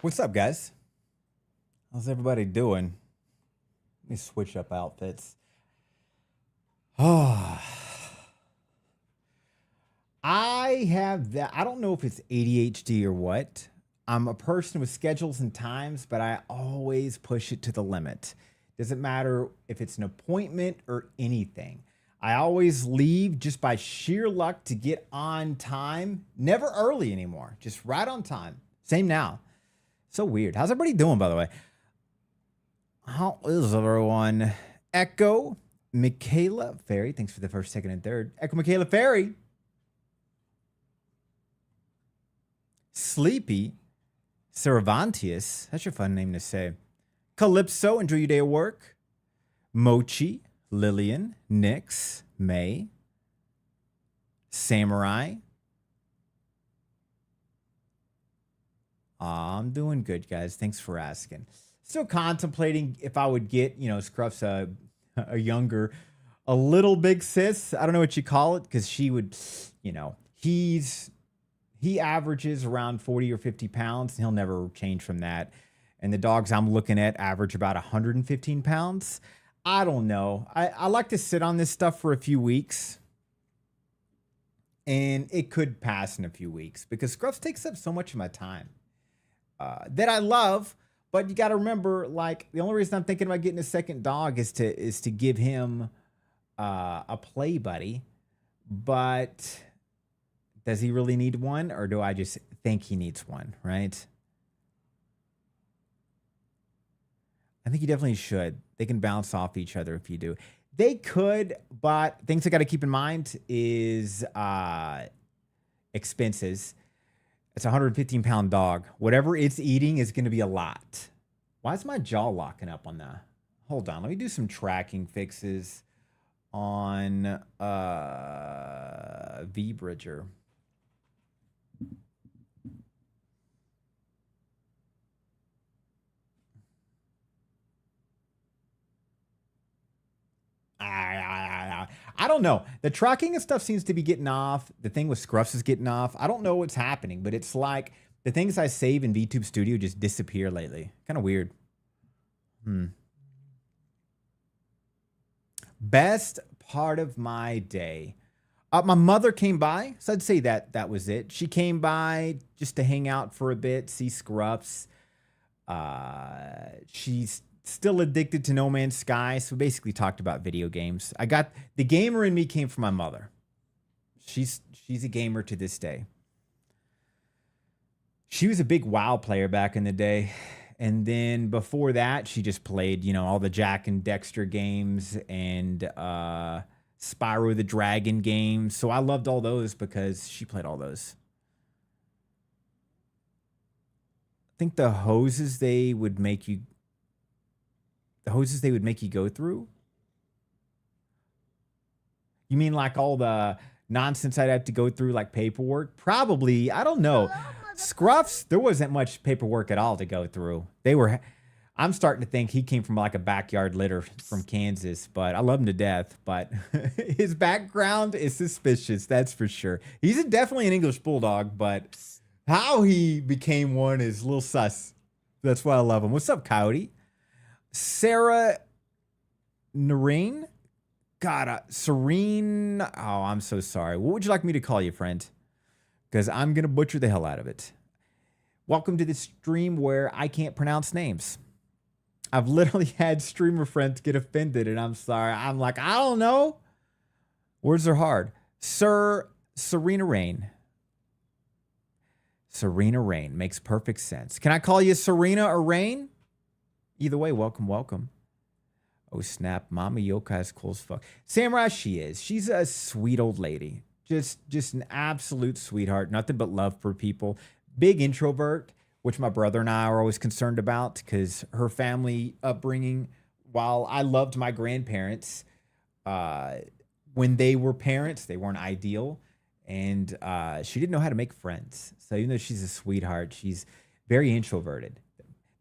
What's up, guys? How's everybody doing? Let me switch up outfits. Oh, I have that. I don't know if it's ADHD or what. I'm a person with schedules and times, but I always push it to the limit. Doesn't matter if it's an appointment or anything. I always leave just by sheer luck to get on time. Never early anymore, just right on time. Same now. So weird. How's everybody doing, by the way? How is everyone? Echo, Michaela Ferry. Thanks for the first, second, and third. Echo, Michaela Ferry. Sleepy, Cervantius. That's your fun name to say. Calypso, enjoy your day at work. Mochi, Lillian, Nix, May, Samurai. I'm doing good, guys. Thanks for asking. Still contemplating if I would get, Scruff's a younger, a little big sis. I don't know what you call it, because she would, he averages around 40 or 50 pounds, and he'll never change from that. And the dogs I'm looking at average about 115 pounds. I don't know. I like to sit on this stuff for a few weeks. And it could pass in a few weeks because Scruffs takes up so much of my time that I love. But you got to remember, like, the only reason I'm thinking about getting a second dog is to give him a play buddy. But does he really need one, or do I just think he needs one, right? I think you definitely should. They can bounce off each other if you do. They could, but things I got to keep in mind is expenses. It's a 115-pound dog. Whatever it's eating is going to be a lot. Why is my jaw locking up on that? Hold on. Let me do some tracking fixes on V-Bridger. I don't know. The tracking and stuff seems to be getting off. The thing with Scruffs is getting off. I don't know what's happening, but it's like the things I save in VTube Studio just disappear lately. Kind of weird. Best part of my day. My mother came by, so I'd say that was it. She came by just to hang out for a bit, see Scruffs. She's still addicted to No Man's Sky, so we basically talked about video games. I got the gamer in me came from my mother. She's a gamer to this day. She was a big WoW player back in the day. And then before that, she just played, all the Jack and Dexter games and Spyro the Dragon games. So I loved all those because she played all those. I think the hoses they would make you go through? You mean like all the nonsense I'd have to go through, like paperwork? Probably. I don't know. Scruffs, there wasn't much paperwork at all to go through. I'm starting to think he came from like a backyard litter from Kansas, but I love him to death. But his background is suspicious, that's for sure. He's definitely an English bulldog, but how he became one is a little sus. That's why I love him. What's up, Coyote? Sarah Noreen? God, Serene. Oh, I'm so sorry. What would you like me to call you, friend? Because I'm going to butcher the hell out of it. Welcome to the stream where I can't pronounce names. I've literally had streamer friends get offended, and I'm sorry. I'm like, I don't know. Words are hard. Serena Rain. Serena Rain. Makes perfect sense. Can I call you Serena or Rain? Either way, welcome. Oh, snap. Mama Yokai is cool as fuck. Samurai, she is. She's a sweet old lady. Just an absolute sweetheart. Nothing but love for people. Big introvert, which my brother and I are always concerned about because her family upbringing, while I loved my grandparents, when they were parents, they weren't ideal. And she didn't know how to make friends. So even though she's a sweetheart, she's very introverted.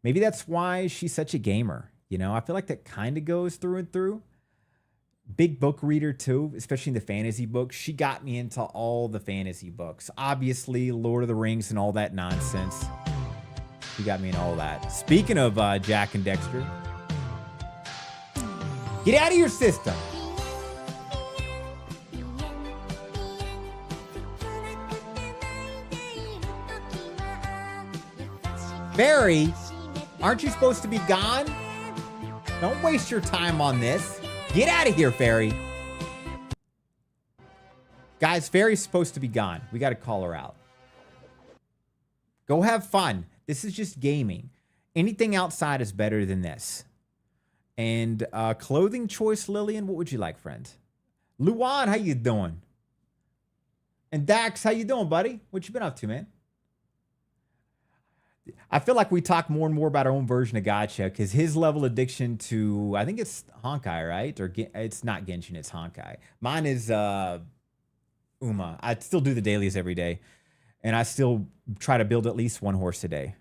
Maybe that's why she's such a gamer. I feel like that kind of goes through and through. Big book reader too, especially in the fantasy books. She got me into all the fantasy books. Obviously, Lord of the Rings and all that nonsense. He got me in all that. Speaking of Jack and Dexter, get out of your system. Barry, aren't you supposed to be gone? Don't waste your time on this. Get out of here, Fairy. Guys, Fairy's supposed to be gone. We got to call her out. Go have fun. This is just gaming. Anything outside is better than this. And clothing choice, Lillian, what would you like, friend? Luan, how you doing? And Dax, how you doing, buddy? What you been up to, man? I feel like we talk more and more about our own version of Gacha because his level of addiction to, I think it's Honkai, right? Or it's not Genshin, it's Honkai. Mine is Uma. I still do the dailies every day. And I still try to build at least one horse a day.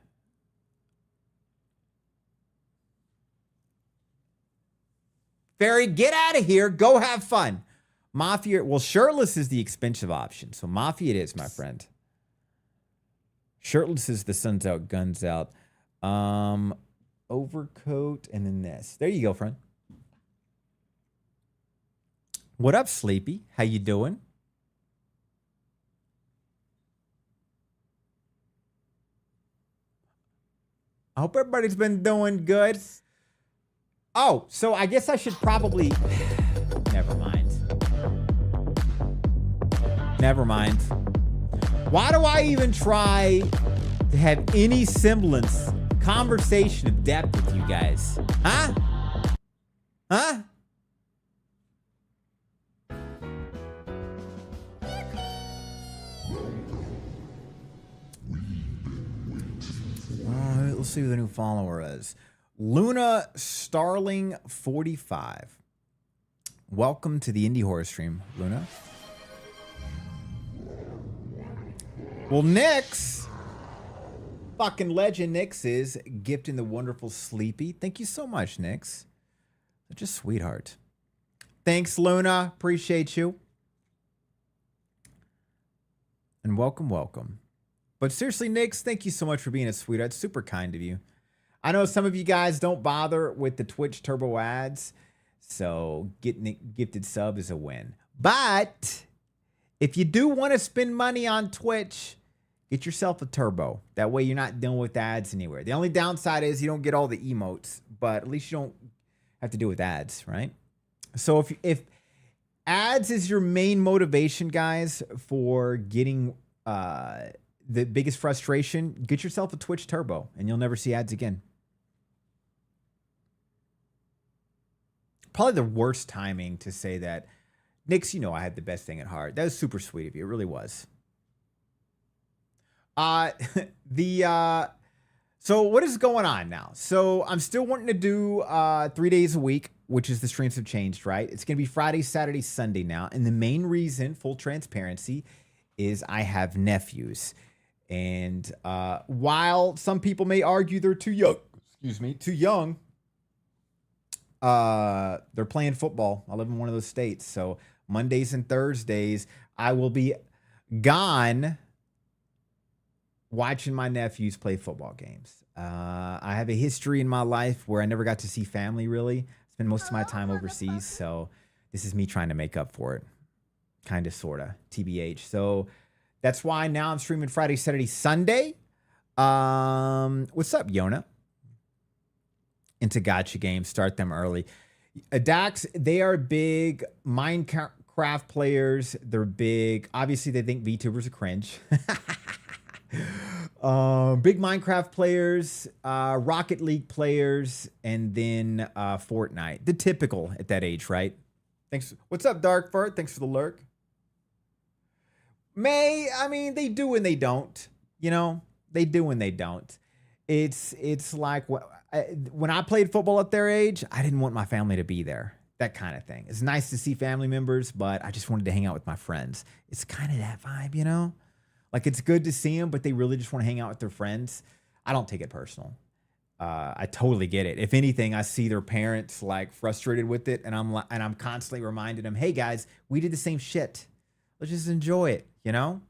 Fairy, get out of here. Go have fun. Mafia, well, shirtless is the expensive option. So Mafia it is, my friend. Shirtless is the sun's out, guns out. Overcoat, and then this. There you go, friend. What up, Sleepy? How you doing? I hope everybody's been doing good. Oh, so I guess I should probably... Never mind. Never mind. Why do I even try to have any semblance, conversation of depth with you guys? Huh? Huh? Let's see who the new follower is. Luna Starling 45. Welcome to the Indie Horror Stream, Luna. Well, Nyx, fucking legend Nyx is gifting the wonderful Sleepy. Thank you so much, Nyx. Such a sweetheart. Thanks, Luna. Appreciate you. And welcome, welcome. But seriously, Nyx, thank you so much for being a sweetheart. It's super kind of you. I know some of you guys don't bother with the Twitch Turbo ads, so getting gifted sub is a win. But if you do want to spend money on Twitch, get yourself a Turbo. That way you're not dealing with ads anywhere. The only downside is you don't get all the emotes, but at least you don't have to deal with ads, right? So if ads is your main motivation, guys, for getting the biggest frustration, get yourself a Twitch Turbo and you'll never see ads again. Probably the worst timing to say that. Nyx, you know I had the best thing at heart. That was super sweet of you. It really was. So what is going on now? So I'm still wanting to do 3 days a week, which is the streams have changed, right? It's going to be Friday, Saturday, Sunday now. And the main reason, full transparency, is I have nephews. And while some people may argue they're too young, too young, they're playing football. I live in one of those states. So Mondays and Thursdays, I will be gone watching my nephews play football games. I have a history in my life where I never got to see family, really. I spend most of my time overseas. So this is me trying to make up for it. Kind of, sort of, TBH. So that's why now I'm streaming Friday, Saturday, Sunday. What's up, Yona? Into gacha games, start them early. Dax, they are big Minecraft players. They're big. Obviously, they think VTubers are cringe. Big Minecraft players, Rocket League players, and then Fortnite. The typical at that age, right? Thanks. What's up, Dark Fart? Thanks for the lurk. I mean, they do and they don't. You know, they do and they don't. It's like when I played football at their age, I didn't want my family to be there. That kind of thing. It's nice to see family members, but I just wanted to hang out with my friends. It's kind of that vibe, you know? Like, it's good to see them, but they really just want to hang out with their friends. I don't take it personal. I totally get it. If anything, I see their parents like frustrated with it, and I'm constantly reminding them, "Hey guys, we did the same shit. Let's just enjoy it," you know?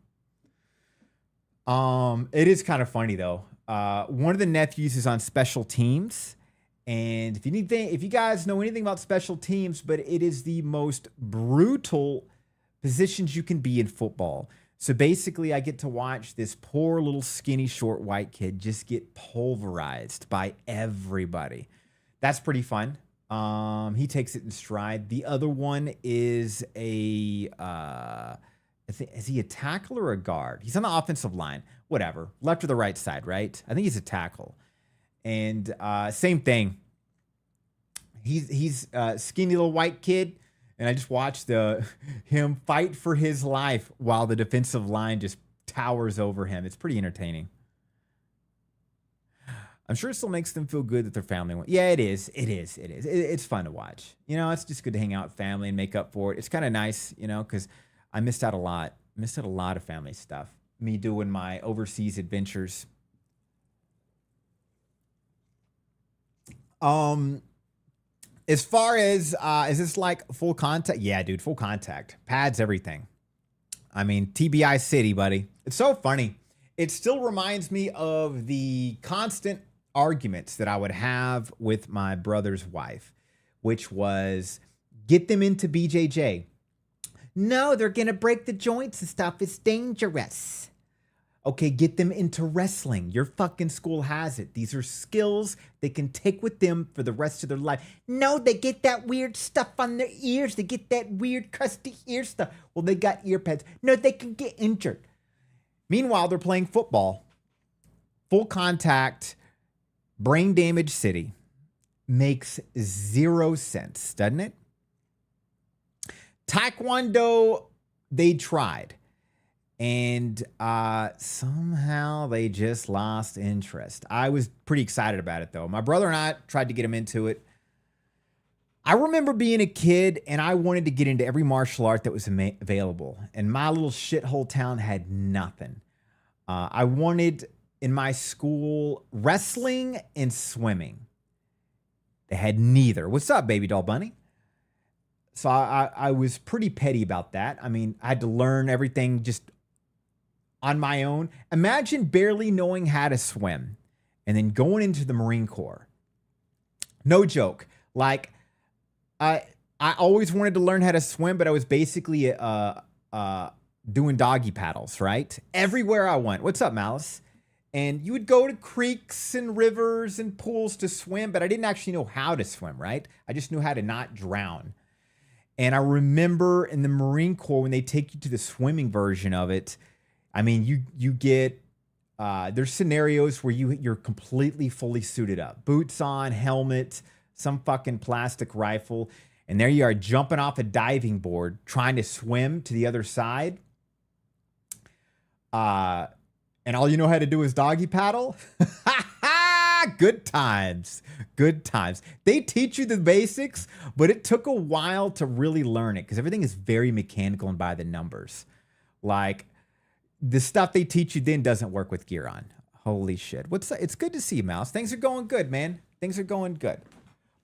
It is kind of funny though. one of the nephews is on special teams. And if you guys know anything about special teams, but it is the most brutal positions you can be in football. So basically, I get to watch this poor little skinny short white kid just get pulverized by everybody. That's pretty fun. He takes it in stride. The other one is is he a tackle or a guard? He's on the offensive line. Whatever, left or the right side, right? I think he's a tackle. And same thing. He's a skinny little white kid, and I just watched him fight for his life while the defensive line just towers over him. It's pretty entertaining. I'm sure it still makes them feel good that their family won. Yeah, it is. It's fun to watch. It's just good to hang out with family and make up for it. It's kind of nice, because I missed out a lot. Missed out a lot of family stuff. Me doing my overseas adventures. As far as is this like full contact? Yeah, dude, full contact. Pads, everything. I mean, TBI City, buddy. It's so funny. It still reminds me of the constant arguments that I would have with my brother's wife, which was get them into BJJ. No, they're going to break the joints and stuff. It's dangerous. Okay, get them into wrestling. Your fucking school has it. These are skills they can take with them for the rest of their life. No, they get that weird stuff on their ears. They get that weird crusty ear stuff. Well, they got ear pads. No, they can get injured. Meanwhile, they're playing football. Full contact, brain damage city. Makes zero sense, doesn't it? Taekwondo, they tried. And somehow they just lost interest. I was pretty excited about it, though. My brother and I tried to get him into it. I remember being a kid, and I wanted to get into every martial art that was available. And my little shithole town had nothing. I wanted, in my school, wrestling and swimming. They had neither. What's up, baby doll bunny? So I was pretty petty about that. I mean, I had to learn everything just on my own. Imagine barely knowing how to swim and then going into the Marine Corps. No joke. Like, I always wanted to learn how to swim, but I was basically doing doggy paddles, right? Everywhere I went. What's up, Malice? And you would go to creeks and rivers and pools to swim, but I didn't actually know how to swim, right? I just knew how to not drown. And I remember in the Marine Corps, when they take you to the swimming version of it, I mean, you get, there's scenarios where you're completely fully suited up. Boots on, helmet, some fucking plastic rifle. And there you are jumping off a diving board, trying to swim to the other side. And all you know how to do is doggy paddle. Good times. Good times. They teach you the basics, but it took a while to really learn it because everything is very mechanical and by the numbers. Like, the stuff they teach you then doesn't work with gear on. Holy shit. It's good to see you, Mouse. Things are going good, man. Things are going good.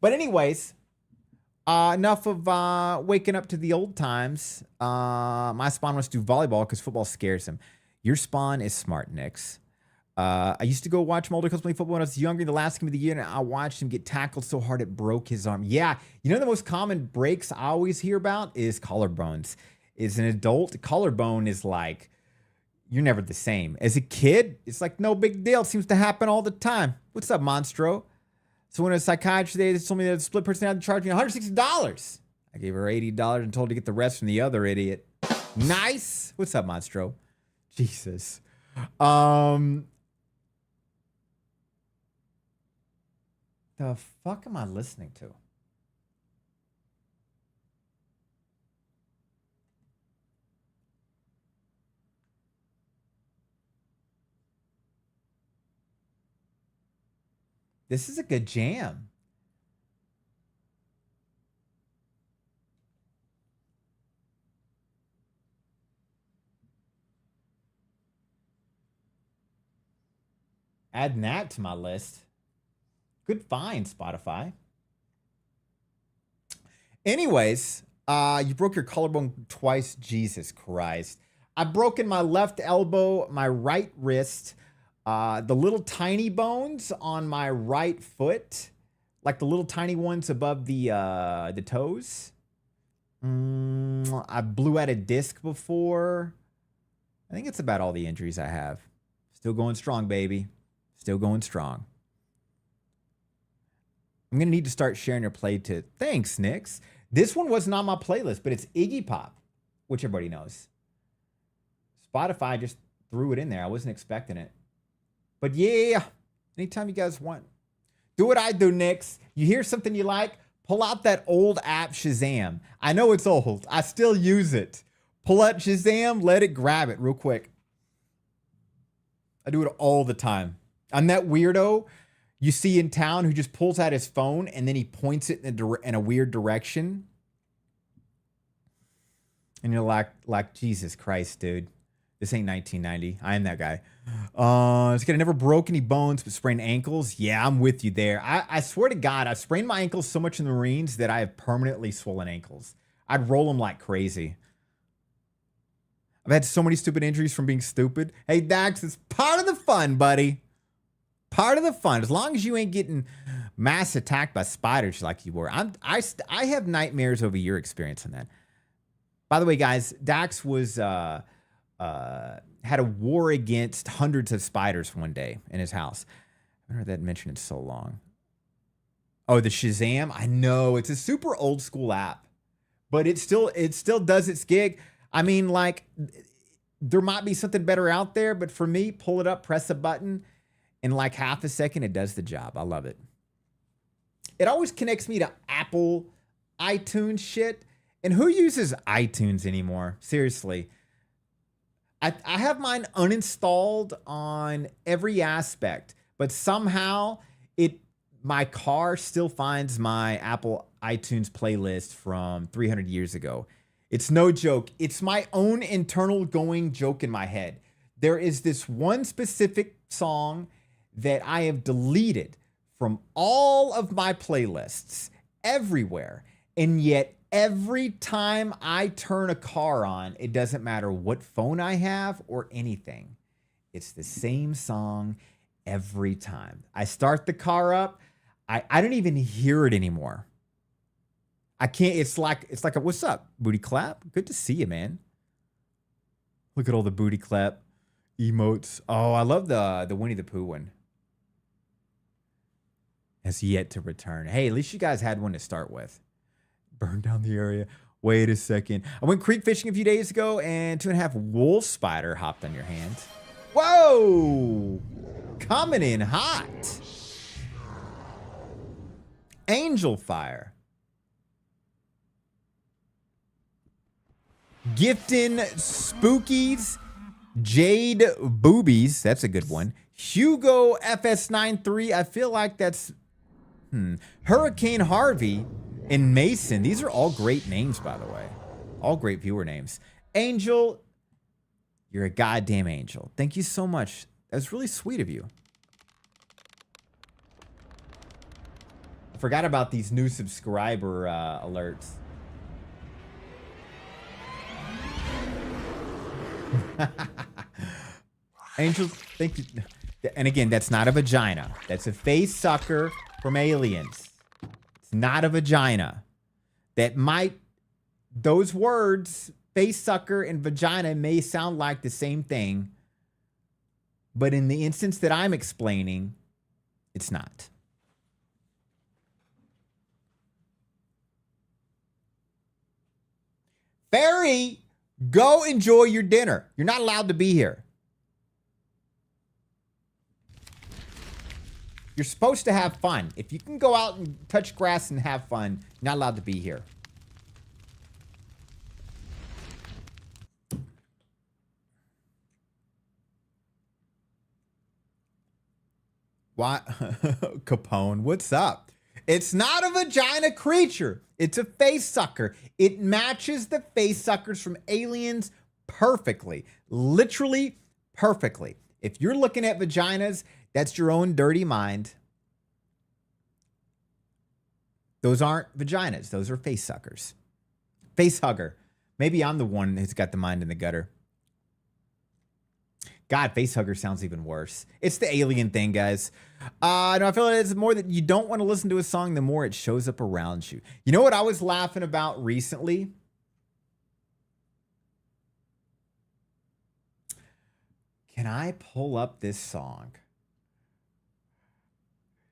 But anyways, enough of waking up to the old times. My spawn wants to do volleyball because football scares him. Your spawn is smart, Nix. I used to go watch Mulder play football when I was younger. The last game of the year, and I watched him get tackled so hard it broke his arm. Yeah, you know the most common breaks I always hear about is collarbones. As an adult, collarbone is like, you're never the same. As a kid, it's like no big deal. It seems to happen all the time. What's up, Monstro? So when a psychiatrist today told me that the split personality charged me $160. I gave her $80 and told her to get the rest from the other idiot. Nice. What's up, Monstro? Jesus. The fuck am I listening to? This is a good jam. Adding that to my list. Good find, Spotify. Anyways, you broke your collarbone twice. Jesus Christ. I've broken my left elbow, my right wrist, The little tiny bones on my right foot, like the little tiny ones above the toes. I blew out a disc before. I think it's about all the injuries I have. Still going strong, baby. Still going strong. I'm going to need to start sharing your play to... Thanks, Nix. This one wasn't on my playlist, but it's Iggy Pop, which everybody knows. Spotify just threw it in there. I wasn't expecting it. But yeah, anytime you guys want. Do what I do, Nix. You hear something you like, pull out that old app Shazam. I know it's old. I still use it. Pull out Shazam, let it grab it real quick. I do it all the time. I'm that weirdo you see in town who just pulls out his phone and then he points it in a weird direction. And you're like, Jesus Christ, dude. This ain't 1990. I am that guy. It's gonna never broke any bones but sprained ankles. Yeah, I'm with you there. I swear to God, I've sprained my ankles so much in the Marines that I have permanently swollen ankles. I'd roll them like crazy. I've had so many stupid injuries from being stupid. Hey, Dax, it's part of the fun, buddy. Part of the fun. As long as you ain't getting mass attacked by spiders like you were. I have nightmares over your experience on that. By the way, guys, Dax was had a war against hundreds of spiders one day in his house. I haven't heard that mentioned in so long. Oh, the Shazam? I know. It's a super old school app. But it still does its gig. I mean, like, there might be something better out there, but for me, pull it up, press a button, in like half a second, it does the job. I love it. It always connects me to Apple iTunes shit. And who uses iTunes anymore? Seriously. I have mine uninstalled on every aspect, but somehow my car still finds my Apple iTunes playlist from 300 years ago. It's no joke. It's my own internal going joke in my head. There is this one specific song that I have deleted from all of my playlists everywhere. And yet every time I turn a car on, it doesn't matter what phone I have or anything. It's the same song every time. I start the car up. I don't even hear it anymore. I can't, it's like a, what's up, booty clap? Good to see you, man. Look at all the booty clap emotes. Oh, I love the Winnie the Pooh one. Has yet to return. Hey, at least you guys had one to start with. Burn down the area. Wait a second. I went creek fishing a few days ago and 2.5 wolf spider hopped on your hand. Whoa! Coming in hot. Angel fire. Gifting Spookies, Jade Boobies. That's a good one. Hugo FS93. I feel like that's Hurricane Harvey and Mason. These are all great names, by the way. All great viewer names. Angel, you're a goddamn angel. Thank you so much. That was really sweet of you. I forgot about these new subscriber alerts. Angel, thank you. And again, that's not a vagina. That's a face sucker from Aliens. It's not a vagina. That might, those words, face sucker and vagina, may sound like the same thing. But in the instance that I'm explaining, it's not. Fairy, go enjoy your dinner. You're not allowed to be here. You're supposed to have fun. If you can go out and touch grass and have fun, you're not allowed to be here. What? Capone, what's up? It's not a vagina creature. It's a face sucker. It matches the face suckers from Aliens perfectly. Literally perfectly. If you're looking at vaginas, that's your own dirty mind. Those aren't vaginas. Those are face suckers. Face hugger. Maybe I'm the one who's got the mind in the gutter. God, Facehugger sounds even worse. It's the alien thing, guys. No, I feel like it's more that you don't want to listen to a song the more it shows up around you. You know what I was laughing about recently? Can I pull up this song?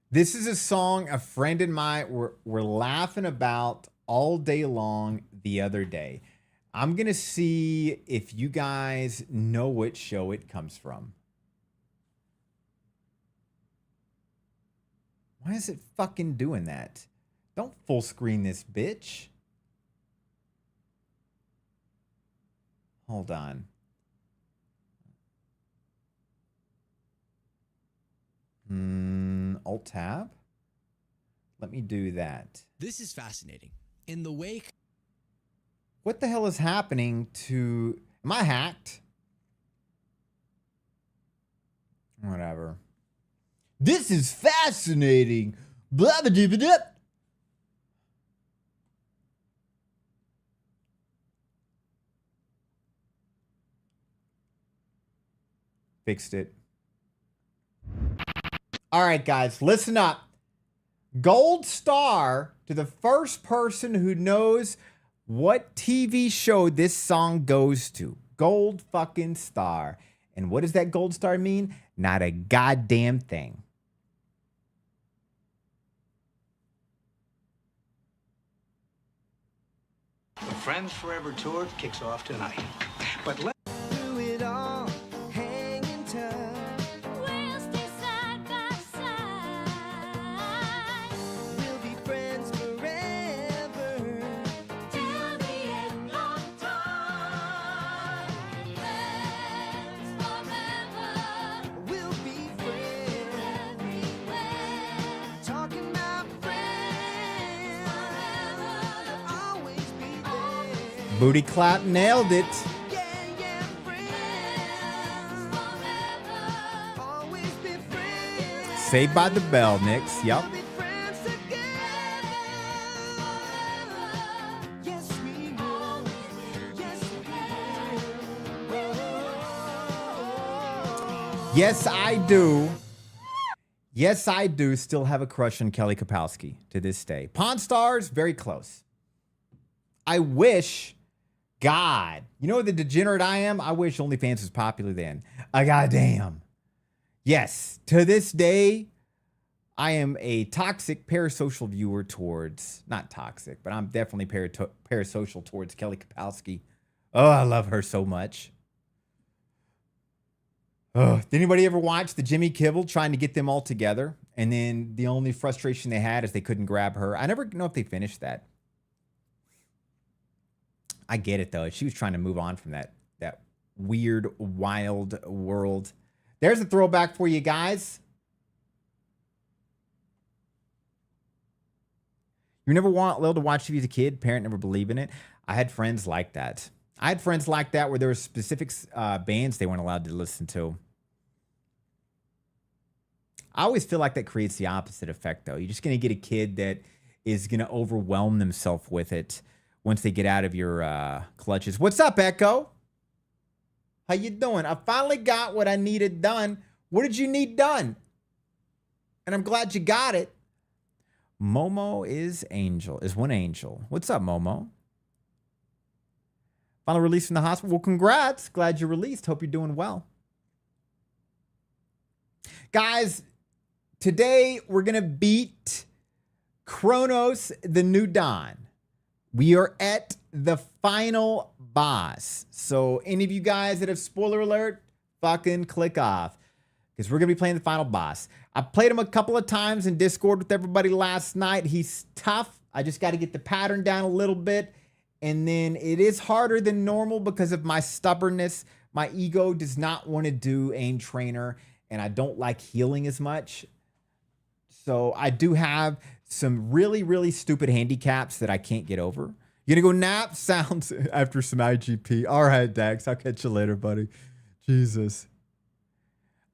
This is a song a friend and I were laughing about all day long the other day. I'm going to see if you guys know what show it comes from. Why is it fucking doing that? Don't full screen this bitch. Hold on. Alt tab. Let me do that. This is fascinating. In the wake. What the hell is happening to... Am I hacked? Whatever. This is fascinating. Blah, blah, blah, blah. Fixed it. All right, guys, listen up. Gold star to the first person who knows what TV show this song goes to. Gold fucking star. And what does that gold star mean? Not a goddamn thing. The Friends Forever Tour kicks off tonight. But let's do it all, hanging tough. We'll stay side by side. We'll be friends forever. Till the end of time. Friends forever. We'll be friends Everywhere. talking about friends. They'll always be there. Booty clap nailed it. Yeah, yeah, friends Forever. always be friends. Saved by the Bell, Nix. Yup. We'll be friends together. Yes, we will. Yes, we will. Yes, I do. Yes, I do still have a crush on Kelly Kapowski to this day. Pawn Stars, very close. I wish, God, you know the degenerate I am? I wish OnlyFans was popular then. Goddamn. Yes, to this day, I am a toxic parasocial viewer towards, not toxic, but I'm definitely parasocial towards Kelly Kapowski. Oh, I love her so much. Did anybody ever watch the Jimmy Kimmel trying to get them all together? And then the only frustration they had is they couldn't grab her. I never know if they finished that. I get it though. She was trying to move on from that weird, wild world. There's a throwback for you guys. You never allowed to watch TV as a kid, parent never believed in it. I had friends like that. I had friends like that where there were specific bands they weren't allowed to listen to. I always feel like that creates the opposite effect, though. You're just going to get a kid that is going to overwhelm themselves with it once they get out of your clutches. What's up, Echo? How you doing? I finally got what I needed done. What did you need done? And I'm glad you got it. Momo is one angel. What's up, Momo? Finally released from the hospital. Well, congrats. Glad you're released. Hope you're doing well. Guys, today we're going to beat Cronos, the New Dawn. We are at the final boss. So any of you guys that have spoiler alert, fucking click off. Because we're going to be playing the final boss. I played him a couple of times in Discord with everybody last night. He's tough. I just got to get the pattern down a little bit. And then it is harder than normal because of my stubbornness. My ego does not want to do aim trainer. And I don't like healing as much. So I do have some really, really stupid handicaps that I can't get over. You gonna go nap? Sounds after some IGP. All right, Dax. I'll catch you later, buddy. Jesus.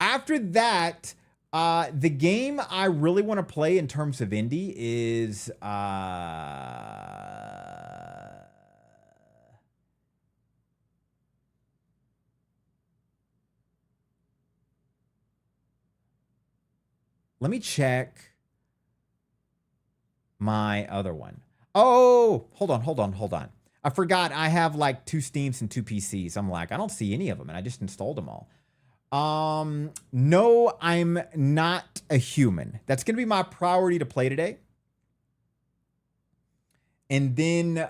After that, the game I really want to play in terms of indie is Let me check my other one. Oh, hold on. I forgot I have like 2 Steams and 2 PCs. I'm like, I don't see any of them, and I just installed them all. No, I'm not a human. That's gonna be my priority to play today. And then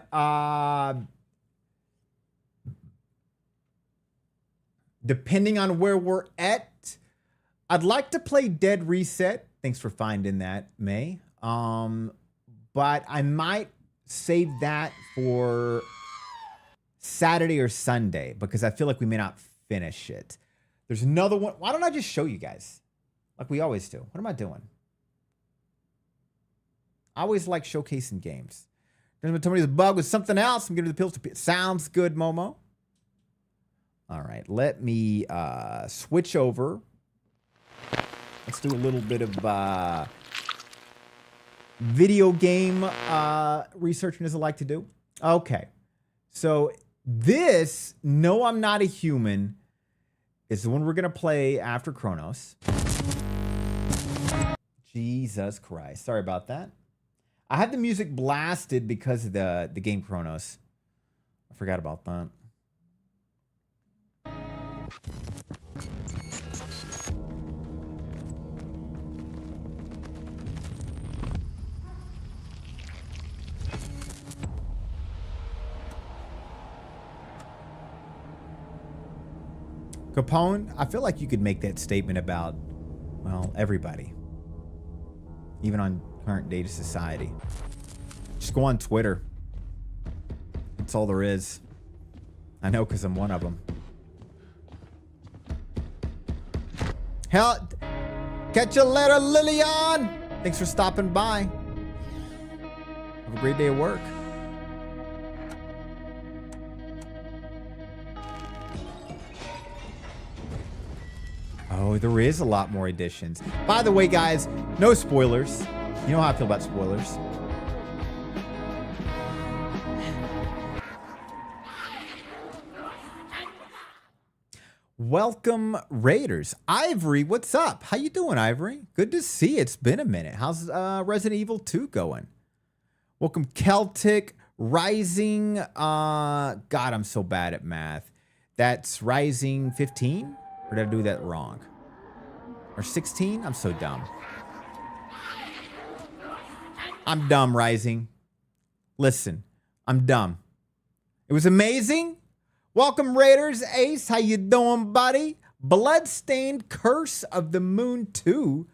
depending on where we're at, I'd like to play Dead Reset. Thanks for finding that, May. But I might save that for Saturday or Sunday because I feel like we may not finish it. There's another one. Why don't I just show you guys like we always do? What am I doing? I always like showcasing games. Then told me the bug was something else. I'm giving the pills to. Sounds good, Momo. All right, let me switch over. Let's do a little bit of video game researching as I like to do. Okay, so this, no, I'm not a human, is the one we're gonna play after Cronos. Jesus Christ, sorry about that. I had the music blasted because of the game Cronos. I forgot about that. Capone, I feel like you could make that statement about, well, everybody. Even on current data society. Just go on Twitter. That's all there is. I know because I'm one of them. Hell, catch you later, Lillian. Thanks for stopping by. Have a great day at work. Oh, there is a lot more editions. By the way, guys, no spoilers. You know how I feel about spoilers. Welcome, Raiders. Ivory, what's up? How you doing, Ivory? Good to see you. It's been a minute. How's Resident Evil 2 going? Welcome, Celtic Rising. God, I'm so bad at math. That's Rising 15? Or did I do that wrong? Or 16? I'm so dumb. I'm dumb, Rising. Listen, I'm dumb. It was amazing. Welcome, Raiders. Ace, how you doing, buddy? Bloodstained Curse of the Moon 2.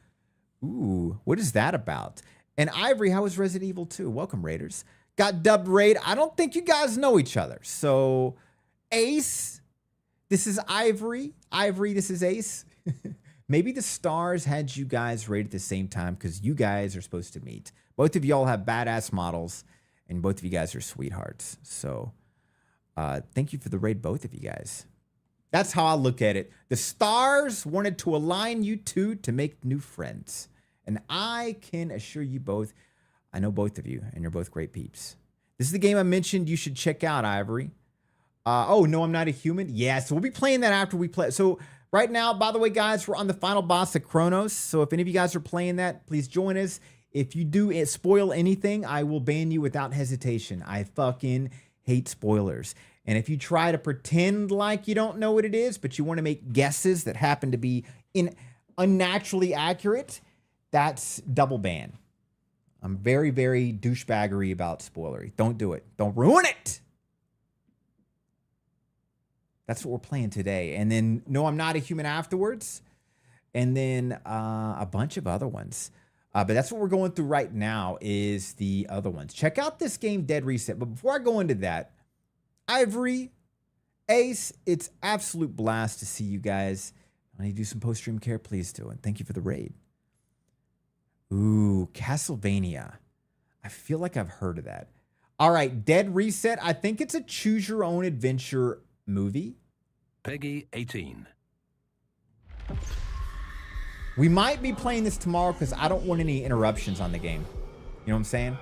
Ooh, what is that about? And Ivory, how was Resident Evil 2? Welcome, Raiders. Got dubbed Raid. I don't think you guys know each other. So, Ace, this is Ivory. Ivory, this is Ace. Maybe the stars had you guys raid at the same time because you guys are supposed to meet. Both of y'all have badass models, and both of you guys are sweethearts. So, thank you for the raid, both of you guys. That's how I look at it. The stars wanted to align you two to make new friends. And I can assure you both, I know both of you, and you're both great peeps. This is the game I mentioned you should check out, Ivory. Oh, no, I'm not a human? Yeah, so we'll be playing that after we play. So right now, by the way, guys, we're on the final boss of Cronos. So if any of you guys are playing that, please join us. If you do spoil anything, I will ban you without hesitation. I fucking hate spoilers. And if you try to pretend like you don't know what it is, but you want to make guesses that happen to be unnaturally accurate, that's double ban. I'm very, very douchebaggery about spoilery. Don't do it. Don't ruin it. That's what we're playing today. And then, no, I'm not a human afterwards. And then a bunch of other ones. But that's what we're going through right now is the other ones. Check out this game, Dead Reset. But before I go into that, Ivory, Ace, it's absolute blast to see you guys. I need to do some post-stream care. Please do. And thank you for the raid. Ooh, Castlevania. I feel like I've heard of that. All right, Dead Reset. I think it's a choose-your-own-adventure movie. Peggy 18. We might be playing this tomorrow because I don't want any interruptions on the game. You know what I'm saying?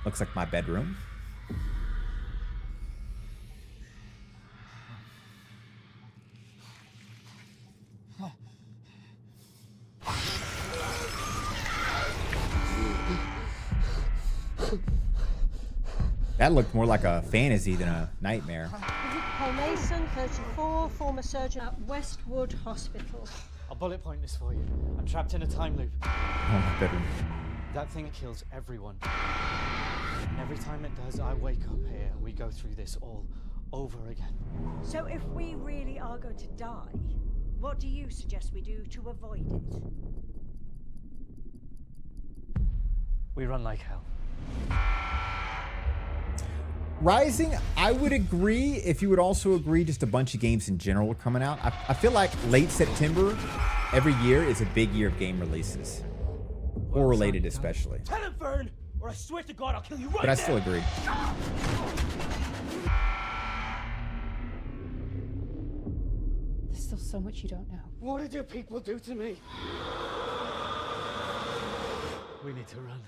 Looks like my bedroom. That looked more like a fantasy than a nightmare. Paul Mason, 34, former surgeon at Westwood Hospital. I'll bullet point this for you. I'm trapped in a time loop. Oh my goodness. That thing kills everyone. And every time it does, I wake up here and we go through this all over again. So if we really are going to die, what do you suggest we do to avoid it? We run like hell. Rising, I would agree if you would also agree just a bunch of games in general are coming out. I feel like late September every year is a big year of game releases. Or related especially. Tell him, Vern, or I swear to God I'll kill you right But I still agree. There's still so much you don't know. What did your people do to me? We need to run.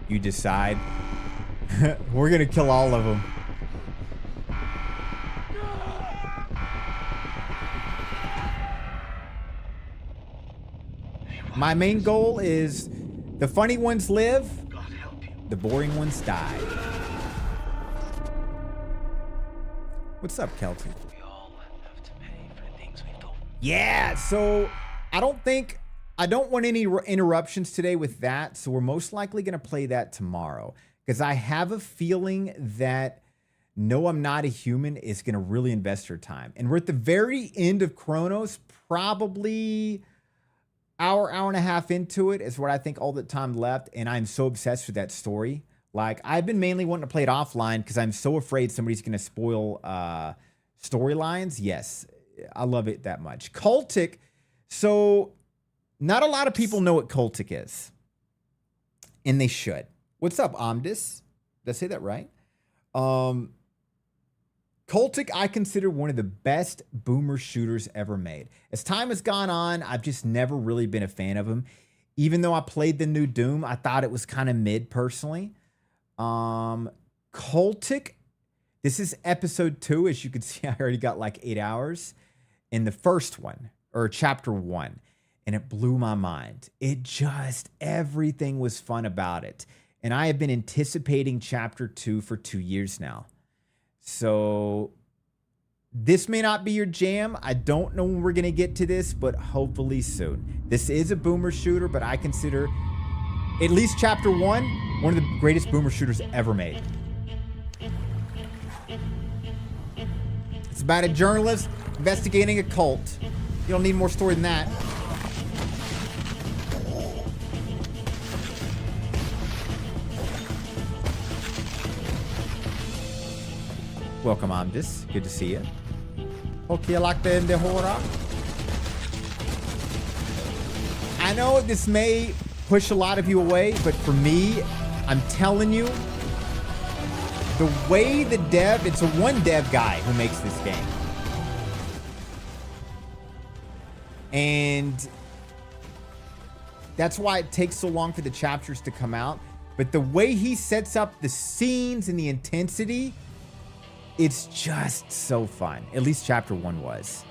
You decide. We're gonna kill all of them. My main goal is the funny ones live, the boring ones die. What's up, Kelton? We all have to pay for the things we've done. Yeah, so I don't want any interruptions today with that, so we're most likely going to play that tomorrow because I have a feeling that No, I'm Not a Human is going to really invest your time. And we're at the very end of Cronos, probably hour and a half into it is what I think all the time left, and I'm so obsessed with that story. Like, I've been mainly wanting to play it offline because I'm so afraid somebody's going to spoil storylines. Yes, I love it that much. Cultic, so not a lot of people know what Cultic is, and they should. What's up, Omdis? Did I say that right? Cultic, I consider one of the best boomer shooters ever made. As time has gone on, I've just never really been a fan of him. Even though I played the new Doom, I thought it was kind of mid personally. Cultic, this is episode 2. As you can see, I already got like 8 hours in the first one, or chapter 1. And it blew my mind. Everything was fun about it. And I have been anticipating chapter 2 for 2 years now. So this may not be your jam. I don't know when we're going to get to this, but hopefully soon. This is a boomer shooter, but I consider at least chapter 1 one of the greatest boomer shooters ever made. It's about a journalist investigating a cult. You don't need more story than that. Welcome, Amdis. Good to see you. Hope you like the horror. I know this may push a lot of you away, but for me, I'm telling you, the way the dev, it's a one dev guy who makes this game. And that's why it takes so long for the chapters to come out. But the way he sets up the scenes and the intensity, it's just so fun. At least chapter 1 was.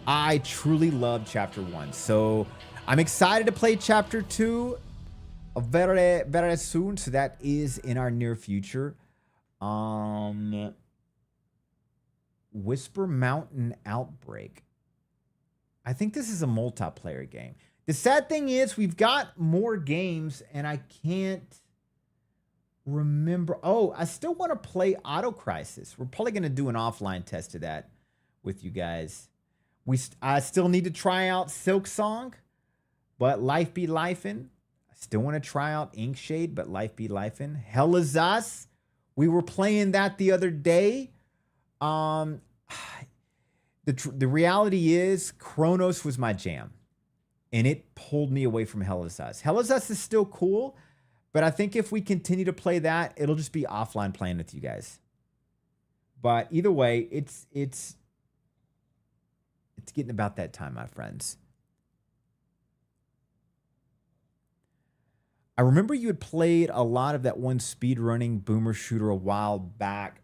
I truly loved chapter 1. So I'm excited to play chapter 2 very, very soon. So that is in our near future. Whisper Mountain Outbreak. I think this is a multiplayer game. The sad thing is we've got more games and I can't remember. Oh, I still want to play Auto Crisis. We're probably going to do an offline test of that with you guys. I still need to try out Silk Song, but Life Be Lifin'. I still want to try out Inkshade, but Life Be Lifin'. Hell Is Us. We were playing that the other day. The reality is Cronos was my jam, and it pulled me away from Hell Is Us. Hell Is Us is still cool, but I think if we continue to play that, it'll just be offline playing with you guys. But either way, it's getting about that time, my friends. I remember you had played a lot of that one speedrunning boomer shooter a while back.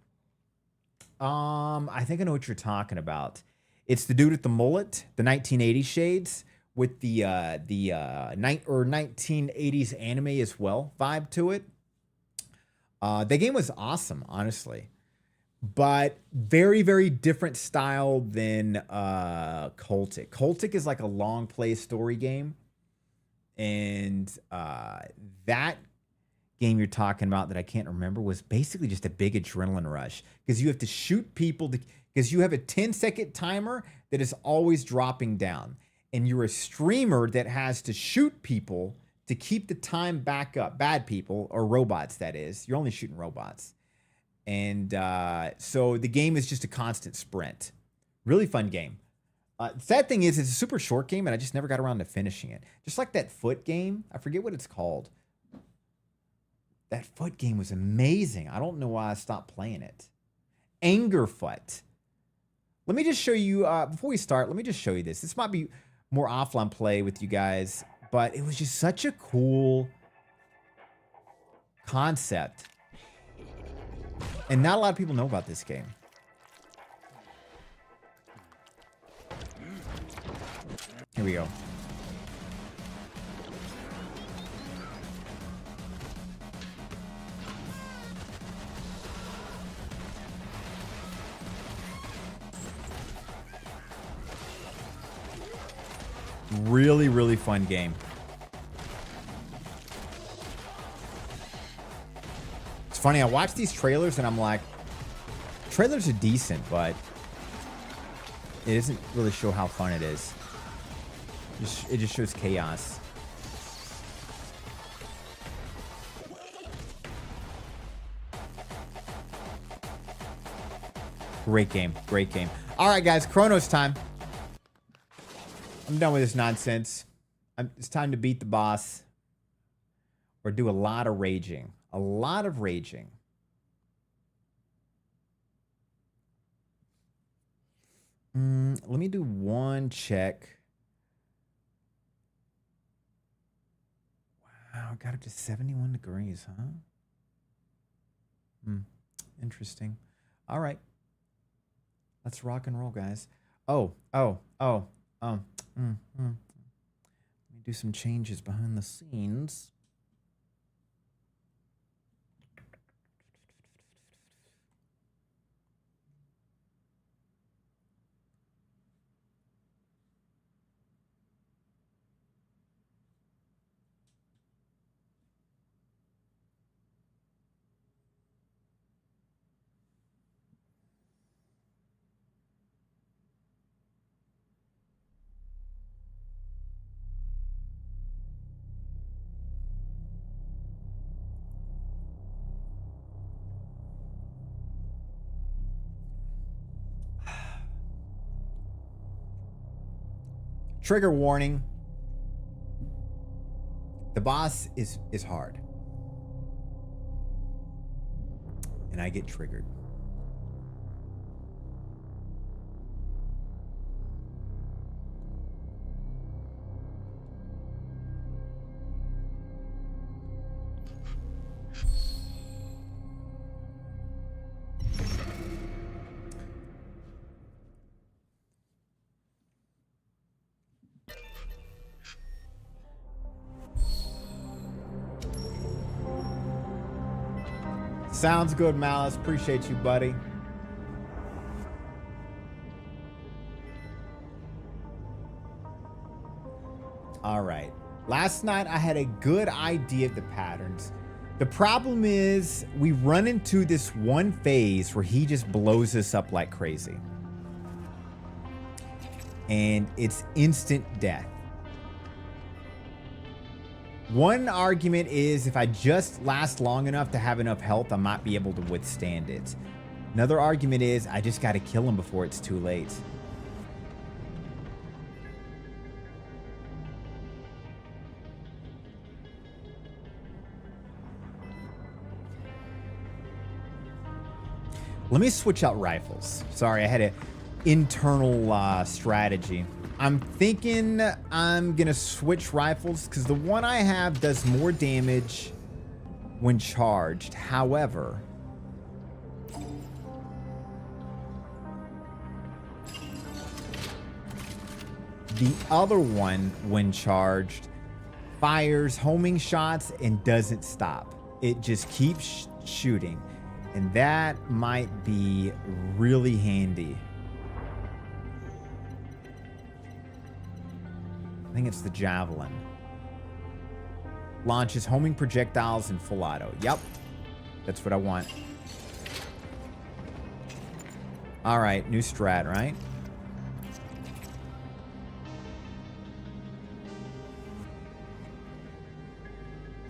I think I know what you're talking about. It's the dude with the mullet, the 1980 shades, with the 1980s anime as well vibe to it. The game was awesome, honestly, but very, very different style than Cultic. Cultic is like a long play story game, and that game you're talking about that I can't remember was basically just a big adrenaline rush because you have to shoot people because you have a 10-second timer that is always dropping down, and you're a streamer that has to shoot people to keep the time back up. Bad people, or robots, that is. You're only shooting robots. And so the game is just a constant sprint. Really fun game. Sad thing is, it's a super short game, and I just never got around to finishing it. Just like that foot game. I forget what it's called. That foot game was amazing. I don't know why I stopped playing it. Angerfoot. Let me just show you, before we start, let me just show you this. This might be more offline play with you guys, but it was just such a cool concept. And not a lot of people know about this game. Here we go. Really, really fun game. It's funny, I watch these trailers and I'm like, trailers are decent, but it doesn't really show how fun it is. It just shows chaos. Great game, great game. All right, guys, Cronos time. I'm done with this nonsense. It's time to beat the boss or do a lot of raging. A lot of raging. Let me do one check. Wow, got up to 71 degrees, huh? Interesting. All right. Let's rock and roll, guys. Let me do some changes behind the scenes. Trigger warning. The boss is hard. And I get triggered. Sounds good, Malice. Appreciate you, buddy. All right. Last night, I had a good idea of the patterns. The problem is we run into this one phase where he just blows us up like crazy. And it's instant death. One argument is if I just last long enough to have enough health, I might be able to withstand it. Another argument is I just got to kill him before it's too late. Let me switch out rifles. Sorry, I had an internal strategy. I'm thinking I'm gonna switch rifles because the one I have does more damage when charged. However, The other one, when charged, fires homing shots and doesn't stop. It just keeps shooting. And that might be really handy. I think it's the javelin. Launches homing projectiles in full auto. Yep. That's what I want. All right, new strat, right?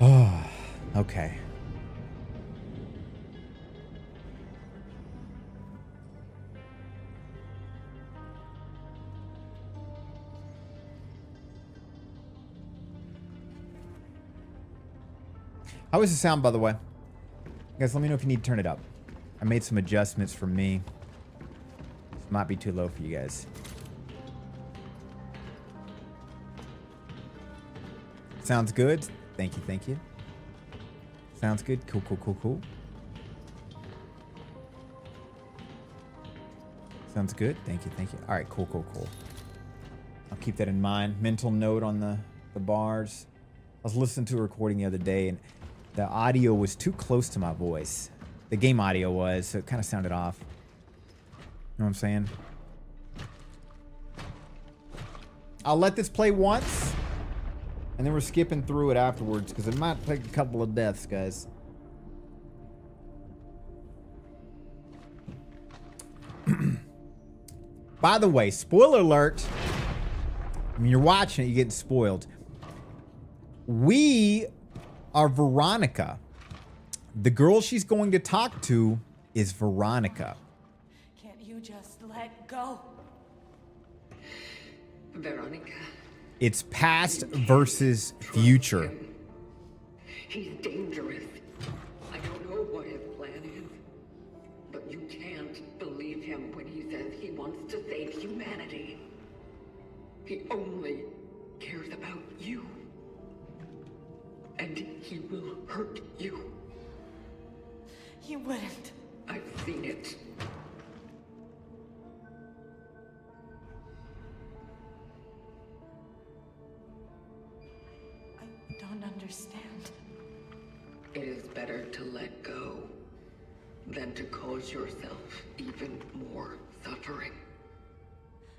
Oh, okay. How is the sound, by the way? Guys, let me know if you need to turn it up. I made some adjustments for me. This might be too low for you guys. Sounds good. Thank you, thank you. Sounds good. Cool, cool, cool, cool. Sounds good. Thank you, thank you. All right, cool, cool, cool. I'll keep that in mind. Mental note on the bars. I was listening to a recording the other day, and the audio was too close to my voice. The game audio was, so it kind of sounded off. You know what I'm saying? I'll let this play once, and then we're skipping through it afterwards, because it might take a couple of deaths, guys. By the way, spoiler alert. When you're watching it, you're getting spoiled. We are Veronica. The girl she's going to talk to is Veronica. Can't you just let go? Veronica. It's past versus future. He's dangerous. I don't know what his plan is, but you can't believe him when he says he wants to save humanity. He only cares about you. And he will hurt you. He wouldn't. I've seen it. I don't understand. It is better to let go than to cause yourself even more suffering.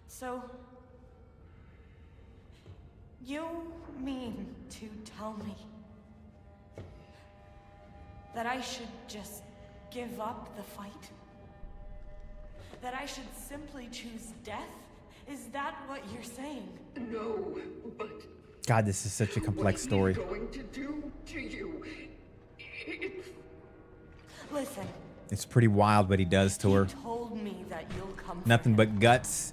So, you mean to tell me that I should just give up the fight? That I should simply choose death? Is that what you're saying? No, but God, this is such a complex story. what he's going to do to you? It's... Listen. It's pretty wild what he does to her. He told me that you'll come. Nothing but guts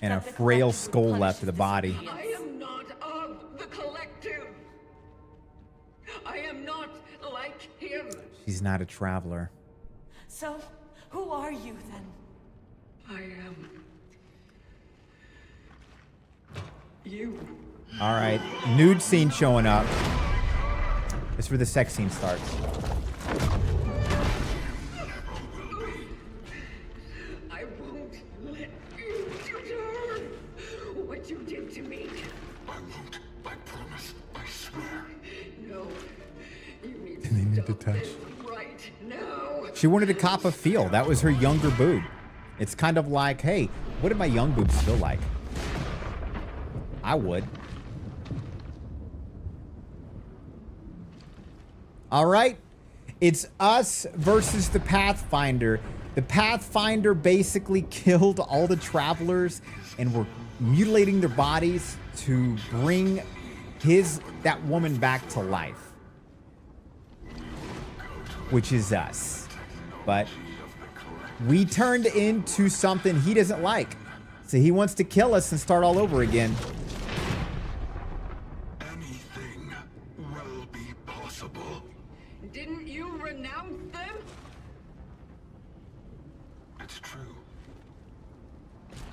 and a frail skull left of the body. I am not of the collective. I am not like him. She's not a traveler. So, who are you then? I am you. All right, nude scene showing up. This is where the sex scene starts. I won't let you do to her what you did to me. I won't. I promise. I swear. No, you need They need to stop touch. this right now. She wanted to cop a feel. That was her younger boob. It's kind of like, hey, what did my young boobs feel like? I would. All right. It's us versus the Pathfinder. The Pathfinder basically killed all the travelers and were mutilating their bodies to bring that woman back to life. Which is us. But we turned into something he doesn't like. So he wants to kill us and start all over again. Anything will be possible. Didn't you renounce them? It's true.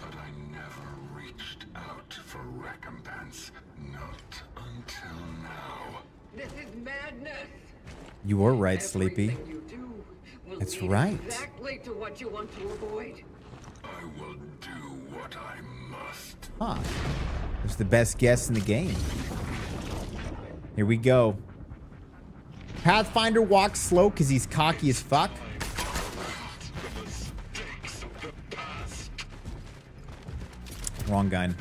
But I never reached out for recompense. Not until now. This is madness. You were right, Sleepy. Everything you do will That's lead right. exactly to what you want to avoid. I I will do what I must. Huh. It was the best guess in the game. Here we go. Pathfinder walks slow because he's cocky as fuck. Wrong gun.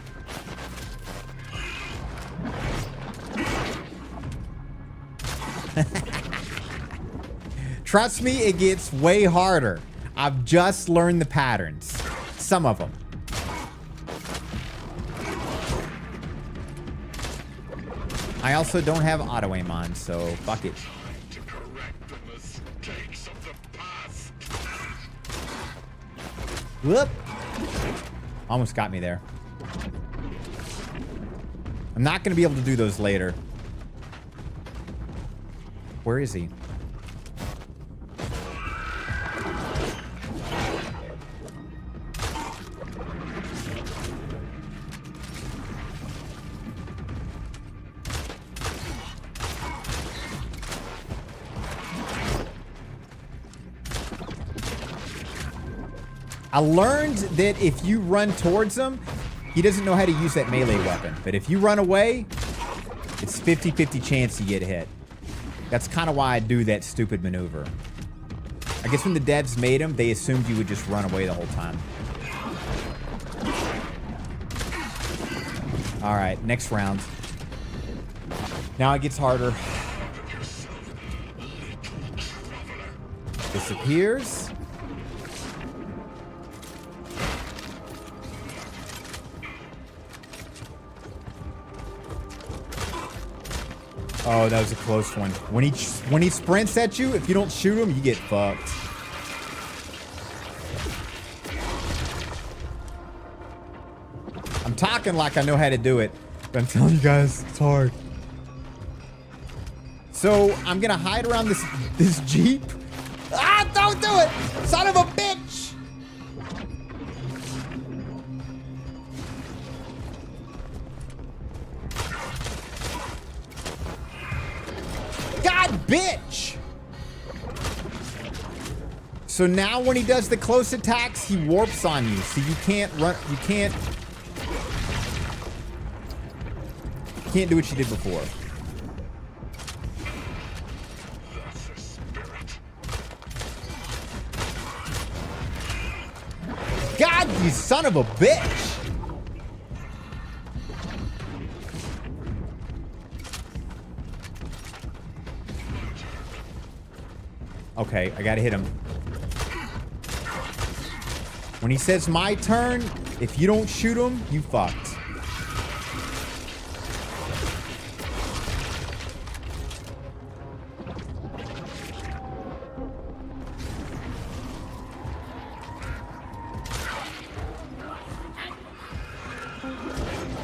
Trust me, it gets way harder. I've just learned the patterns. Some of them. I also don't have auto aim on, so fuck it. Whoop. Almost got me there. I'm not going to be able to do those later. Where is he? I learned that if you run towards him, he doesn't know how to use that melee weapon. But if you run away, it's 50-50 chance you get hit. That's kind of why I do that stupid maneuver. I guess when the devs made him, they assumed you would just run away the whole time. All right, next round. Now it gets harder. Disappears. Oh, that was a close one. When he sprints at you, if you don't shoot him, you get fucked. I'm talking like I know how to do it, but I'm telling you guys, it's hard. So I'm gonna hide around this Jeep. Ah, don't do it! Son of a bitch! God, bitch! So now when he does the close attacks, he warps on you. So you can't run, you can't do what you did before. God, you son of a bitch! Okay, I gotta hit him. When he says my turn, if you don't shoot him, you fucked.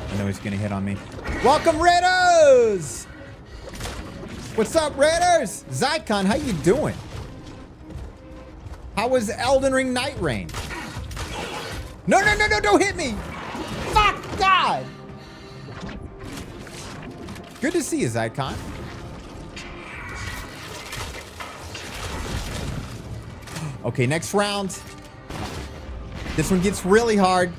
I know he's gonna hit on me. Welcome, Raiders! What's up, Raiders? Zycon, how you doing? How was Elden Ring Night Rain? No, no, no, no, don't hit me! Fuck God! Good to see you, Zycon. Okay, next round. This one gets really hard.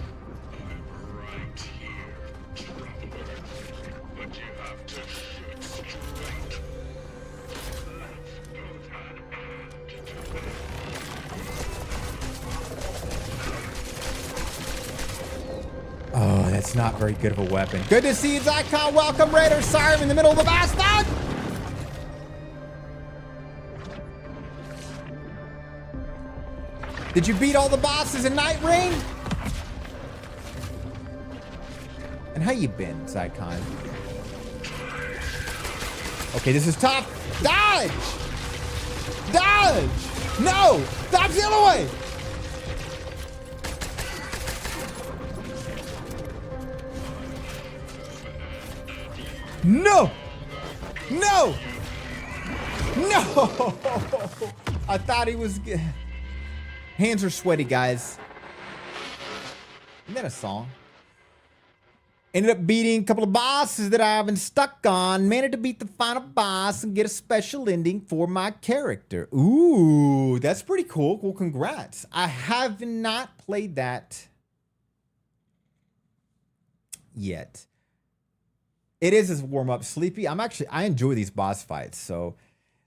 Oh, that's not very good of a weapon. Good to see you, Zycon. Welcome, Raiders. Sorry, I'm in the middle of the bastard. Did you beat all the bosses in Night Rain? And how you been, Zycon? Okay, this is tough. Dodge! Dodge! No! Dodge the other way! No! No! No! I thought he was... Hands are sweaty, guys. Isn't that a song? Ended up beating a couple of bosses that I've been stuck on. Managed to beat the final boss and get a special ending for my character. Ooh, that's pretty cool. Well, congrats. I have not played that yet. It is a warm-up. Sleepy. I enjoy these boss fights. So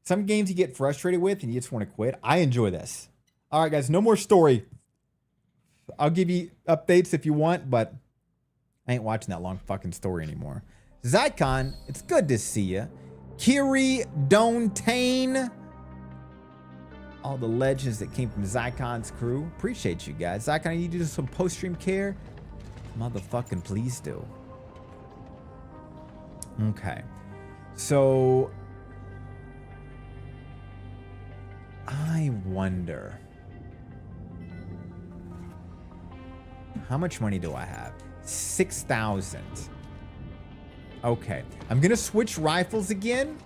some games you get frustrated with and you just want to quit. I enjoy this. All right, guys, no more story. I'll give you updates if you want, but I ain't watching that long fucking story anymore. Zycon, it's good to see you. Kiri Dontane. All the legends that came from Zycon's crew. Appreciate you guys. Zycon, you do some post-stream care? Motherfucking please do. Okay. So I wonder, how much money do I have? 6,000. Okay. I'm going to switch rifles again.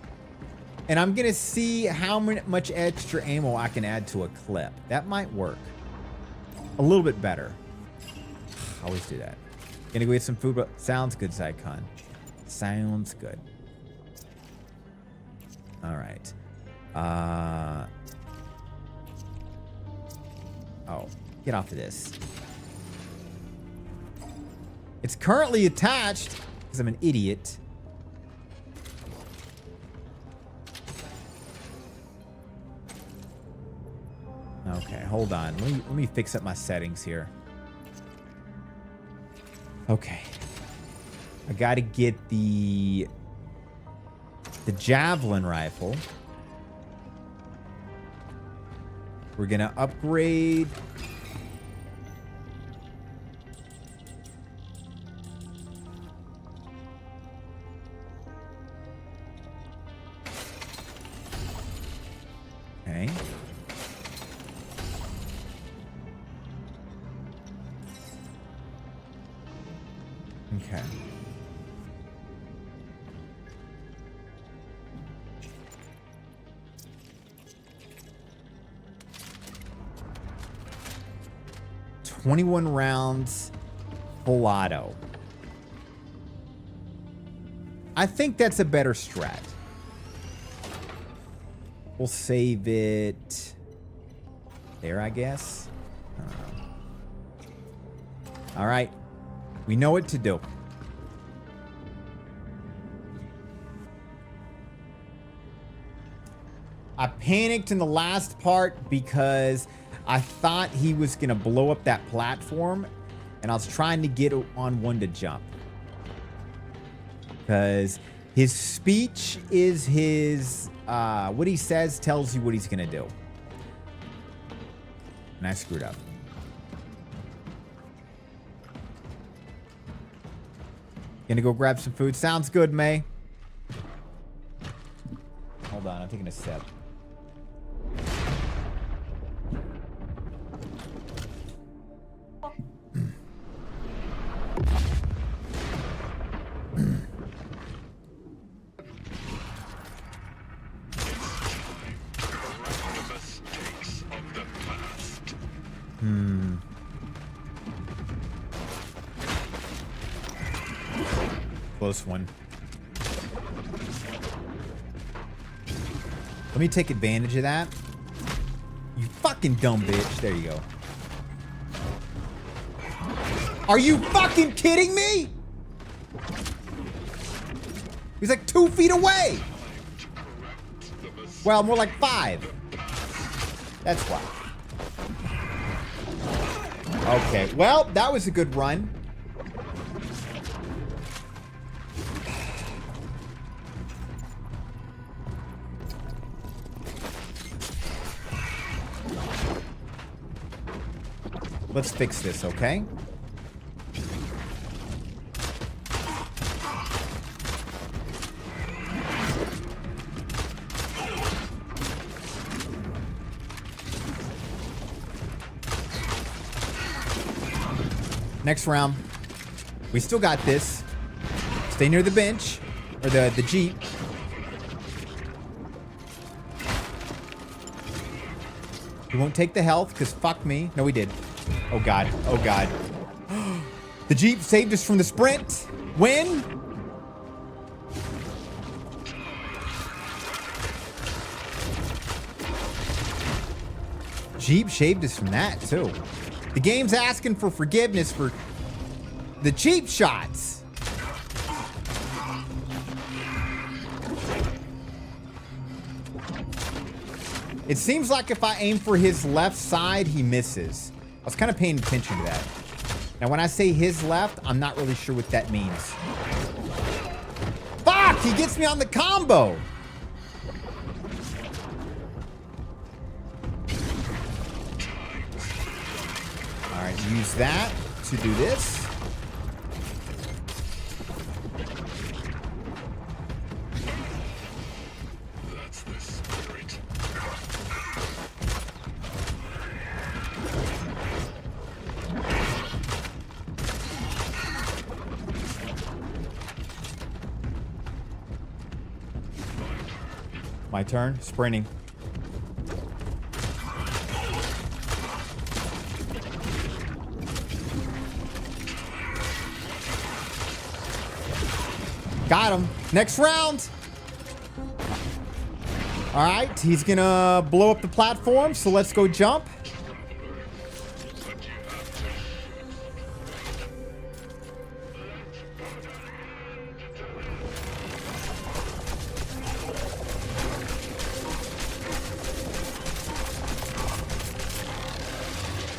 And I'm going to see how much extra ammo I can add to a clip. That might work. A little bit better. Always do that. Gonna go get some food, but sounds good, Zycon. Sounds good. All right. Oh, get off of this. It's currently attached because I'm an idiot. Okay, hold on. Let me fix up my settings here. Okay. I got to get the javelin rifle. We're going to upgrade. Okay. Okay. $21 rounds, full auto. I think that's a better strat. We'll save it there, I guess. All right. We know what to do. I panicked in the last part because I thought he was going to blow up that platform, and I was trying to get on one to jump. Because his speech is his, what he says tells you what he's going to do. And I screwed up. Gonna go grab some food. Sounds good, May. Hold on, I'm taking a sip. Close one. Let me take advantage of that. You fucking dumb bitch. There you go. Are you fucking kidding me? He's like 2 feet away. Well, more like 5. That's why. Okay, well, that was a good run. Let's fix this, okay? Next round. We still got this. Stay near the bench. Or the Jeep. We won't take the health, because fuck me. No, we did. Oh, God. Oh, God. The Jeep saved us from the sprint. Win? Jeep shaved us from that, too. The game's asking for forgiveness for the cheap shots. It seems like if I aim for his left side, he misses. I was kind of paying attention to that. Now, when I say his left, I'm not really sure what that means. Fuck! He gets me on the combo! Alright, use that to do this. That's the spirit. My turn. Sprinting. Got him. Next round. All right. He's going to blow up the platform. So let's go jump.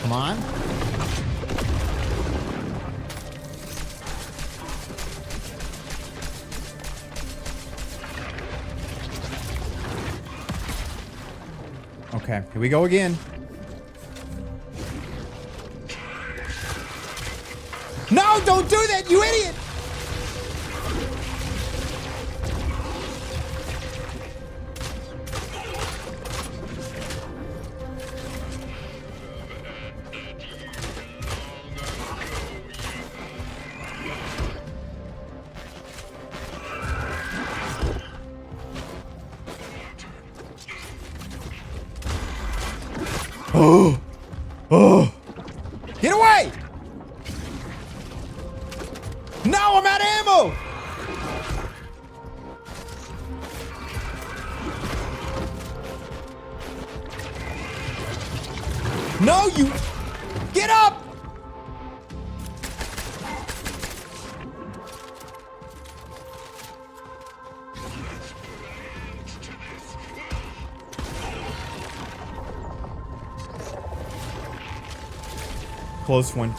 Come on. Okay, here we go again. No, don't do that, you idiot! Oh! Oh! Get away! No, I'm out of ammo! No, you... Get up! Close one.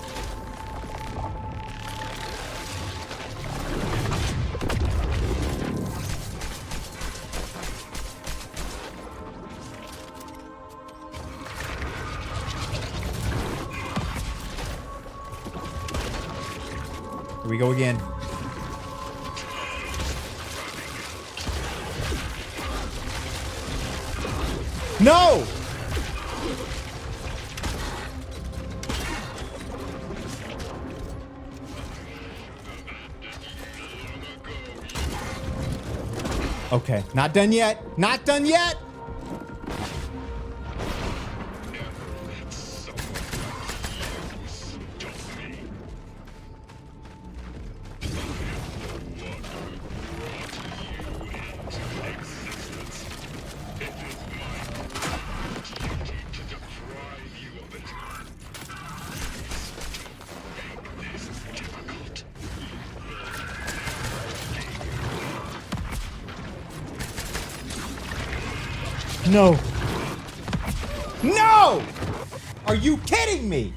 Here we go again. No! Okay, not done yet. Not done yet. No. No! Are you kidding me?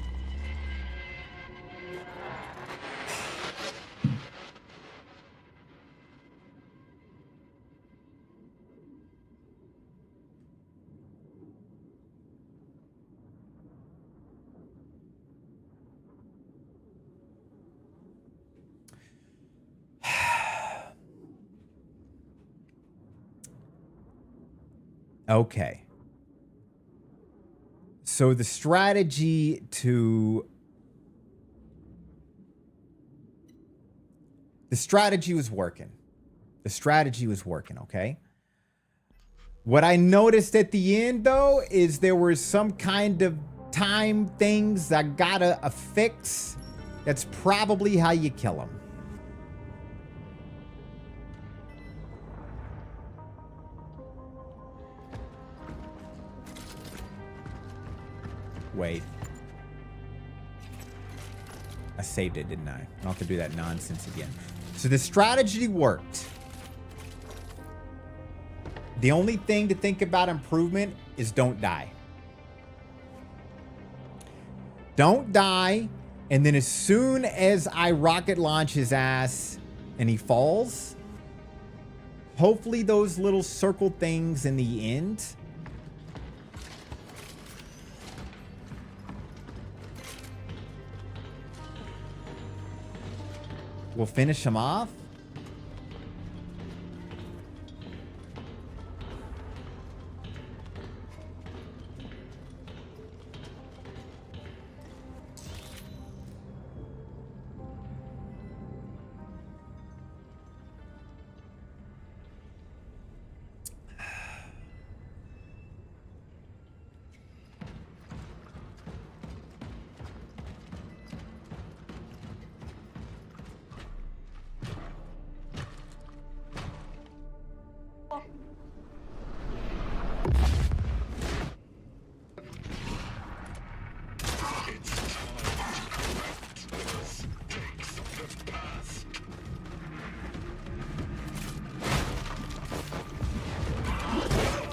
Okay. So the strategy was working. The strategy was working, okay? What I noticed at the end, though, is there were some kind of time things I gotta affix. That's probably how you kill them. Wait. I saved it, didn't I? I don't have to do that nonsense again. So the strategy worked. The only thing to think about improvement is don't die. Don't die. And then as soon as I rocket launch his ass and he falls, hopefully those little circle things in the end will finish him off.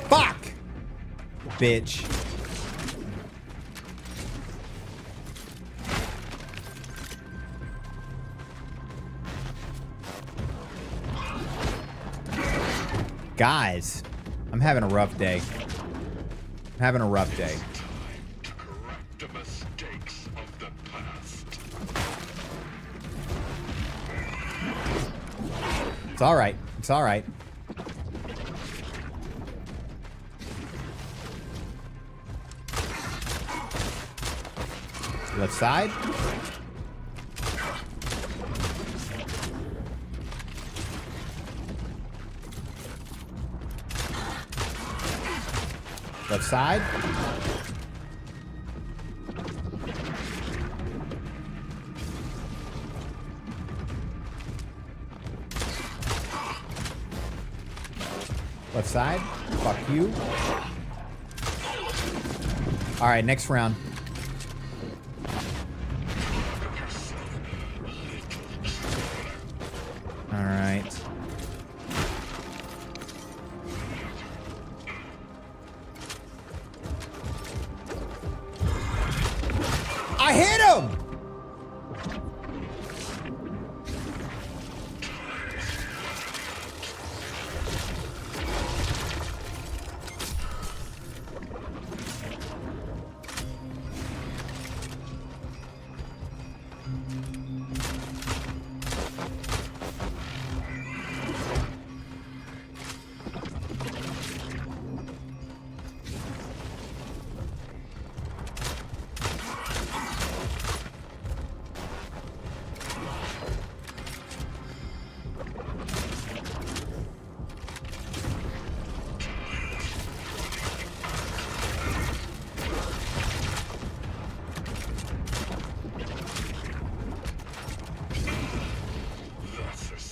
Fuck! Bitch. Guys, I'm having a rough day. I'm having a rough day. To correct the mistakes of the past. It's all right. It's all right. Left side. Left side. Left side. Fuck you. All right, next round. All right. I hit him!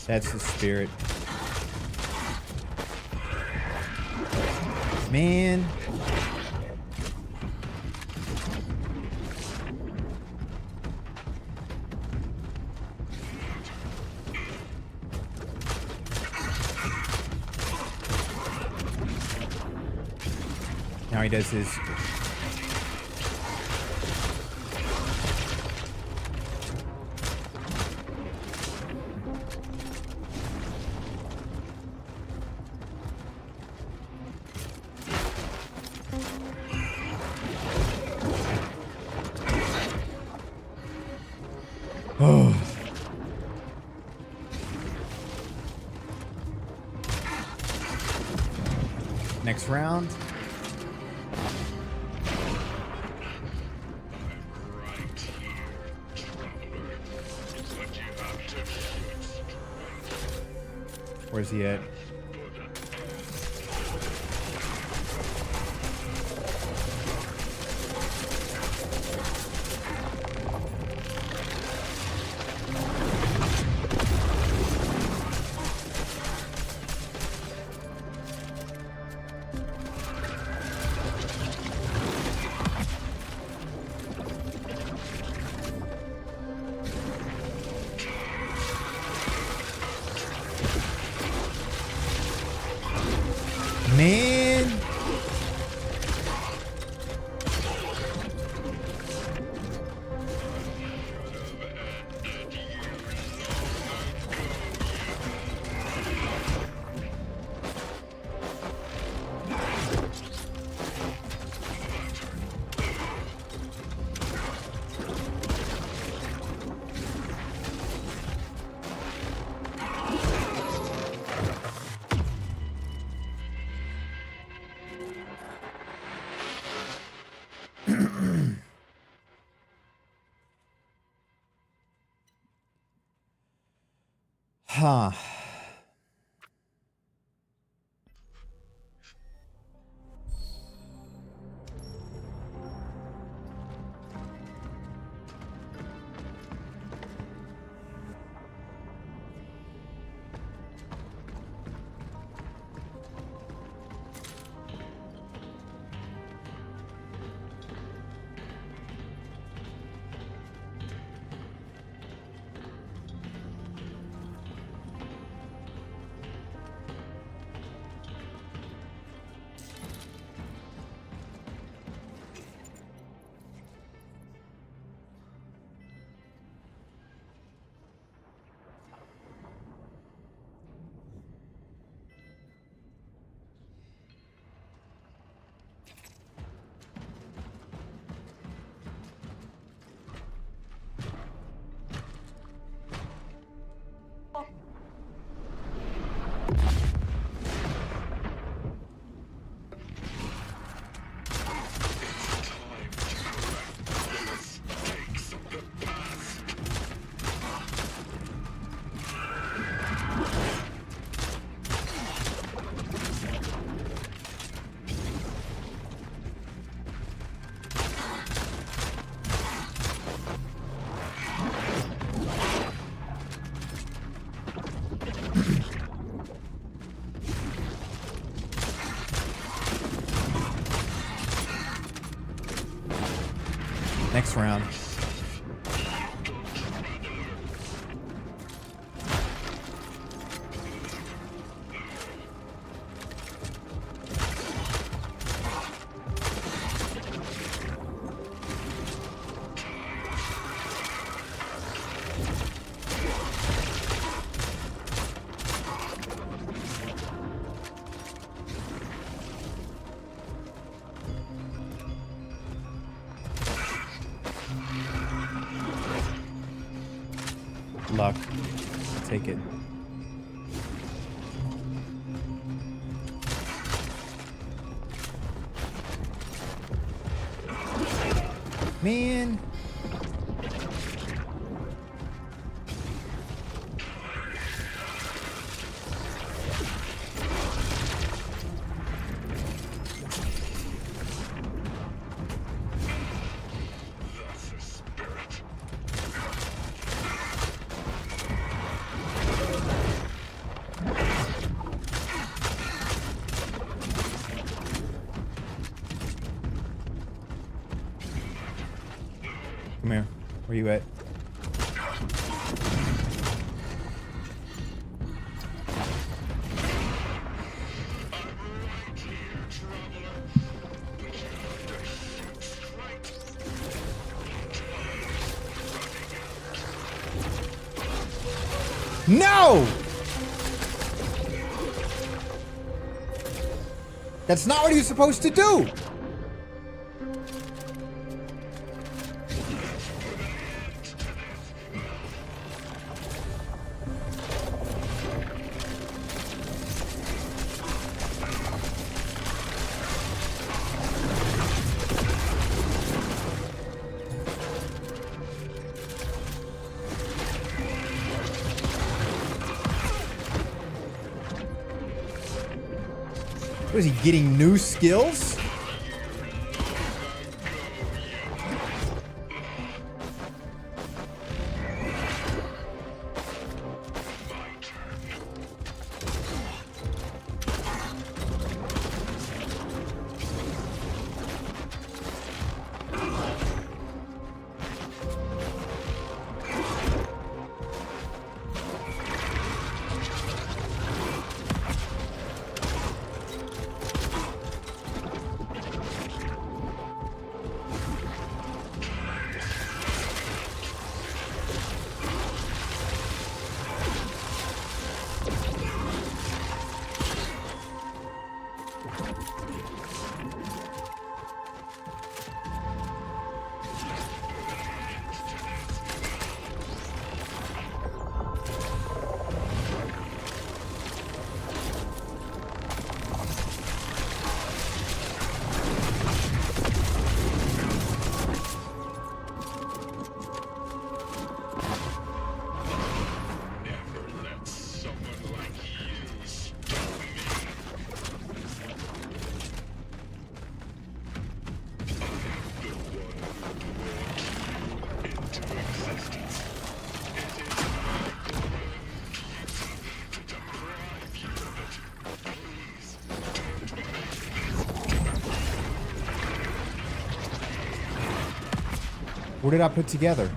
That's the spirit. Man. Now he does his... Oh. Next round. Where's he at? Huh. Next round. Luck. Take it. Man. Come here. Where you at? No! That's not what he was supposed to do! Was he getting new skills? What did I put together?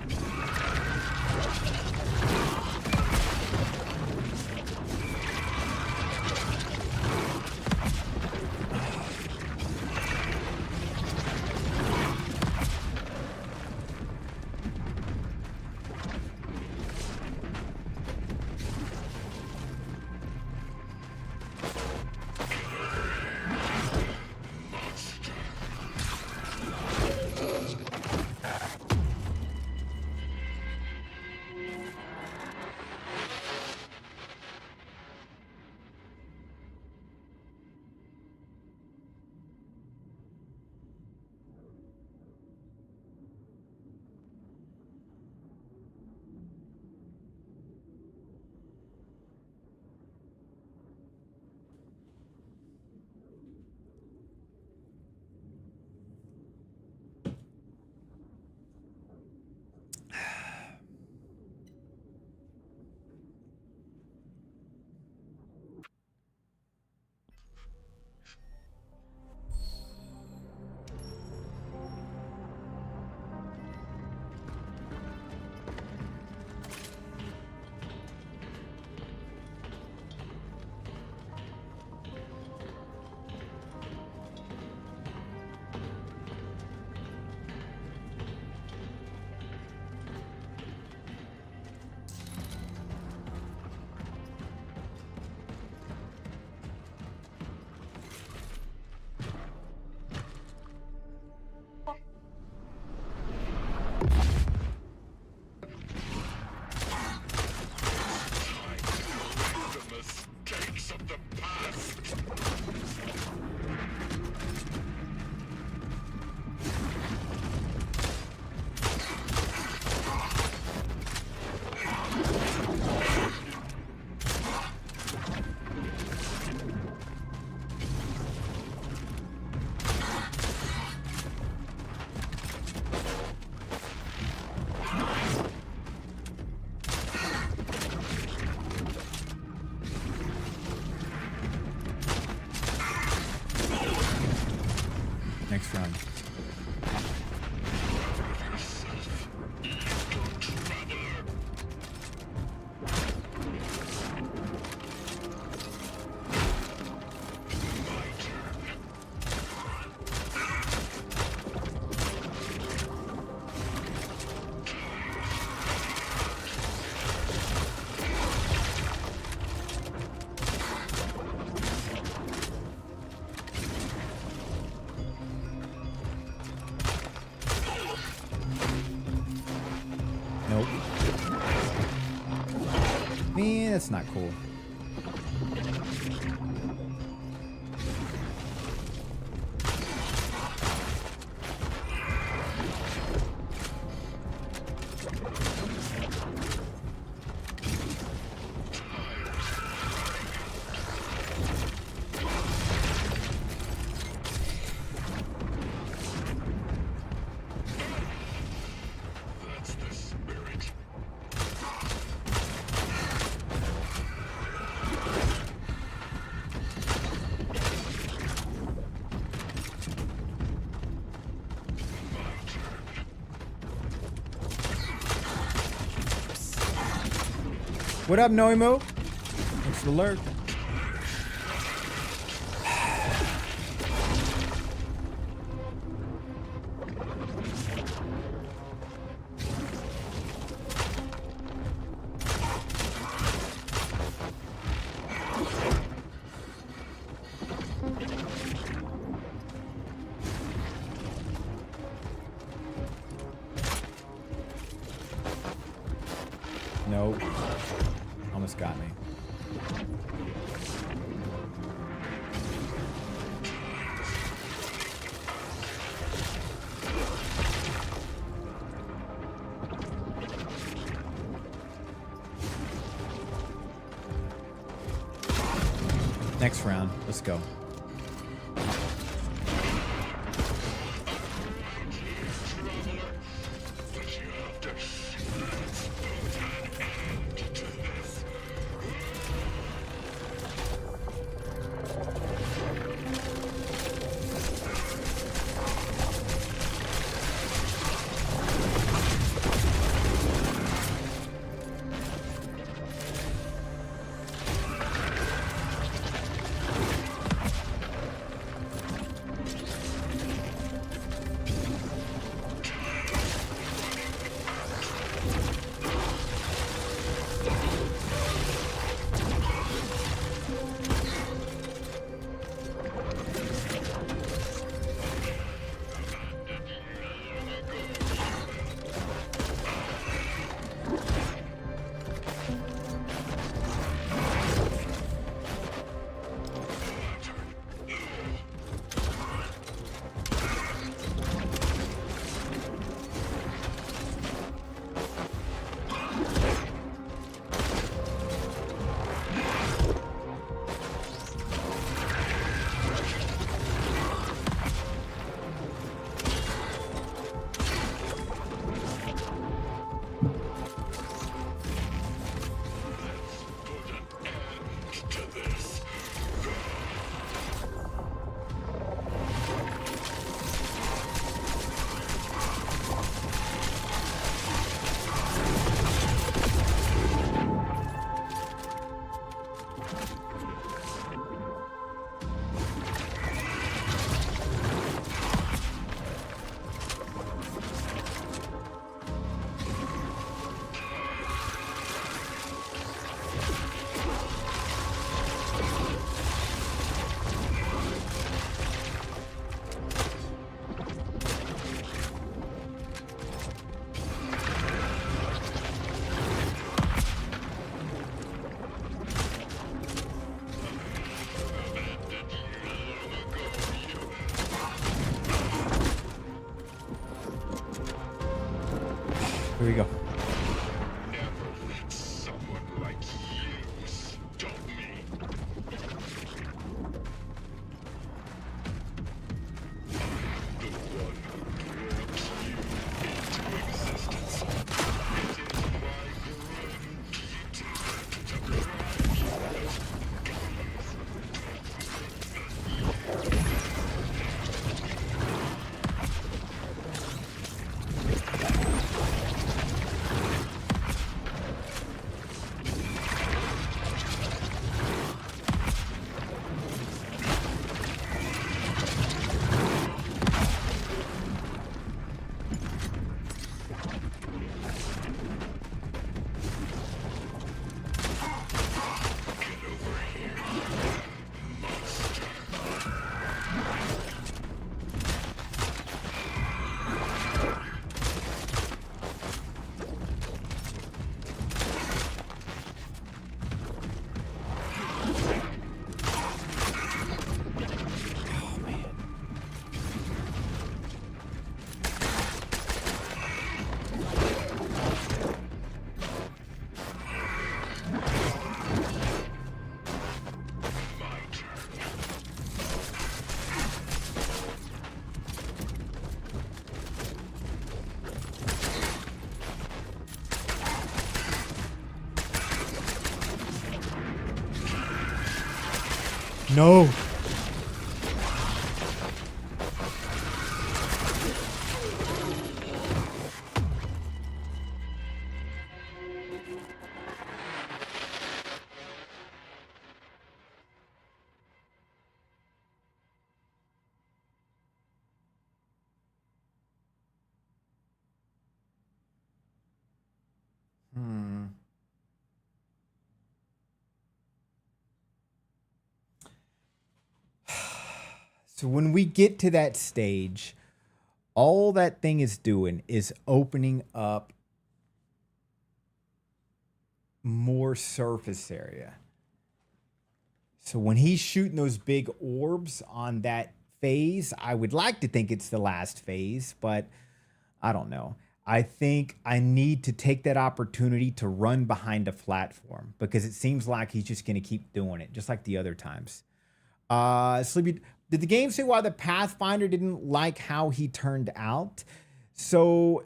The mistakes of the past. Next round. Nope. Man, that's not cool. That's the spirit. What up, Noimu? Thanks for the alert. Nope. Almost got me. Next round. Let's go. Here we go. Never let someone like you stop me. The one who brought you into existence. It is my No. So when we get to that stage, all that thing is doing is opening up more surface area. So when he's shooting those big orbs on that phase, I would like to think it's the last phase, but I don't know. I think I need to take that opportunity to run behind a platform because it seems like he's just going to keep doing it, just like the other times. Sleepy, did the game say why the Pathfinder didn't like how he turned out? So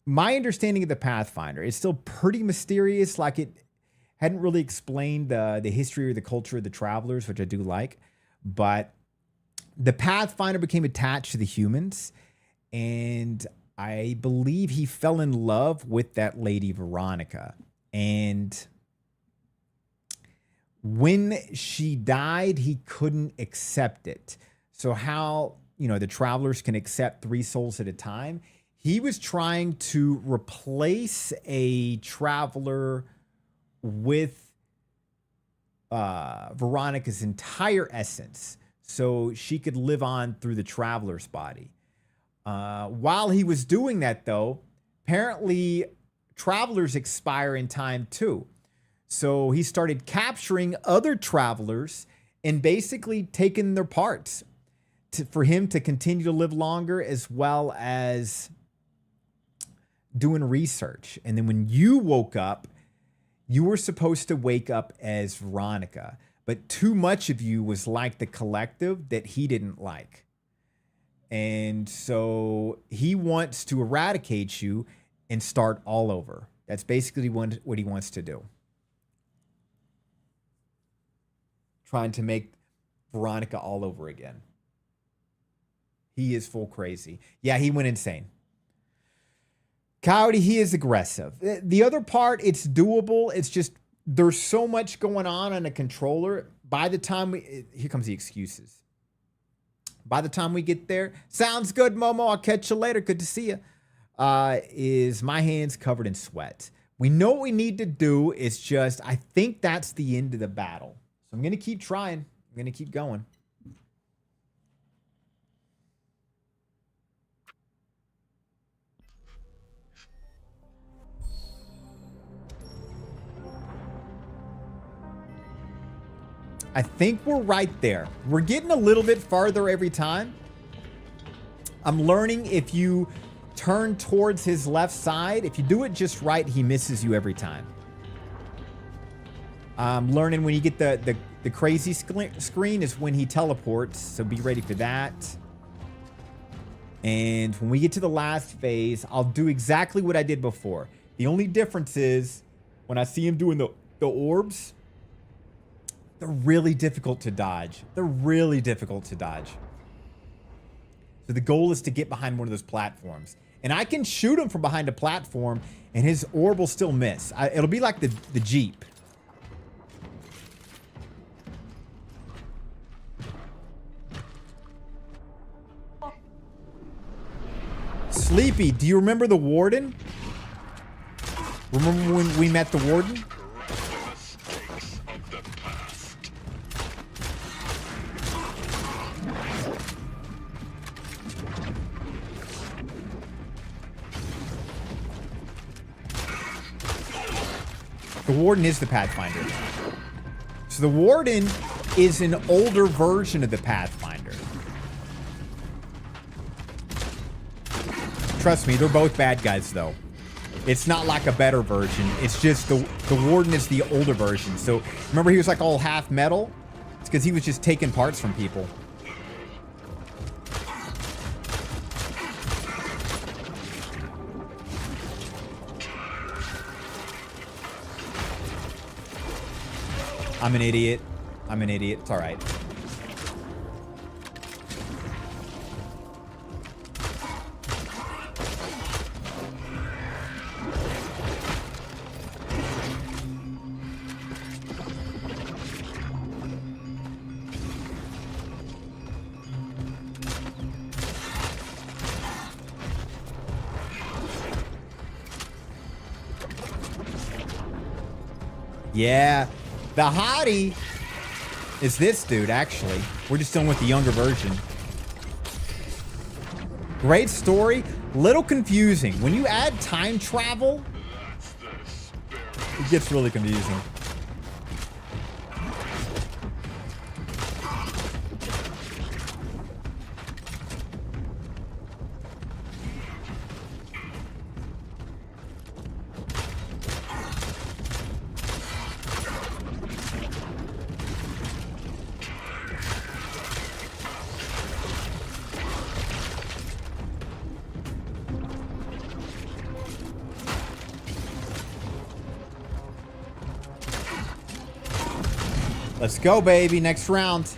my understanding of the Pathfinder is still pretty mysterious. Like it hadn't really explained the history or the culture of the travelers, which I do like. But the Pathfinder became attached to the humans, and I believe he fell in love with that lady Veronica. And when she died, he couldn't accept it. So how, the travelers can accept 3 souls at a time. He was trying to replace a traveler with Veronica's entire essence so she could live on through the traveler's body. While he was doing that, though, apparently travelers expire in time too. So he started capturing other travelers and basically taking their parts for him to continue to live longer, as well as doing research. And then when you woke up, you were supposed to wake up as Veronica, but too much of you was like the collective that he didn't like. And so he wants to eradicate you and start all over. That's basically what he wants to do. Trying to make Veronica all over again. He is full crazy. Yeah, he went insane. Coyote, he is aggressive. The other part, it's doable. It's just there's so much going on a controller. By the time here comes the excuses. By the time we get there, sounds good, Momo. I'll catch you later. Good to see you. Is my hands covered in sweat. We know what we need to do. It's just, I think that's the end of the battle. So I'm going to keep trying. I'm going to keep going. I think we're right there. We're getting a little bit farther every time. I'm learning if you turn towards his left side. If you do it just right, he misses you every time. Learning when you get the crazy screen is when he teleports, so be ready for that. And when we get to the last phase, I'll do exactly what I did before. The only difference is when I see him doing the orbs, they're really difficult to dodge. They're really difficult to dodge. So the goal is to get behind one of those platforms. And I can shoot him from behind a platform and his orb will still miss. It'll be like the Jeep. Sleepy, do you remember the Warden? Remember when we met the Warden? The Warden is the Pathfinder. So the Warden is an older version of the Pathfinder. Trust me, they're both bad guys, though. It's not like a better version. It's just the Warden is the older version. So remember he was like all half metal? It's because he was just taking parts from people. I'm an idiot. I'm an idiot. It's all right. Yeah. The hottie is this dude, actually. We're just dealing with the younger version. Great story. Little confusing. When you add time travel, it gets really confusing. Let's go, baby. Next round.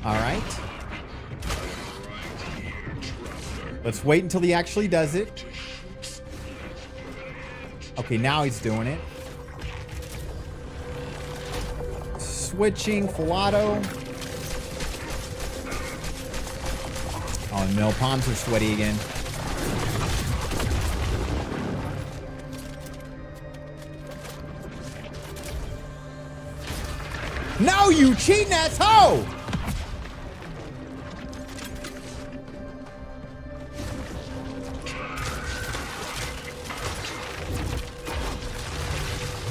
All right. Let's wait until he actually does it. Okay, now he's doing it. Switching, full auto. Oh no, palms are sweaty again. No, you cheating asshole!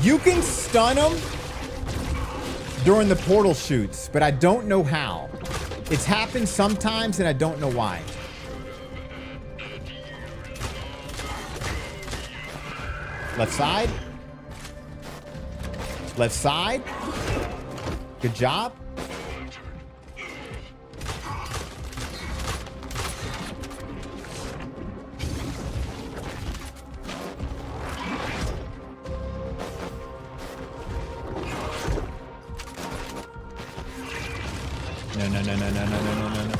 You can stun him during the portal shoots, but I don't know how. It's happened sometimes and I don't know why. Left side. Left side. Good job. No, no, no, no, no, no, no, no, no, no.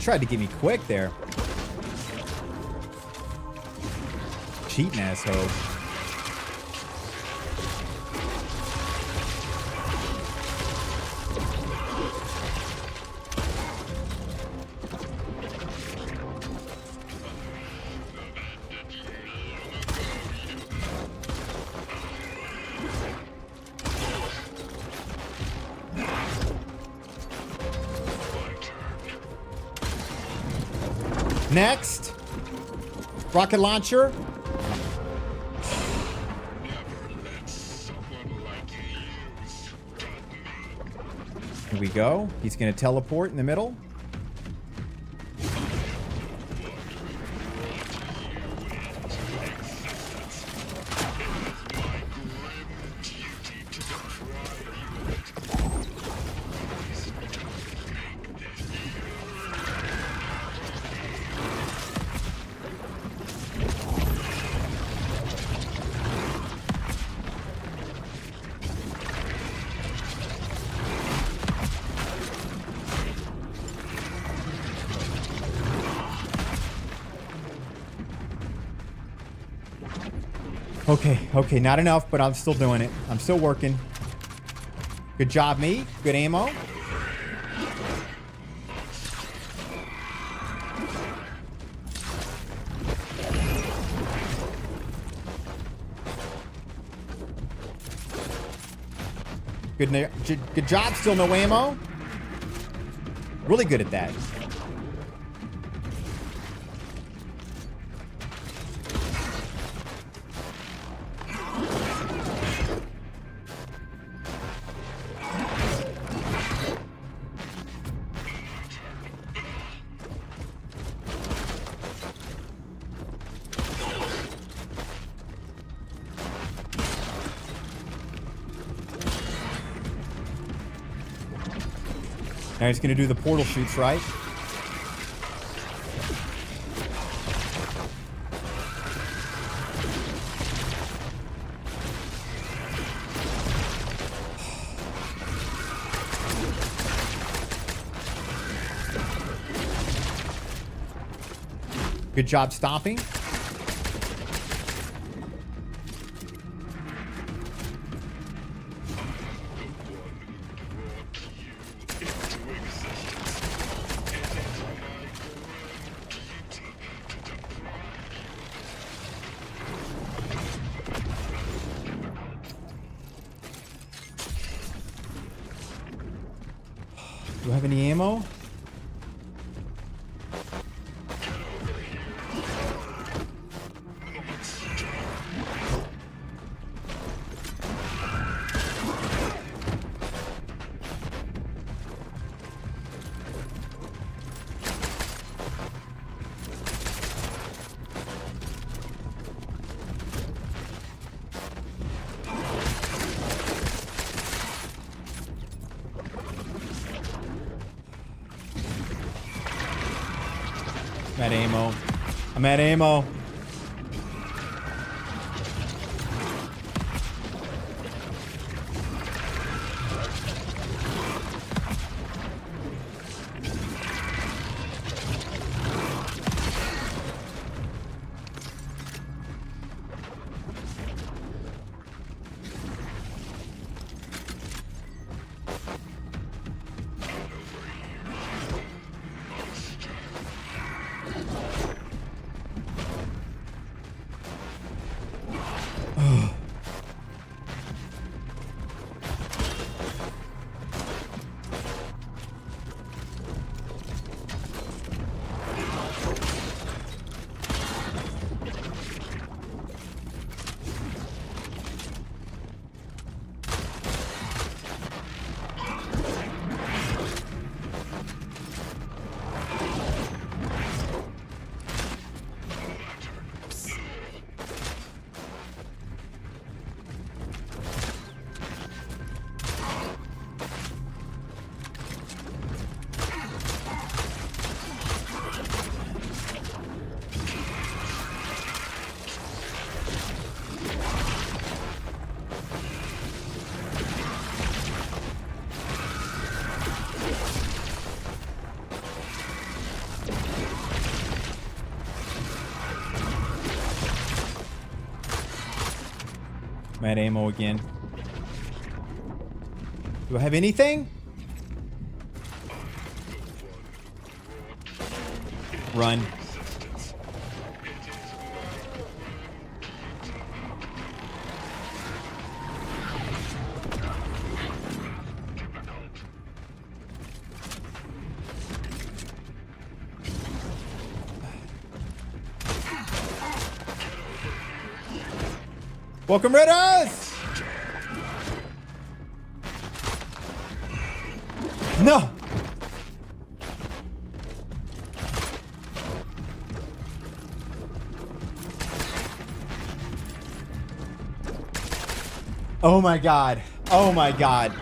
Tried to get me quick there. Cheating asshole. Next. Rocket launcher. Here we go. He's going to teleport in the middle. Okay, not enough, but I'm still doing it. I'm still working. Good job, me. Good ammo. Good job, still no ammo. Really good at that. Now he's gonna do the portal shoots, right? Good job stomping. Do I have any ammo? I'm at ammo. I'm at ammo. I'm at ammo again. Do I have anything? Run. Welcome, Raiders! No! Oh my god. Oh my god.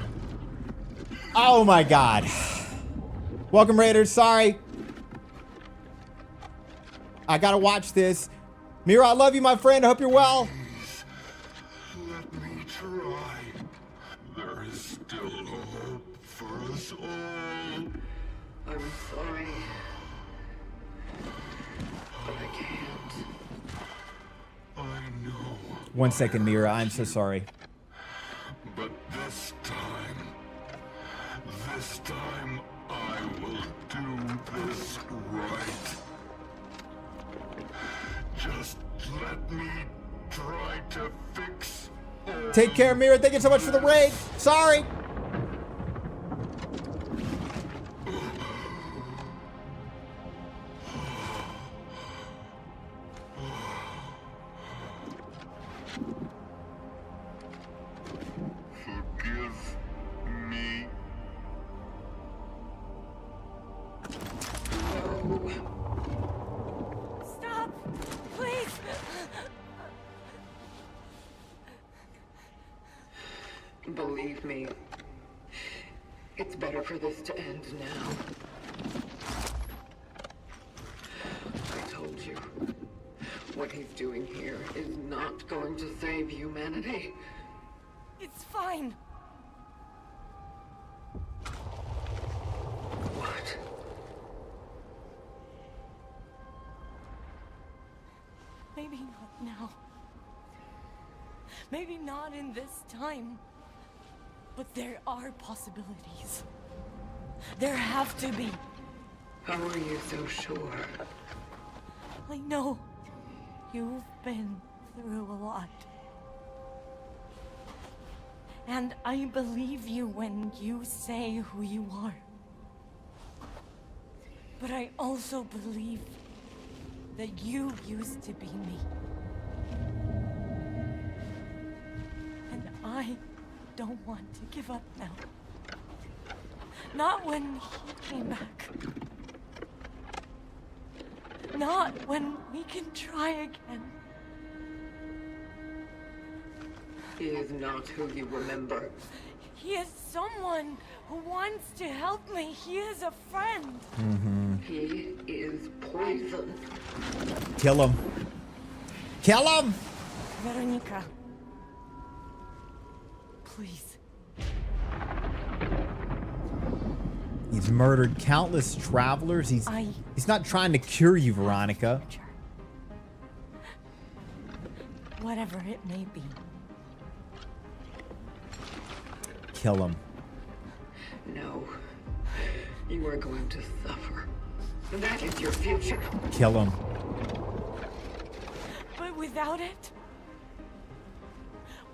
Oh my god. Welcome, Raiders. Sorry. I gotta watch this. Mira, I love you, my friend. I hope you're well. Let me try. There is still hope for us all. I'm sorry. But I can't. I know. 1 second, Mira. I'm so sorry. But this time I will do this right. Just let me try to fix all. Take care, Mira. Thank you so much for the raid. Sorry. Forgive me. Stop! Please! Believe me, it's better for this to end now. I told you, what he's doing here is not going to save humanity. It's fine. What? Maybe not now. Maybe not in this time. But there are possibilities. There have to be. How are you so sure? I know you've been through a lot. And I believe you when you say who you are. But I also believe that you used to be me. And I don't want to give up now. Not when he came back. Not when we can try again. He is not who you remember. He is someone who wants to help me. He is a friend. He is poison. Kill him. Kill him! Veronica. Please. He's murdered countless travelers. He's not trying to cure you, Veronica. Whatever it may be. Kill him. No. You are going to suffer. That is your future. Kill him. But without it,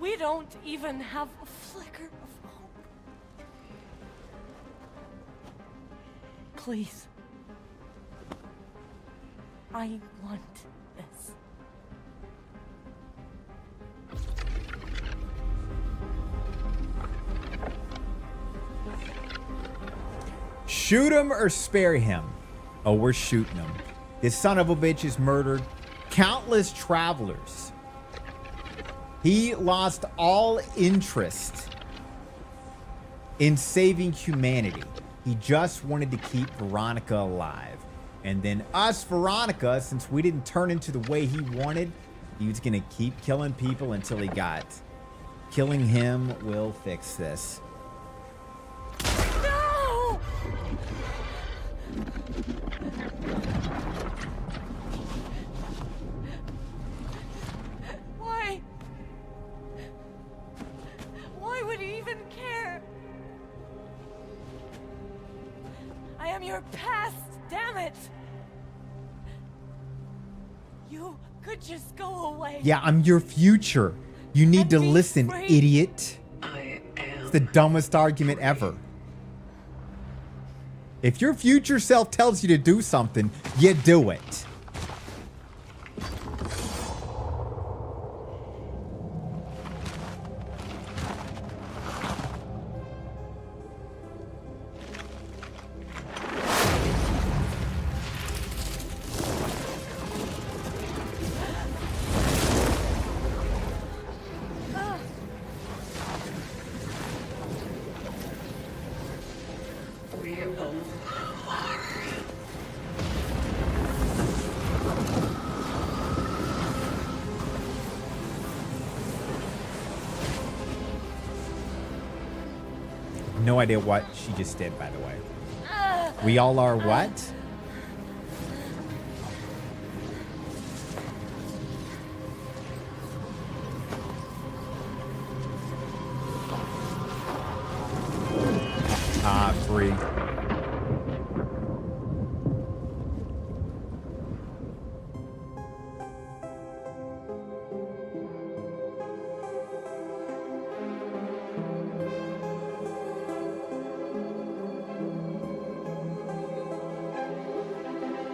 we don't even have a flicker of hope. Please. I want this. Shoot him or spare him? Oh, we're shooting him. This son of a bitch has murdered countless travelers. He lost all interest in saving humanity. He just wanted to keep Veronica alive. And then us, Veronica, since we didn't turn into the way he wanted, he was gonna keep killing people until he got. Killing him will fix this. No! Why? Why would he even care? I am your past, damn it! You could just go away. Yeah, I'm your future. You need And to be listen, free. idiot. I am. It's the dumbest argument ever. If your future self tells you to do something, you do it. no idea what she just did, by the way. We all are what? Ah, free.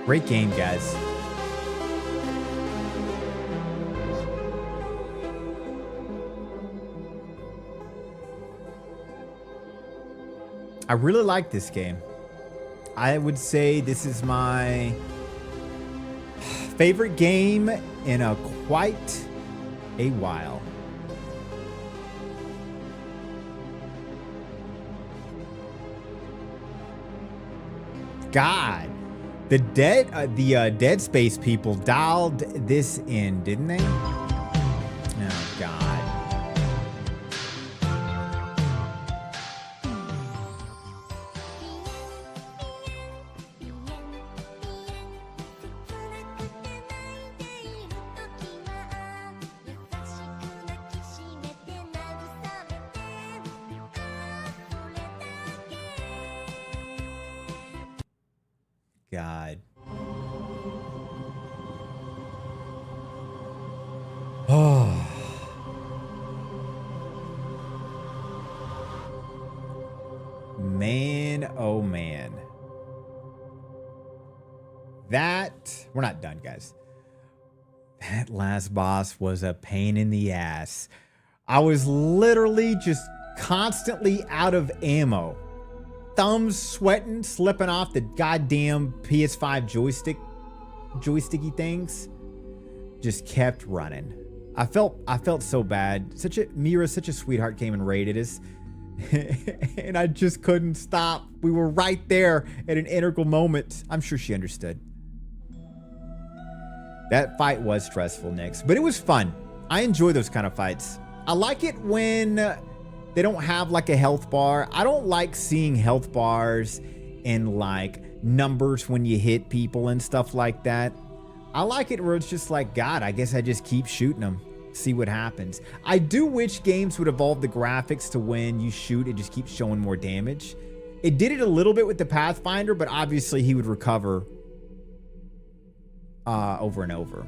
Great game, guys. I really like this game. I would say this is my favorite game in a quite a while. God, the Dead Space people dialed this in, didn't they? Oh God. God. Oh. Man, oh man. We're not done, guys. That last boss was a pain in the ass. I was literally just constantly out of ammo. Thumbs sweating, slipping off the goddamn PS5 joysticky things. Just kept running. I felt so bad. Mira's such a sweetheart, came and raided us. And I just couldn't stop. We were right there at an integral moment. I'm sure she understood. That fight was stressful, Nix, but it was fun. I enjoy those kind of fights. I like it when they don't have like a health bar. I don't like seeing health bars and like numbers when you hit people and stuff like that. I like it where it's just like, God, I guess I just keep shooting them, see what happens. I do wish games would evolve the graphics to when you shoot, it just keeps showing more damage. It did it a little bit with the Pathfinder, but obviously he would recover over and over.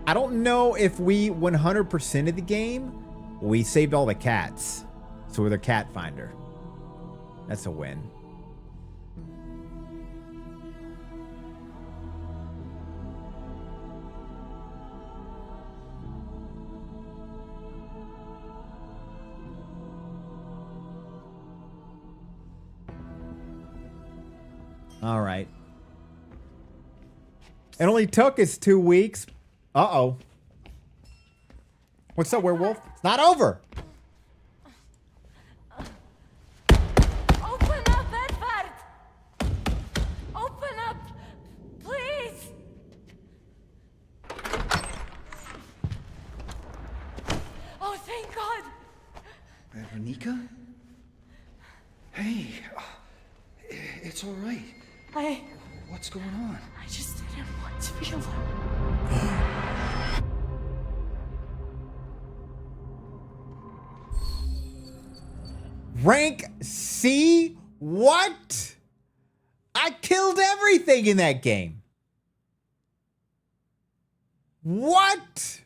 I don't know if we 100% of the game, we saved all the cats. So we're the cat finder. That's a win. All right. It only took us 2 weeks. Uh-oh. What's up, werewolf? It's not over. Open up, Edward! Open up, please! Oh, thank God! Veronica? Hey, it's all right. What's going on? I just didn't want to be alone. Rank C? What? I killed everything in that game. What?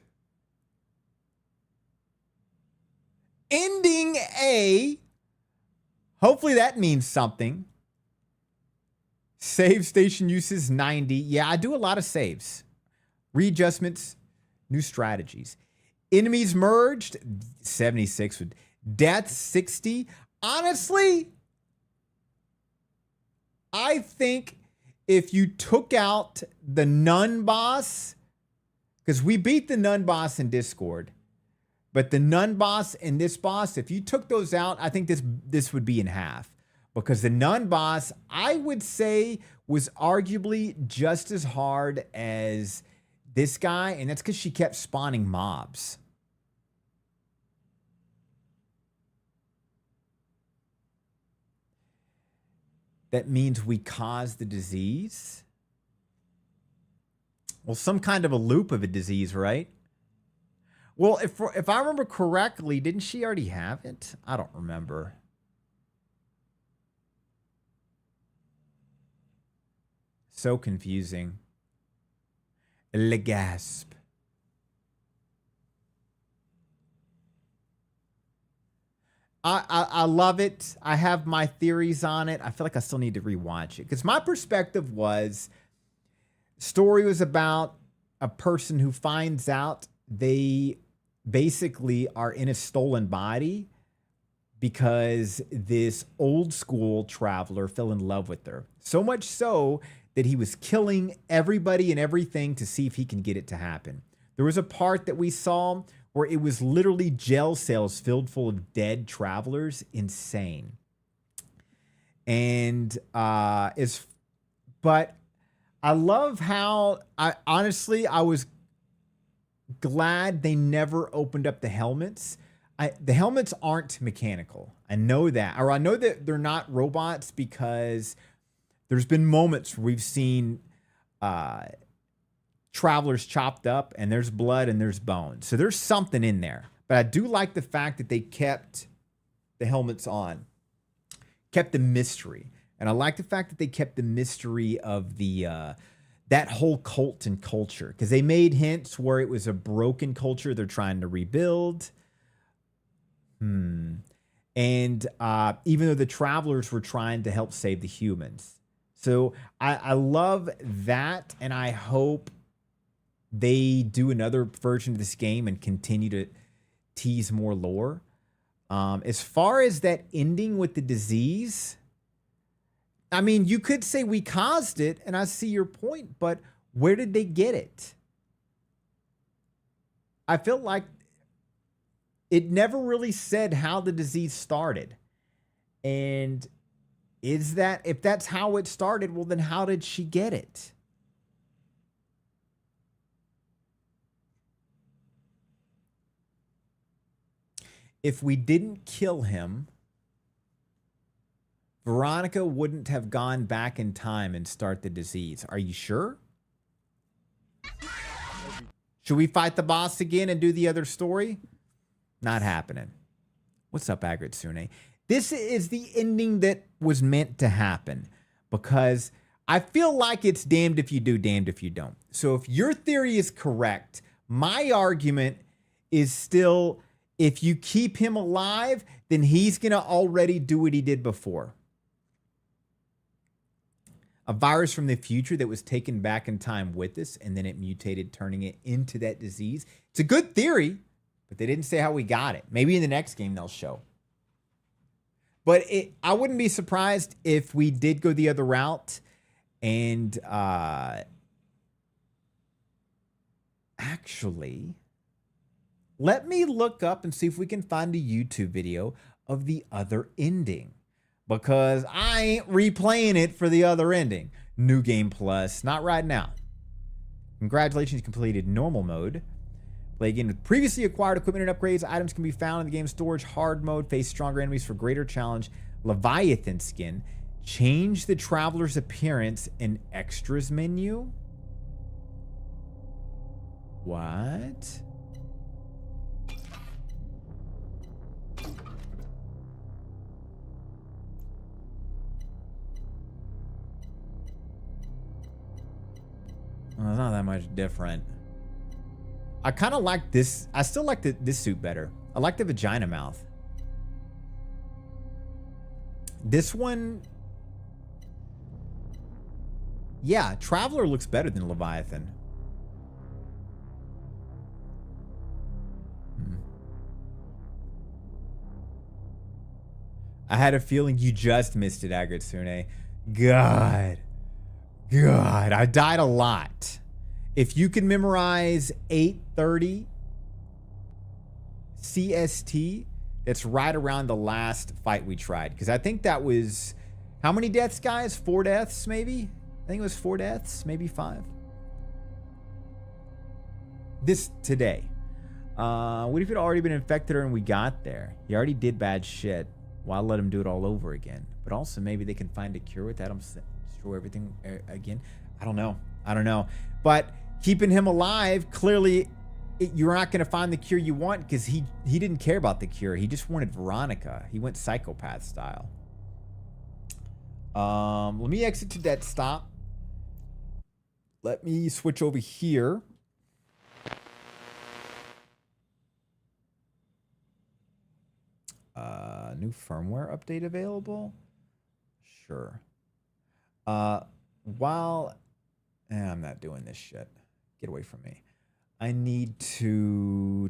Ending A. Hopefully that means something. Save station uses 90. Yeah, I do a lot of saves. Readjustments, new strategies. Enemies merged, 76. Death, 60. Honestly, I think if you took out the nun boss, because we beat the nun boss in Discord, but the nun boss and this boss, if you took those out, I think this would be in half. Because the nun boss, I would say, was arguably just as hard as this guy, and that's because she kept spawning mobs. that means we caused the disease. Well, some kind of a loop of a disease, right? Well, if I remember correctly, didn't she already have it? I don't remember. So confusing. Le gasp. I love it. I have my theories on it. I feel like I still need to rewatch it because my perspective was story was about a person who finds out they basically are in a stolen body because this old school traveler fell in love with her. So much so that he was killing everybody and everything to see if he can get it to happen. There was a part that we saw where it was literally jail cells filled full of dead travelers. Insane. And but I love how I was glad they never opened up the helmets. The helmets aren't mechanical. I know that. Or I know that they're not robots because there's been moments where we've seen travelers chopped up and there's blood and there's bones. So there's something in there. But I do like the fact that they kept the helmets on, kept the mystery. And I like the fact that they kept the mystery of the that whole cult and culture, because they made hints where it was a broken culture they're trying to rebuild. And even though the travelers were trying to help save the humans. So I love that, and I hope they do another version of this game and continue to tease more lore. As far as that ending with the disease, I mean, you could say we caused it, and I see your point, but where did they get it? I feel like it never really said how the disease started. And is that, if that's how it started, well, then how did she get it? If we didn't kill him, Veronica wouldn't have gone back in time and start the disease. Are you sure? Should we fight the boss again and do the other story? Not happening. What's up, Agritsune? This is the ending that was meant to happen because I feel like it's damned if you do, damned if you don't. So if your theory is correct, my argument is still, if you keep him alive, then he's going to already do what he did before. A virus from the future that was taken back in time with us, and then it mutated, turning it into that disease. It's a good theory, but they didn't say how we got it. Maybe in the next game they'll show. But I wouldn't be surprised if we did go the other route. And actually, let me look up and see if we can find a YouTube video of the other ending. Because I ain't replaying it for the other ending. New Game Plus, not right now. Congratulations, you completed normal mode. Play again with previously acquired equipment and upgrades. Items can be found in the game's storage. Hard mode. Face stronger enemies for greater challenge. Leviathan skin. Change the traveler's appearance in extras menu. What? Well, it's not that much different. I kind of like this. I still like this suit better. I like the vagina mouth. This one, yeah, Traveler looks better than Leviathan. I had a feeling you just missed it, Agritsune. God, I died a lot. If you can memorize 830 CST, that's right around the last fight we tried. Because I think that was, how many deaths, guys? 4 deaths, maybe? I think it was 4 deaths, maybe 5. This, today. What if you'd already been infected and we got there? You already did bad shit. Why let him do it all over again? But also maybe they can find a cure without him destroy everything again. I don't know. I don't know. But keeping him alive, clearly you're not going to find the cure you want because he didn't care about the cure. He just wanted Veronica. He went psychopath style. Let me exit to that stop. Let me switch over here. New firmware update available? Sure. While I'm not doing this shit. Get away from me. I need to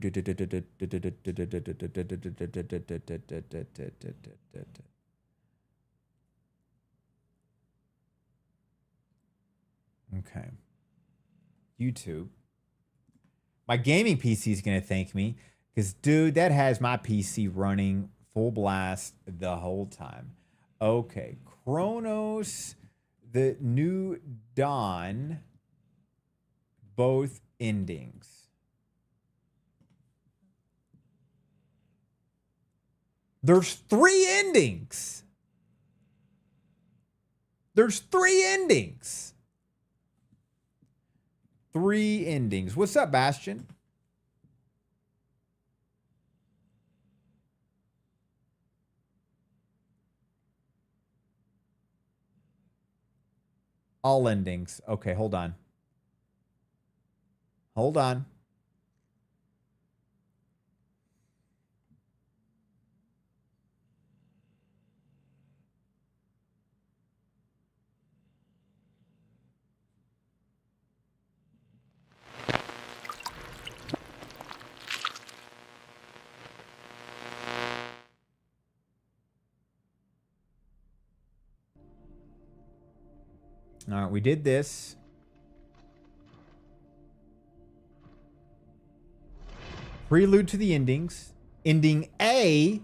okay. YouTube. My gaming PC is going to thank me because, dude, that has my PC running full blast the whole time. Okay. Cronos, the New Dawn, both endings. There's 3 endings. There's 3 endings. 3 endings. What's up, Bastion? All endings. Okay, hold on. Hold on. All right, we did this. Prelude to the endings. Ending A.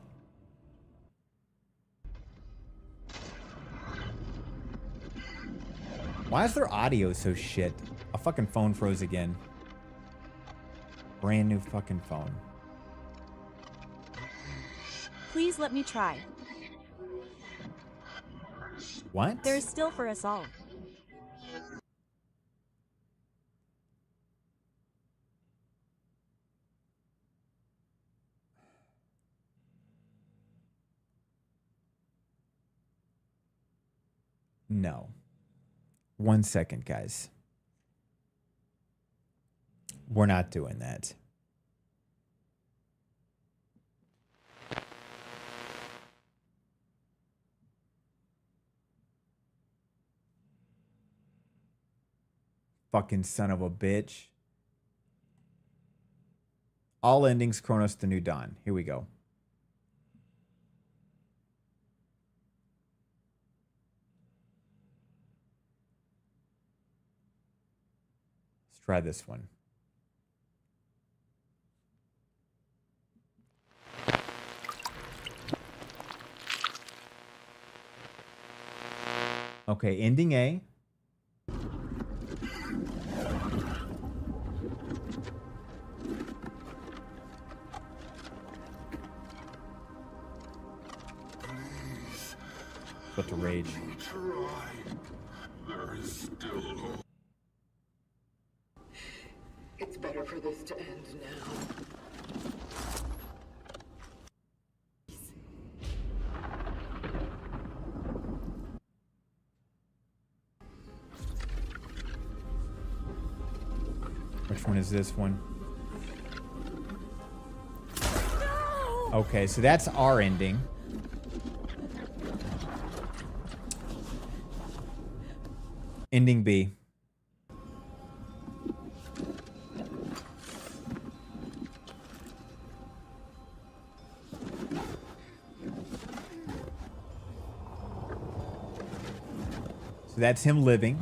Why is their audio so shit? A fucking phone froze again. Brand new fucking phone. Please let me try. What? There's still for us all. No. 1 second, guys. We're not doing that. Fucking son of a bitch. All endings, Cronos, the New Dawn. Here we go. Let's try this one. Okay, ending A. About to rage. There is still hope. It's better for this to end now. Which one is this one? Okay, so that's our ending. Ending B. So that's him living.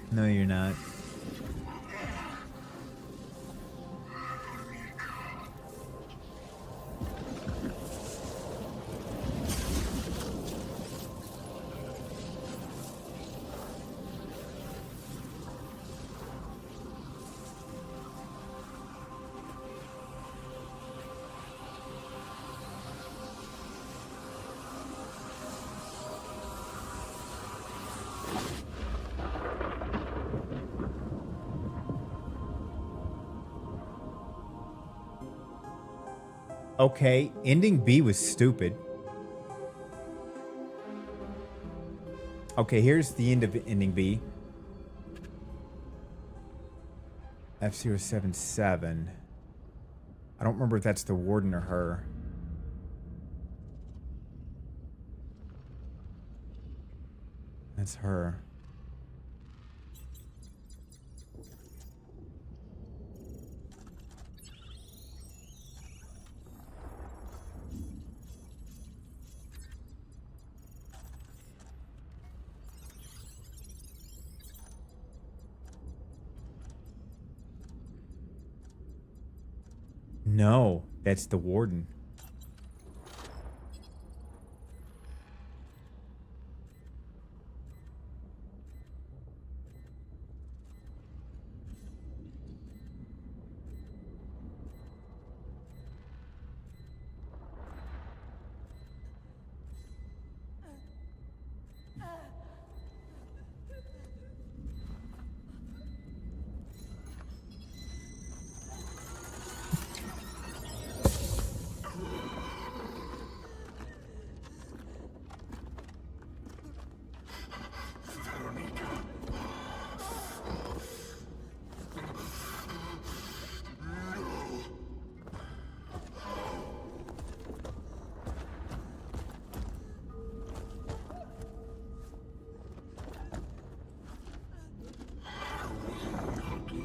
No, you're not. Okay, ending B was stupid. Okay, here's the end of ending B. F077. I don't remember if that's the warden or her. That's her. No, that's the warden.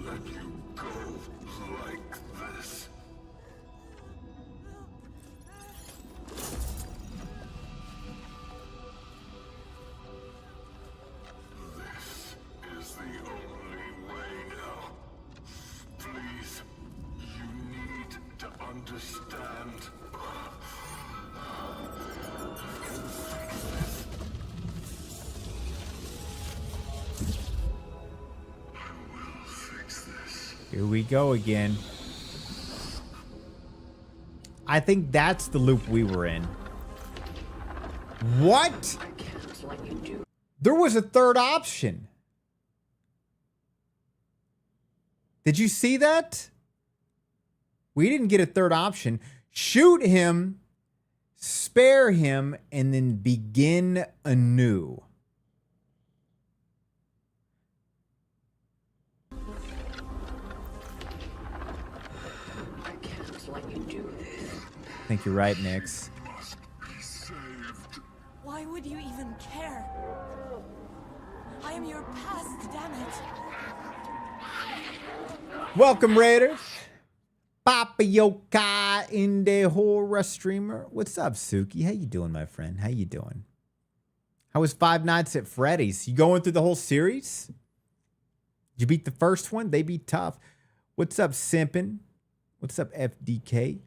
Let you go like this. This is the only way now. Please, you need to understand. Here we go again. I think that's the loop we were in. What? There was a third option. Did you see that? We didn't get a third option. Shoot him, spare him, and then begin anew. I think you're right, Nix. Why would you even care? I am your past, damn it. Welcome, Raiders. Papa Yokai in the horror streamer. What's up, Suki? How you doing, my friend? How you doing? How was Five Nights at Freddy's? You going through the whole series? Did you beat the first one? They be tough. What's up, Simpin? What's up, FDK?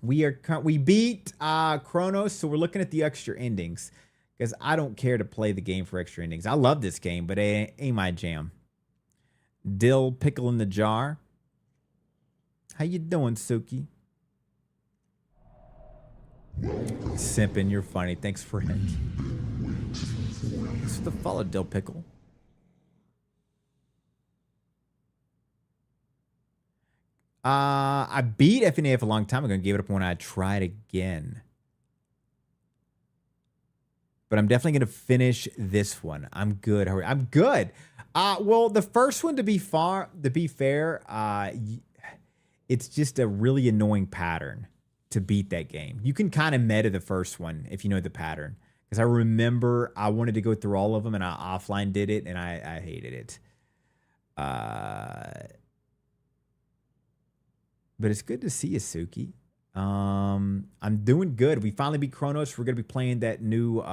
We beat Cronos, so we're looking at the extra endings because I don't care to play the game for extra endings. I love this game, but it ain't my jam. Dill pickle in the jar. How you doing, Suki? Simpin, you're funny. Thanks for it. Thanks for the follow, Dill pickle. I beat FNAF a long time ago and gave it up when I tried again. But I'm definitely going to finish this one. I'm good. I'm good. Well, the first one, to be fair, it's just a really annoying pattern to beat that game. You can kind of meta the first one if you know the pattern. Because I remember I wanted to go through all of them and I offline did it and I hated it. But it's good to see you, Suki. I'm doing good. We finally beat Cronos. We're going to be playing that new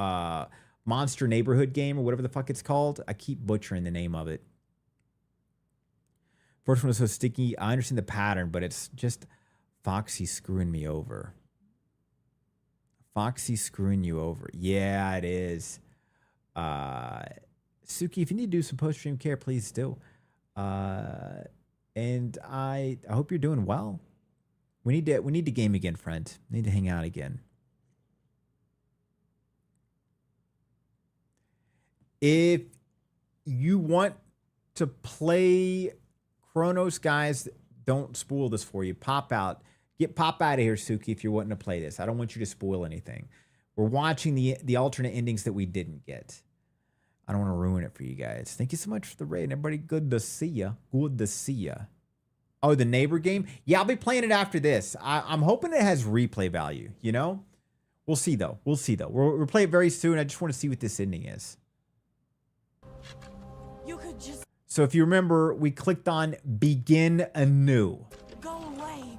Monster Neighborhood game or whatever the fuck it's called. I keep butchering the name of it. First one was so sticky. I understand the pattern, but it's just Foxy screwing me over. Foxy screwing you over. Yeah, it is. Suki, if you need to do some post-stream care, please do. And I hope you're doing well. We need to game again, friend. We need to hang out again. If you want to play Cronos, guys, don't spoil this for you. Pop out. Pop out of here, Suki, if you're wanting to play this. I don't want you to spoil anything. We're watching the alternate endings that we didn't get. I don't want to ruin it for you guys. Thank you so much for the raid. Everybody, good to see ya. Good to see ya. Oh, the neighbor game? Yeah, I'll be playing it after this. I'm hoping it has replay value, you know? We'll see, though. We'll play it very soon. I just want to see what this ending is. You could just So if you remember, we clicked on Begin Anew. go away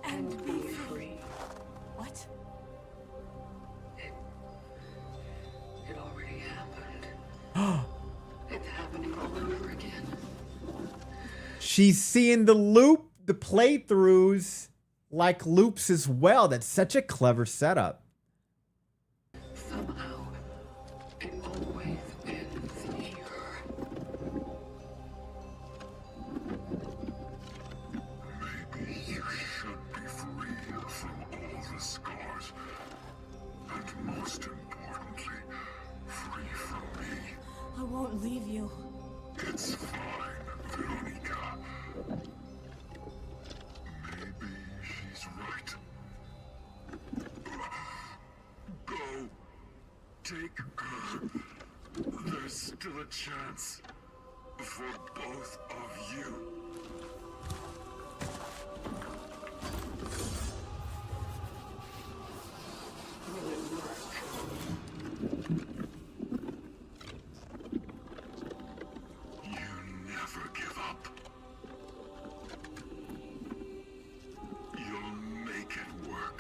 and be free. What? It already happened. It's happening all over again. She's seeing the loop, the playthroughs like loops as well. That's such a clever setup. Somehow, it always ends here. Maybe you should be free from all the scars. And most importantly, free from me. I won't leave you. It's fine, Veronica. Maybe she's right. Go. Take her. There's still a chance for both of you. Will it work? You never give up. You'll make it work.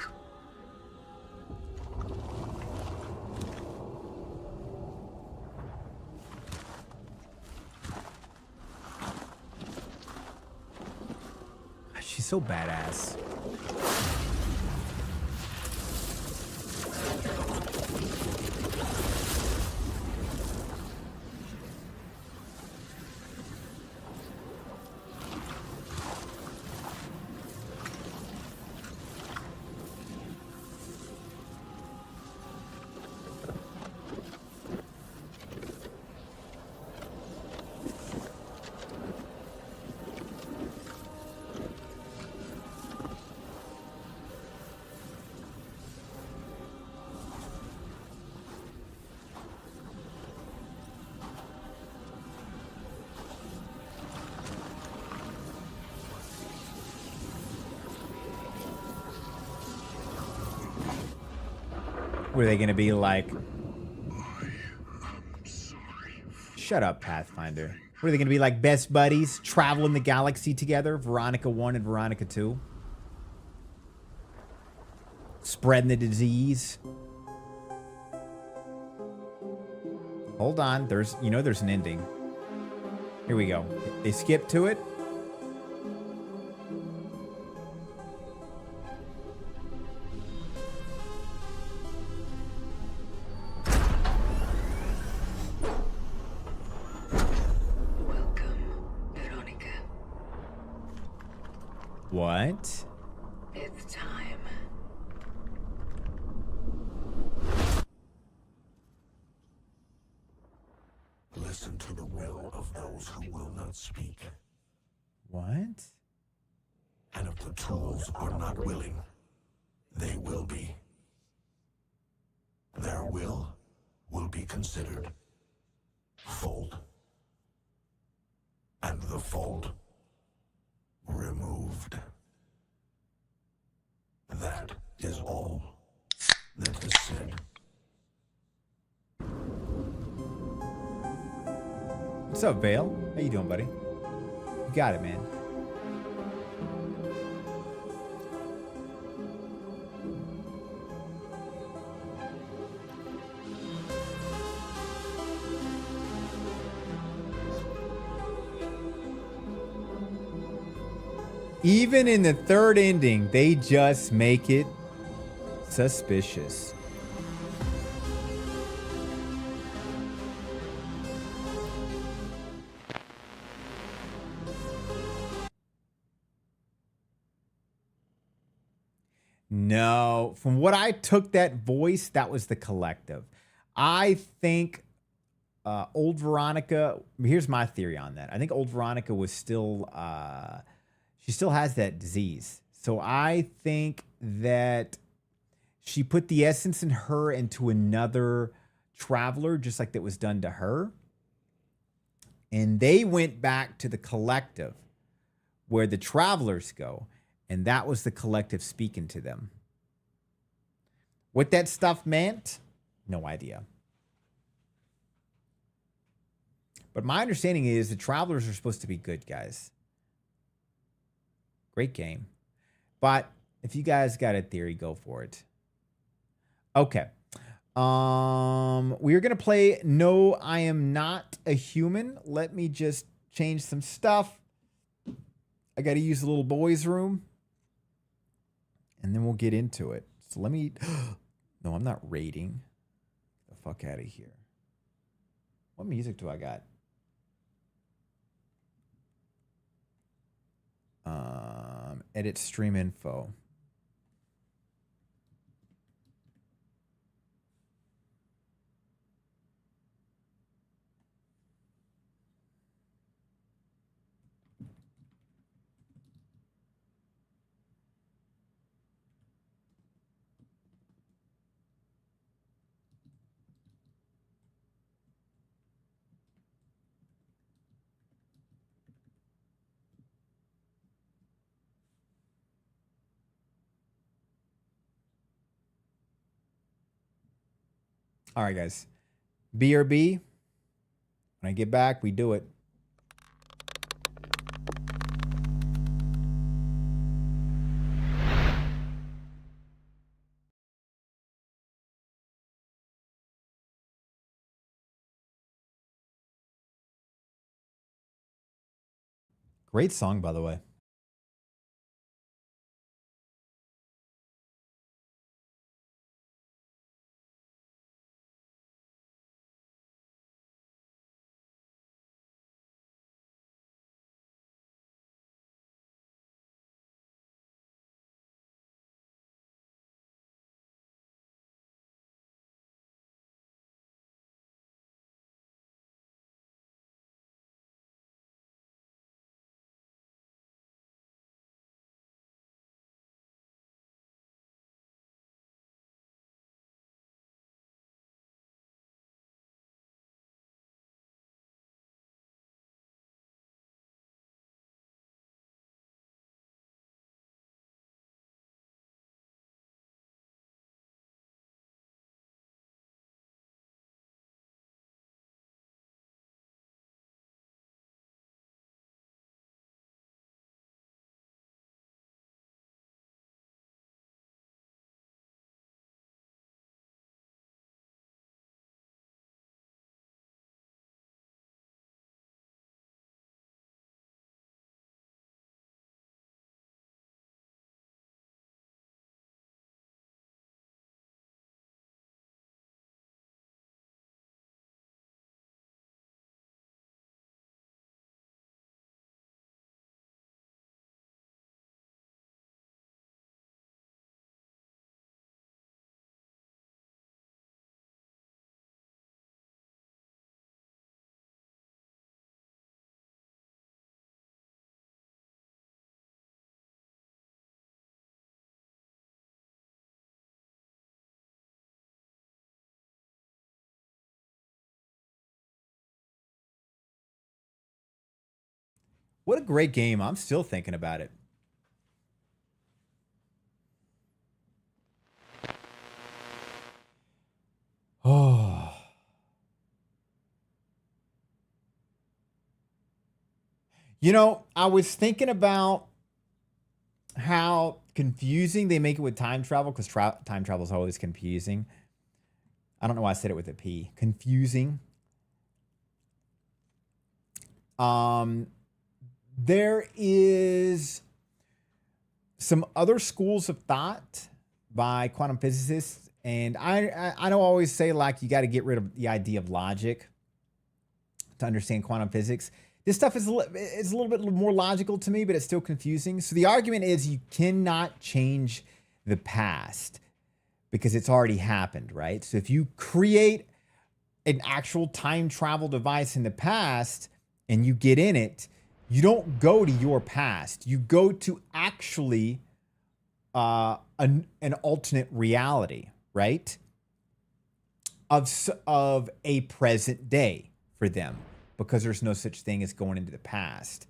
She's so badass. What are they going to be like? Shut up, Pathfinder. What are they going to be like, best buddies? Traveling the galaxy together? Veronica 1 and Veronica 2? Spreading the disease? Hold on. There's an ending. Here we go. They skip to it. What? It's time. Listen to the will of those who will not speak. What? And if the tools are not willing, they will be. Their will be considered fold. And the fold removed. That is all that is said. What's up, Vale? How you doing, buddy? You got it, man. Even in the third ending, they just make it suspicious. No, from what I took that voice, that was the collective. I think old Veronica, here's my theory on that. I think old Veronica was still, she still has that disease. So I think that she put the essence in her into another traveler, just like that was done to her. And they went back to the collective where the travelers go. And that was the collective speaking to them. What that stuff meant, no idea. But my understanding is the travelers are supposed to be good guys. Great game. But if you guys got a theory, go for it. Okay. We are going to play No, I Am Not a Human. Let me just change some stuff. I got to use the little boys' room. And then we'll get into it. So let me... No, I'm not rating. Get the fuck out of here. What music do I got? Edit stream info. All right, guys. BRB. When I get back, we do it. Great song, by the way. What a great game. I'm still thinking about it. Oh. You know, I was thinking about how confusing they make it with time travel, because time travel is always confusing. I don't know why I said it with a P. Confusing. There is some other schools of thought by quantum physicists, and I don't always say like you got to get rid of the idea of logic to understand quantum physics. This stuff is a little bit more logical to me, but it's still confusing. So the argument is you cannot change the past because it's already happened, right? So if you create an actual time travel device in the past and you get in it, you don't go to your past. You go to actually an alternate reality, right? Of a present day for them, because there's no such thing as going into the past.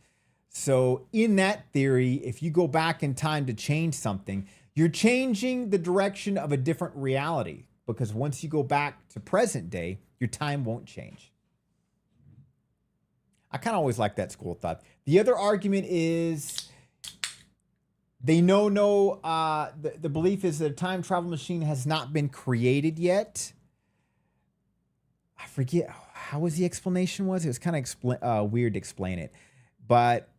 So in that theory, if you go back in time to change something, you're changing the direction of a different reality, because once you go back to present day, your time won't change. I kind of always like that school of thought. The other argument is they know the belief is that a time travel machine has not been created yet. I forget how was the explanation was. It was kind of weird to explain it, but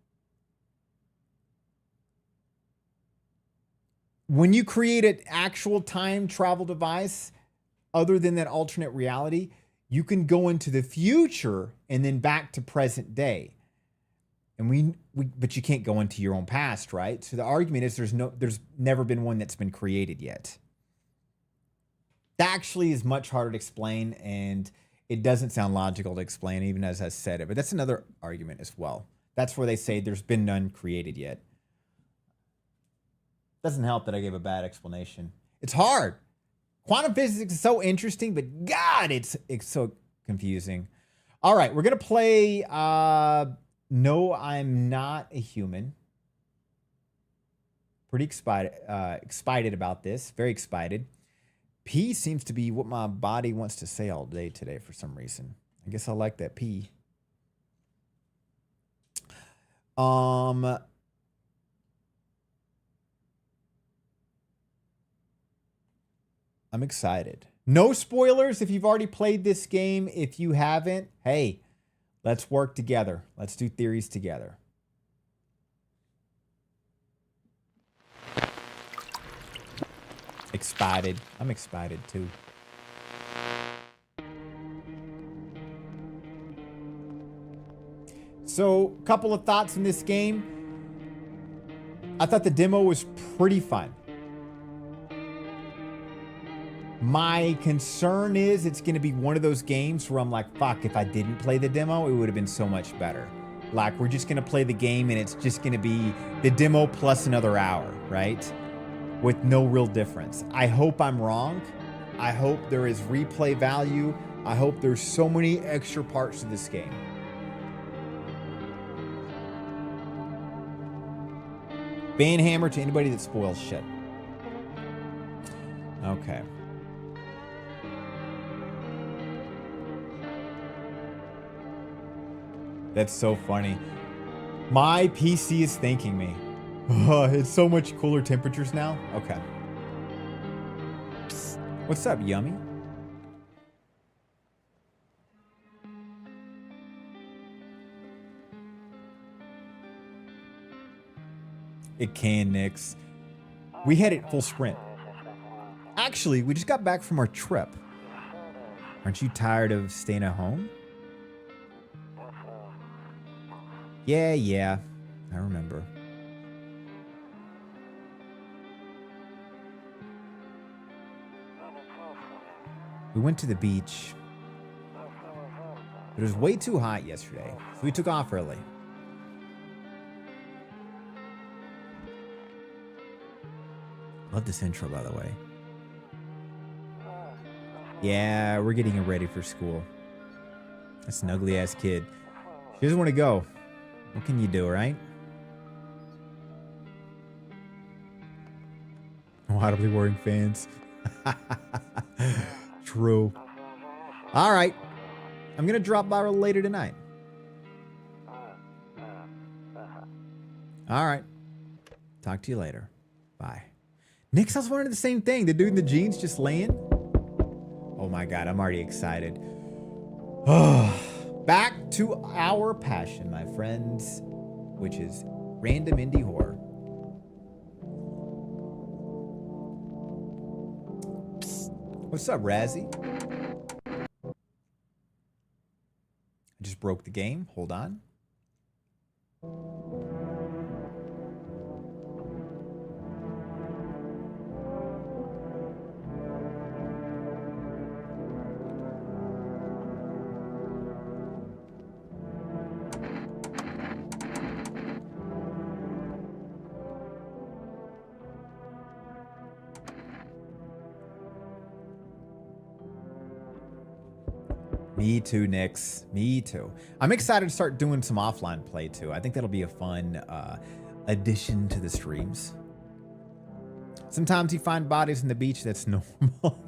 when you create an actual time travel device, other than that alternate reality, you can go into the future and then back to present day. And but you can't go into your own past, right? So the argument is there's never been one that's been created yet. That actually is much harder to explain, and it doesn't sound logical to explain, even as I said it. But that's another argument as well. That's where they say there's been none created yet. Doesn't help that I gave a bad explanation. It's hard. Quantum physics is so interesting, but God, it's so confusing. All right, we're going to play No, I'm Not a Human. Pretty excited about this. Very excited. P seems to be what my body wants to say all day today for some reason. I guess I like that P. I'm excited. No spoilers if you've already played this game. If you haven't, hey, let's work together. Let's do theories together. Excited. I'm excited too. So, a couple of thoughts on this game. I thought the demo was pretty fun. My concern is it's going to be one of those games where I'm like, fuck, if I didn't play the demo, it would have been so much better. Like, we're just going to play the game and it's just going to be the demo plus another hour, right? With no real difference. I hope I'm wrong. I hope there is replay value. I hope there's so many extra parts to this game. Ban hammer to anybody that spoils shit. Okay. That's so funny. My PC is thanking me. It's so much cooler temperatures now. Okay. Psst. What's up, Yummy? It can, Nix. We had it full sprint. Actually, we just got back from our trip. Aren't you tired of staying at home? Yeah, I remember. We went to the beach. It was way too hot yesterday, so we took off early. Love this intro, by the way. Yeah, we're getting her ready for school. That's an ugly ass kid. She doesn't want to go. What can you do, right? Audibly wearing fans. True. All right. I'm going to drop by later tonight. All right. Talk to you later. Bye. Nick's also wondering the same thing. The dude in the jeans just laying. Oh my God, I'm already excited. Back to our passion, my friends, which is random indie horror. Psst. What's up, Razzie? I just broke the game. Hold on. Me too, Nix. Me too. I'm excited to start doing some offline play too. I think that'll be a fun addition to the streams. Sometimes you find bodies on the beach. That's normal.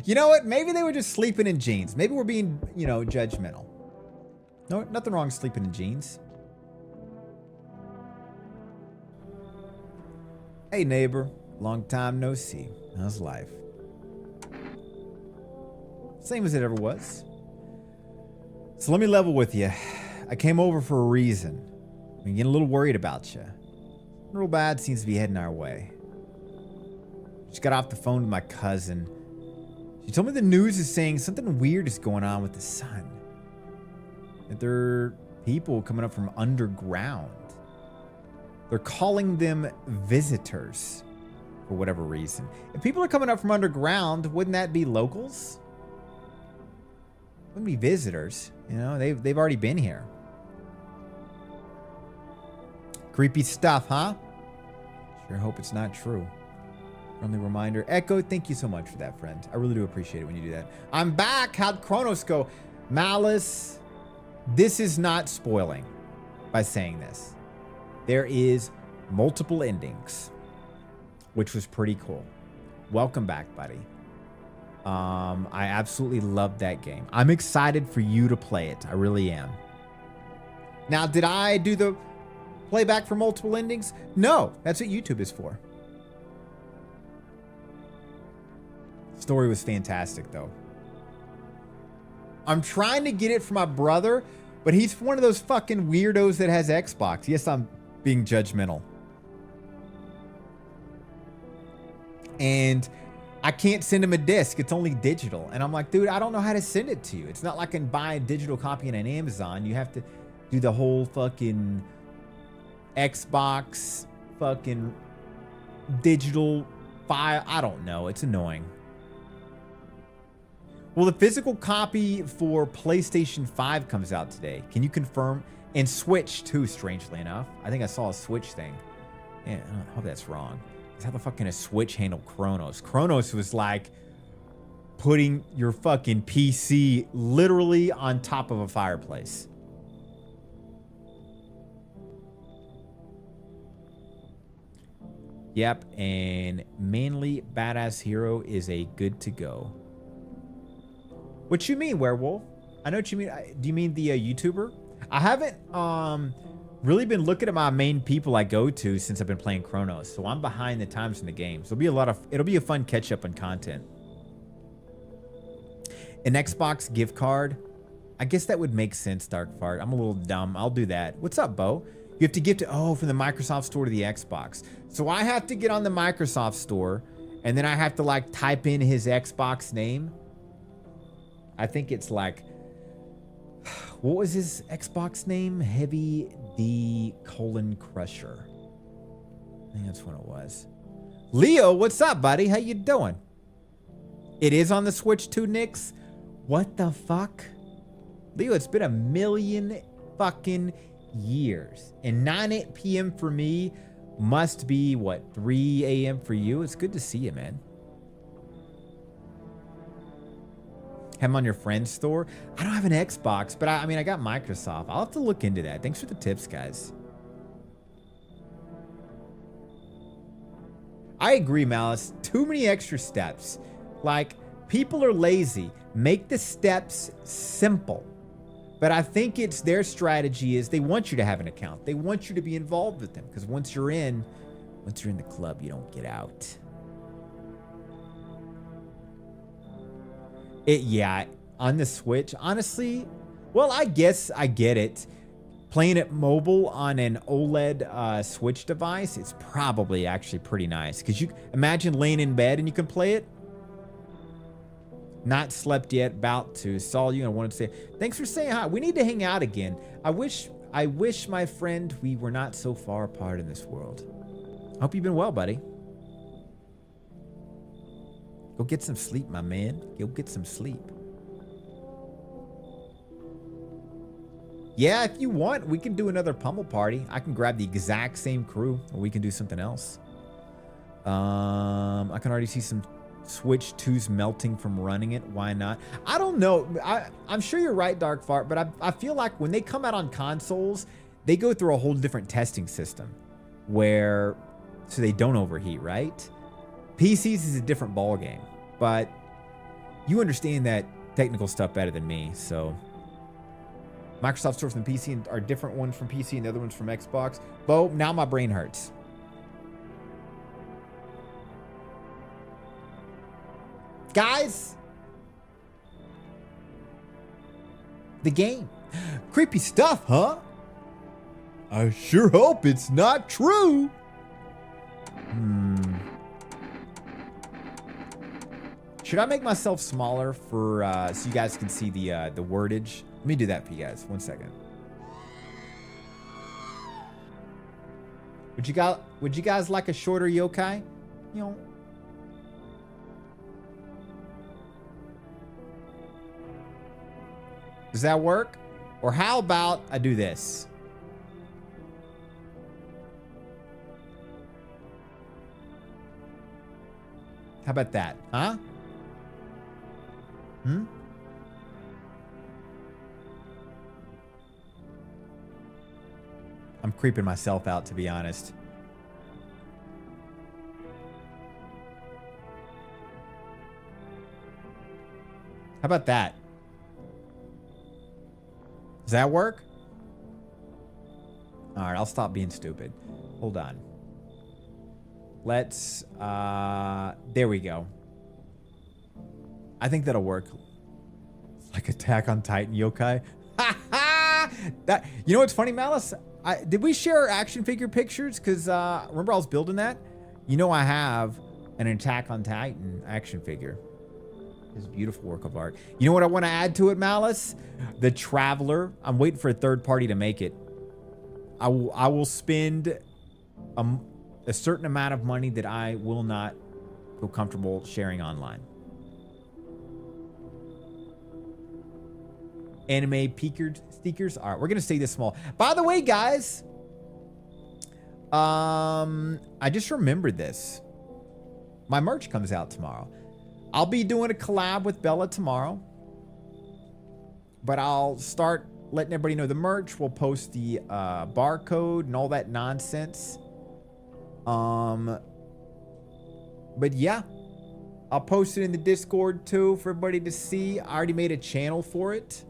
You know what? Maybe they were just sleeping in jeans. Maybe we're being, you know, judgmental. No, nothing wrong with sleeping in jeans. Hey, neighbor. Long time no see. How's life? Same as it ever was. So let me level with you. I came over for a reason. I'm getting a little worried about you. Real bad seems to be heading our way. Just got off the phone with my cousin. She told me the news is saying something weird is going on with the sun. That there are people coming up from underground. They're calling them visitors for whatever reason. If people are coming up from underground, wouldn't that be locals? Wouldn't be visitors. You know, they've already been here. Creepy stuff, huh? Sure hope it's not true. Friendly reminder. Echo, thank you so much for that, friend. I really do appreciate it when you do that. I'm back. How'd Cronos go? Malice, this is not spoiling by saying this. There is multiple endings, which was pretty cool. Welcome back, buddy. I absolutely love that game. I'm excited for you to play it. I really am. Now, did I do the playback for multiple endings? No, that's what YouTube is for. Story was fantastic, though. I'm trying to get it for my brother, but he's one of those fucking weirdos that has Xbox. Yes, I'm being judgmental. And I can't send him a disc. It's only digital. And I'm like, dude, I don't know how to send it to you. It's not like I can buy a digital copy on an Amazon. You have to do the whole fucking Xbox fucking digital file. I don't know. It's annoying. Well, the physical copy for PlayStation 5 comes out today. Can you confirm? And Switch too, strangely enough. I think I saw a Switch thing. Yeah, I hope that's wrong. How the fuck can a Switch handle Cronos? Cronos was like putting your fucking PC literally on top of a fireplace. Yep, and Manly Badass Hero is a good to go. What you mean, Werewolf? I know what you mean. Do you mean the YouTuber? I haven't really been looking at my main people I go to since I've been playing Cronos, so I'm behind the times in the game. So it'll be a fun catch up on content. An Xbox gift card. I guess that would make sense, Dark Fart. I'm a little dumb. I'll do that. What's up, Bo? You have to gift it, from the Microsoft Store to the Xbox. So I have to get on the Microsoft Store, and then I have to like type in his Xbox name. I think it's like, what was his Xbox name? Heavy D : Crusher. I think that's what it was. Leo, what's up, buddy? How you doing? It is on the Switch too, Nix. What the fuck? Leo, it's been a million fucking years. And 9 p.m. for me must be, what, 3 a.m. for you? It's good to see you, man. Have them on your friend's store? I don't have an Xbox, but I mean, I got Microsoft. I'll have to look into that. Thanks for the tips, guys. I agree, Malice. Too many extra steps. Like, people are lazy. Make the steps simple. But I think it's their strategy is they want you to have an account. They want you to be involved with them. Because once you're in the club, you don't get out. Yeah, on the Switch, honestly, well, I guess I get it. Playing it mobile on an OLED Switch device, it's probably actually pretty nice. Because you imagine laying in bed and you can play it. Not slept yet, about to. Saw you and I wanted to say, thanks for saying hi. We need to hang out again. I wish, my friend, we were not so far apart in this world. I hope you've been well, buddy. Go get some sleep, my man. Go get some sleep. Yeah, if you want, we can do another pummel party. I can grab the exact same crew, or we can do something else. I can already see some Switch 2's melting from running it. Why not? I don't know. I'm sure you're right, Dark Fart, but I feel like when they come out on consoles, they go through a whole different testing system where so they don't overheat, right? PCs is a different ball game, but you understand that technical stuff better than me, so Microsoft stores from PC are different ones from PC and the other ones from Xbox. Bo, now my brain hurts. Guys, the game. Creepy stuff, huh? I sure hope it's not true. Should I make myself smaller for so you guys can see the wordage? Let me do that for you guys. 1 second. Would you guys like a shorter yokai? You know. Does that work? Or how about I do this? How about that? Huh? I'm creeping myself out, to be honest. How about that? Does that work? All right, I'll stop being stupid. Hold on. Let's, there we go. I think that'll work. It's like Attack on Titan yokai. Ha ha! That, you know what's funny, Malice? Did we share action figure pictures? Because remember I was building that? You know I have an Attack on Titan action figure. It's a beautiful work of art. You know what I want to add to it, Malice? The Traveler. I'm waiting for a third party to make it. I will spend a certain amount of money that I will not feel comfortable sharing online. Anime peakered stickers. All right, we're gonna stay this small. By the way, guys, I just remembered this. My merch comes out tomorrow. I'll be doing a collab with Bella tomorrow, but I'll start letting everybody know the merch. We'll post the barcode and all that nonsense. But yeah, I'll post it in the Discord too for everybody to see. I already made a channel for it.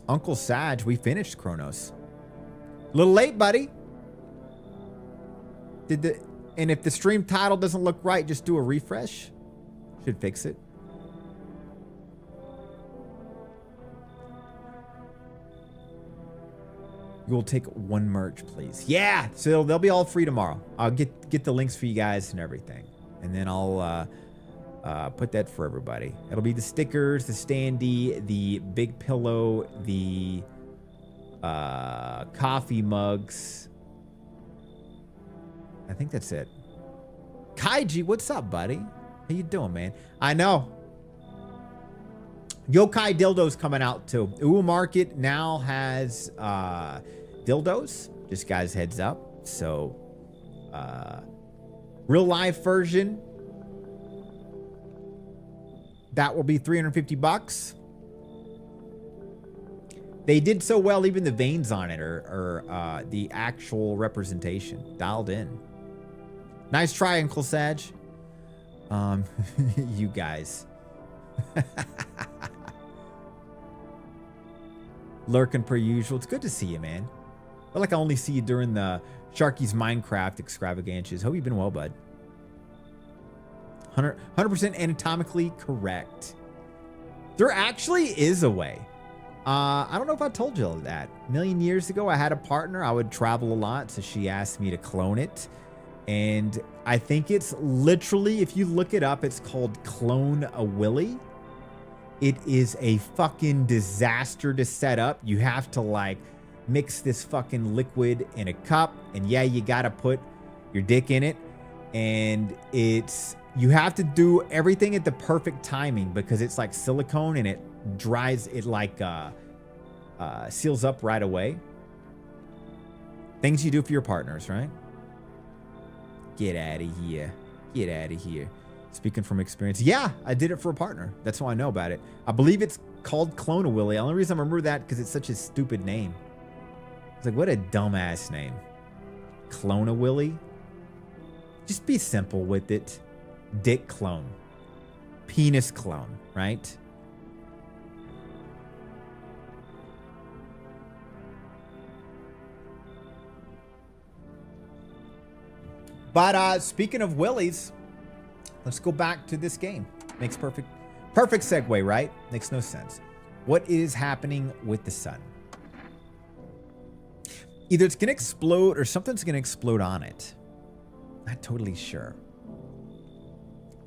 Uncle Sag, we finished Cronos. A little late, buddy. And if the stream title doesn't look right, just do a refresh. Should fix it. You'll take one merch, please. Yeah, so they'll be all free tomorrow. I'll get the links for you guys and everything. And then I'll put that for everybody. It'll be the stickers, the standee, the big pillow, the coffee mugs. I think that's it. Kaiji, what's up, buddy? How you doing, man? I know. Yokai dildos coming out too. Uwu Market now has dildos. Just guys, heads up. So real life version, that will be $350. They did so well, even the veins on it are the actual representation dialed in. Nice try, Uncle Sag. You guys. Lurking per usual. It's good to see you, man. I feel like I only see you during the Sharky's Minecraft extravagances. Hope you've been well, bud. 100% anatomically correct. There actually is a way. I don't know if I told you that. A million years ago, I had a partner. I would travel a lot, so she asked me to clone it. And I think it's literally, if you look it up, it's called Clone a Willy. It is a fucking disaster to set up. You have to like mix this fucking liquid in a cup. And yeah, you got to put your dick in it. And you have to do everything at the perfect timing because it's like silicone and it dries, it like seals up right away. Things you do for your partners, right? Get out of here. Get out of here. Speaking from experience. Yeah, I did it for a partner. That's why I know about it. I believe it's called Clone Willy. The only reason I remember that because it's such a stupid name. It's like, what a dumbass name. Clone Willy? Just be simple with it. Dick clone. Penis clone, right? But speaking of willies, let's go back to this game. Makes perfect segue, right? Makes no sense. What is happening with the sun? Either it's going to explode or something's going to explode on it. Not totally sure.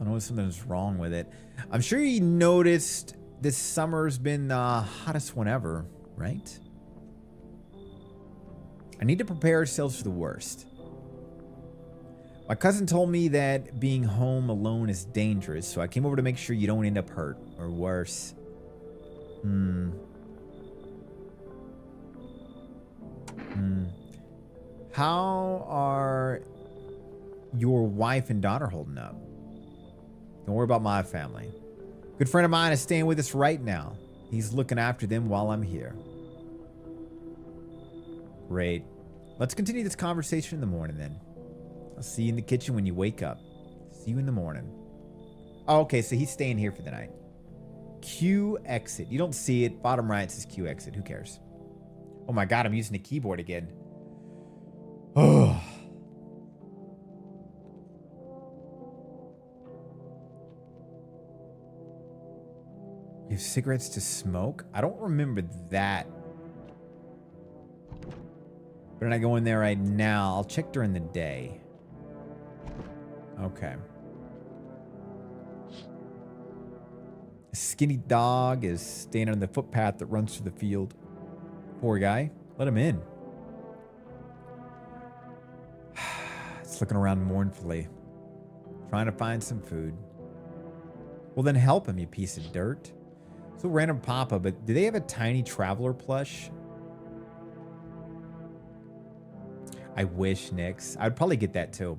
I know something's wrong with it. I'm sure you noticed this summer's been the hottest one ever, right? I need to prepare ourselves for the worst. My cousin told me that being home alone is dangerous, so I came over to make sure you don't end up hurt or worse. How are your wife and daughter holding up? Don't worry about my family. Good friend of mine is staying with us right now. He's looking after them while I'm here. Great. Let's continue this conversation in the morning then. I'll see you in the kitchen when you wake up. See you in the morning. Oh, okay, so he's staying here for the night. Q exit. You don't see it. Bottom right says Q exit. Who cares? Oh my god, I'm using the keyboard again. Oh. You have cigarettes to smoke? I don't remember that. Better not go in there right now. I'll check during the day. Okay. A skinny dog is standing on the footpath that runs through the field. Poor guy. Let him in. It's looking around mournfully. Trying to find some food. Well, then help him, you piece of dirt. So random papa, but do they have a tiny traveler plush? I wish, Nyx. I'd probably get that too.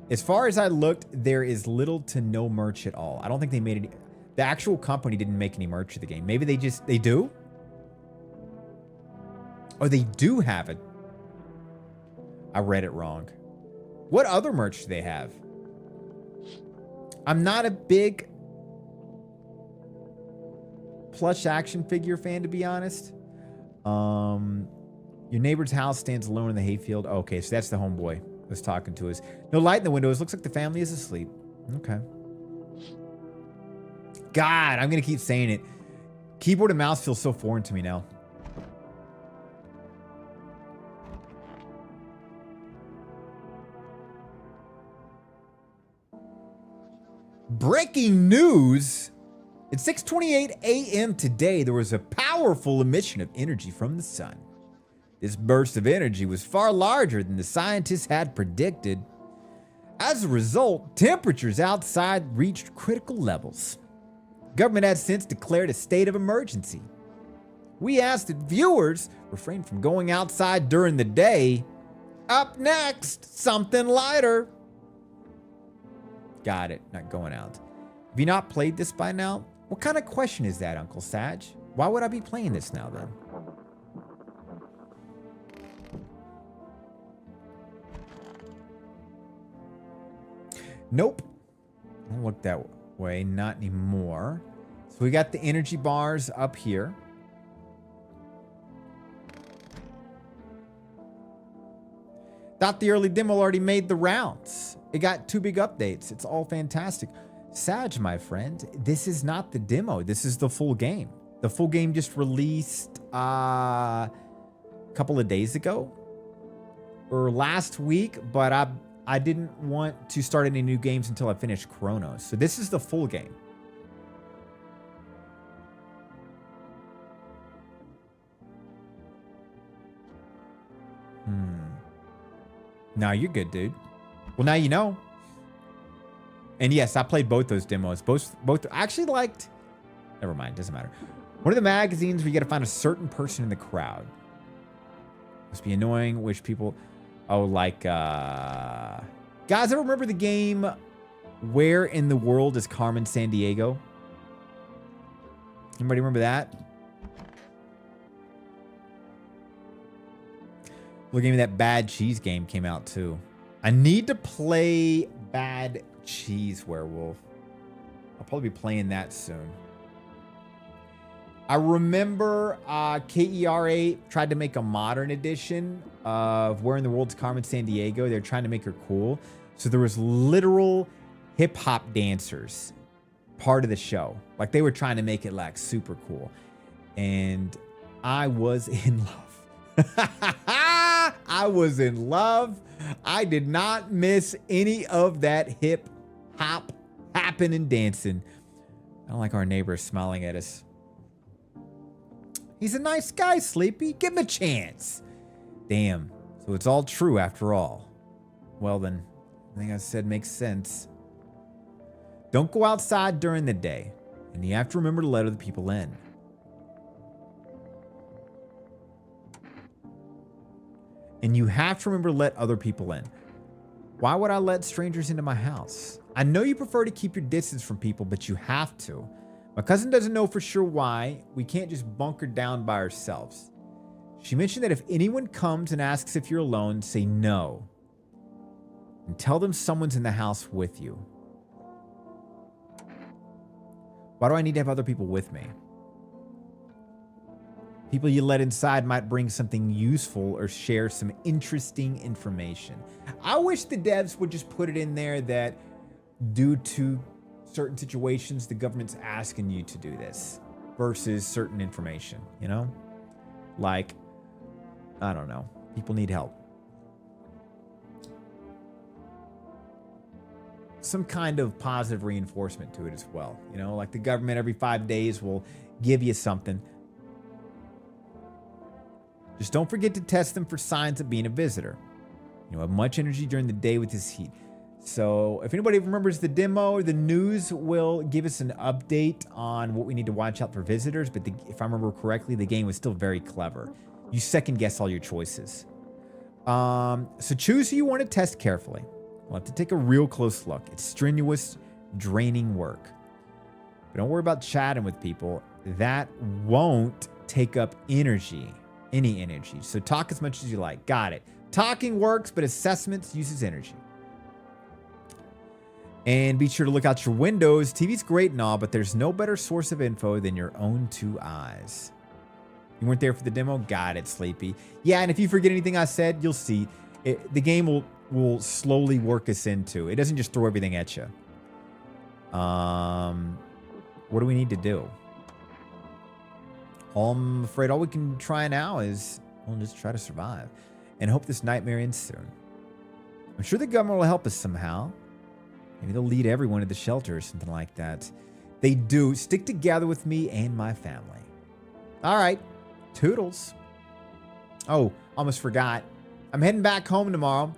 As far as I looked, there is little to no merch at all. I don't think they made any. The actual company didn't make any merch of the game. Maybe they do? Oh, they do have it. I read it wrong. What other merch do they have? I'm not a big plush action figure fan, to be honest. Your neighbor's house stands alone in the hayfield. Oh, okay, so that's the homeboy that's talking to us. No light in the windows. Looks like the family is asleep. Okay. God, I'm going to keep saying it. Keyboard and mouse feel so foreign to me now. Breaking news. At 6:28 a.m. today, there was a powerful emission of energy from the sun. This burst of energy was far larger than the scientists had predicted. As a result, temperatures outside reached critical levels. Government has since declared a state of emergency. We asked that viewers refrain from going outside during the day. Up next, something lighter. Got it, not going out. Have you not played this by now? What kind of question is that, Uncle Sag? Why would I be playing this now then? Nope. Don't look that way. Not anymore. So we got the energy bars up here. Thought the early demo already made the rounds. It got 2 big updates. It's all fantastic. Sag, my friend, this is not the demo. This is the full game. The full game just released a couple of days ago or last week, but I didn't want to start any new games until I finished Cronos. So this is the full game. No, you're good, dude. Well, now you know. And yes, I played both those demos. Both I actually liked. Never mind, doesn't matter. One of the magazines where you got to find a certain person in the crowd. Must be annoying. Which people? Oh, like guys, ever remember the game Where in the world is Carmen Sandiego? Anybody remember that? Look at me, that Bad Cheese game came out too. I need to play Bad Cheese Werewolf. I'll probably be playing that soon. I remember KERA tried to make a modern edition of Where in the World's Carmen Sandiego. They're trying to make her cool. So there was literal hip hop dancers part of the show. Like they were trying to make it like super cool. And I was in love. I was in love. I did not miss any of that hip hop happen and dancing. I don't like our neighbor smiling at us. He's a nice guy, Sleepy. Give him a chance. Damn. So it's all true after all. Well then, everything I said makes sense. Don't go outside during the day. And you have to remember to let other people in. And you have to remember to let other people in. Why would I let strangers into my house? I know you prefer to keep your distance from people, but you have to. My cousin doesn't know for sure why. We can't just bunker down by ourselves. She mentioned that if anyone comes and asks if you're alone, say no. And tell them someone's in the house with you. Why do I need to have other people with me? People you let inside might bring something useful or share some interesting information. I wish the devs would just put it in there that due to certain situations, the government's asking you to do this versus certain information, you know? Like, I don't know. People need help. Some kind of positive reinforcement to it as well. You know, like the government every 5 days will give you something. Just don't forget to test them for signs of being a visitor. You know, have much energy during the day with this heat. So if anybody remembers the demo, the news will give us an update on what we need to watch out for visitors. But if I remember correctly, the game was still very clever. You second guess all your choices. So choose who you want to test carefully. We'll have to take a real close look. It's strenuous, draining work. But don't worry about chatting with people. That won't take up energy. Any energy. So talk as much as you like. Got it. Talking works, but assessments uses energy. And be sure to look out your windows. TV's great and all, but there's no better source of info than your own two eyes. You weren't there for the demo? Got it, Sleepy. Yeah, and if you forget anything I said, you'll see. The game will slowly work us into. It doesn't just throw everything at you. What do we need to do? I'm afraid all we can try now is, well, just try to survive and hope this nightmare ends soon. I'm sure the government will help us somehow. Maybe they'll lead everyone to the shelter or something like that. They do. Stick together with me and my family. All right. Toodles. Oh, almost forgot. I'm heading back home tomorrow.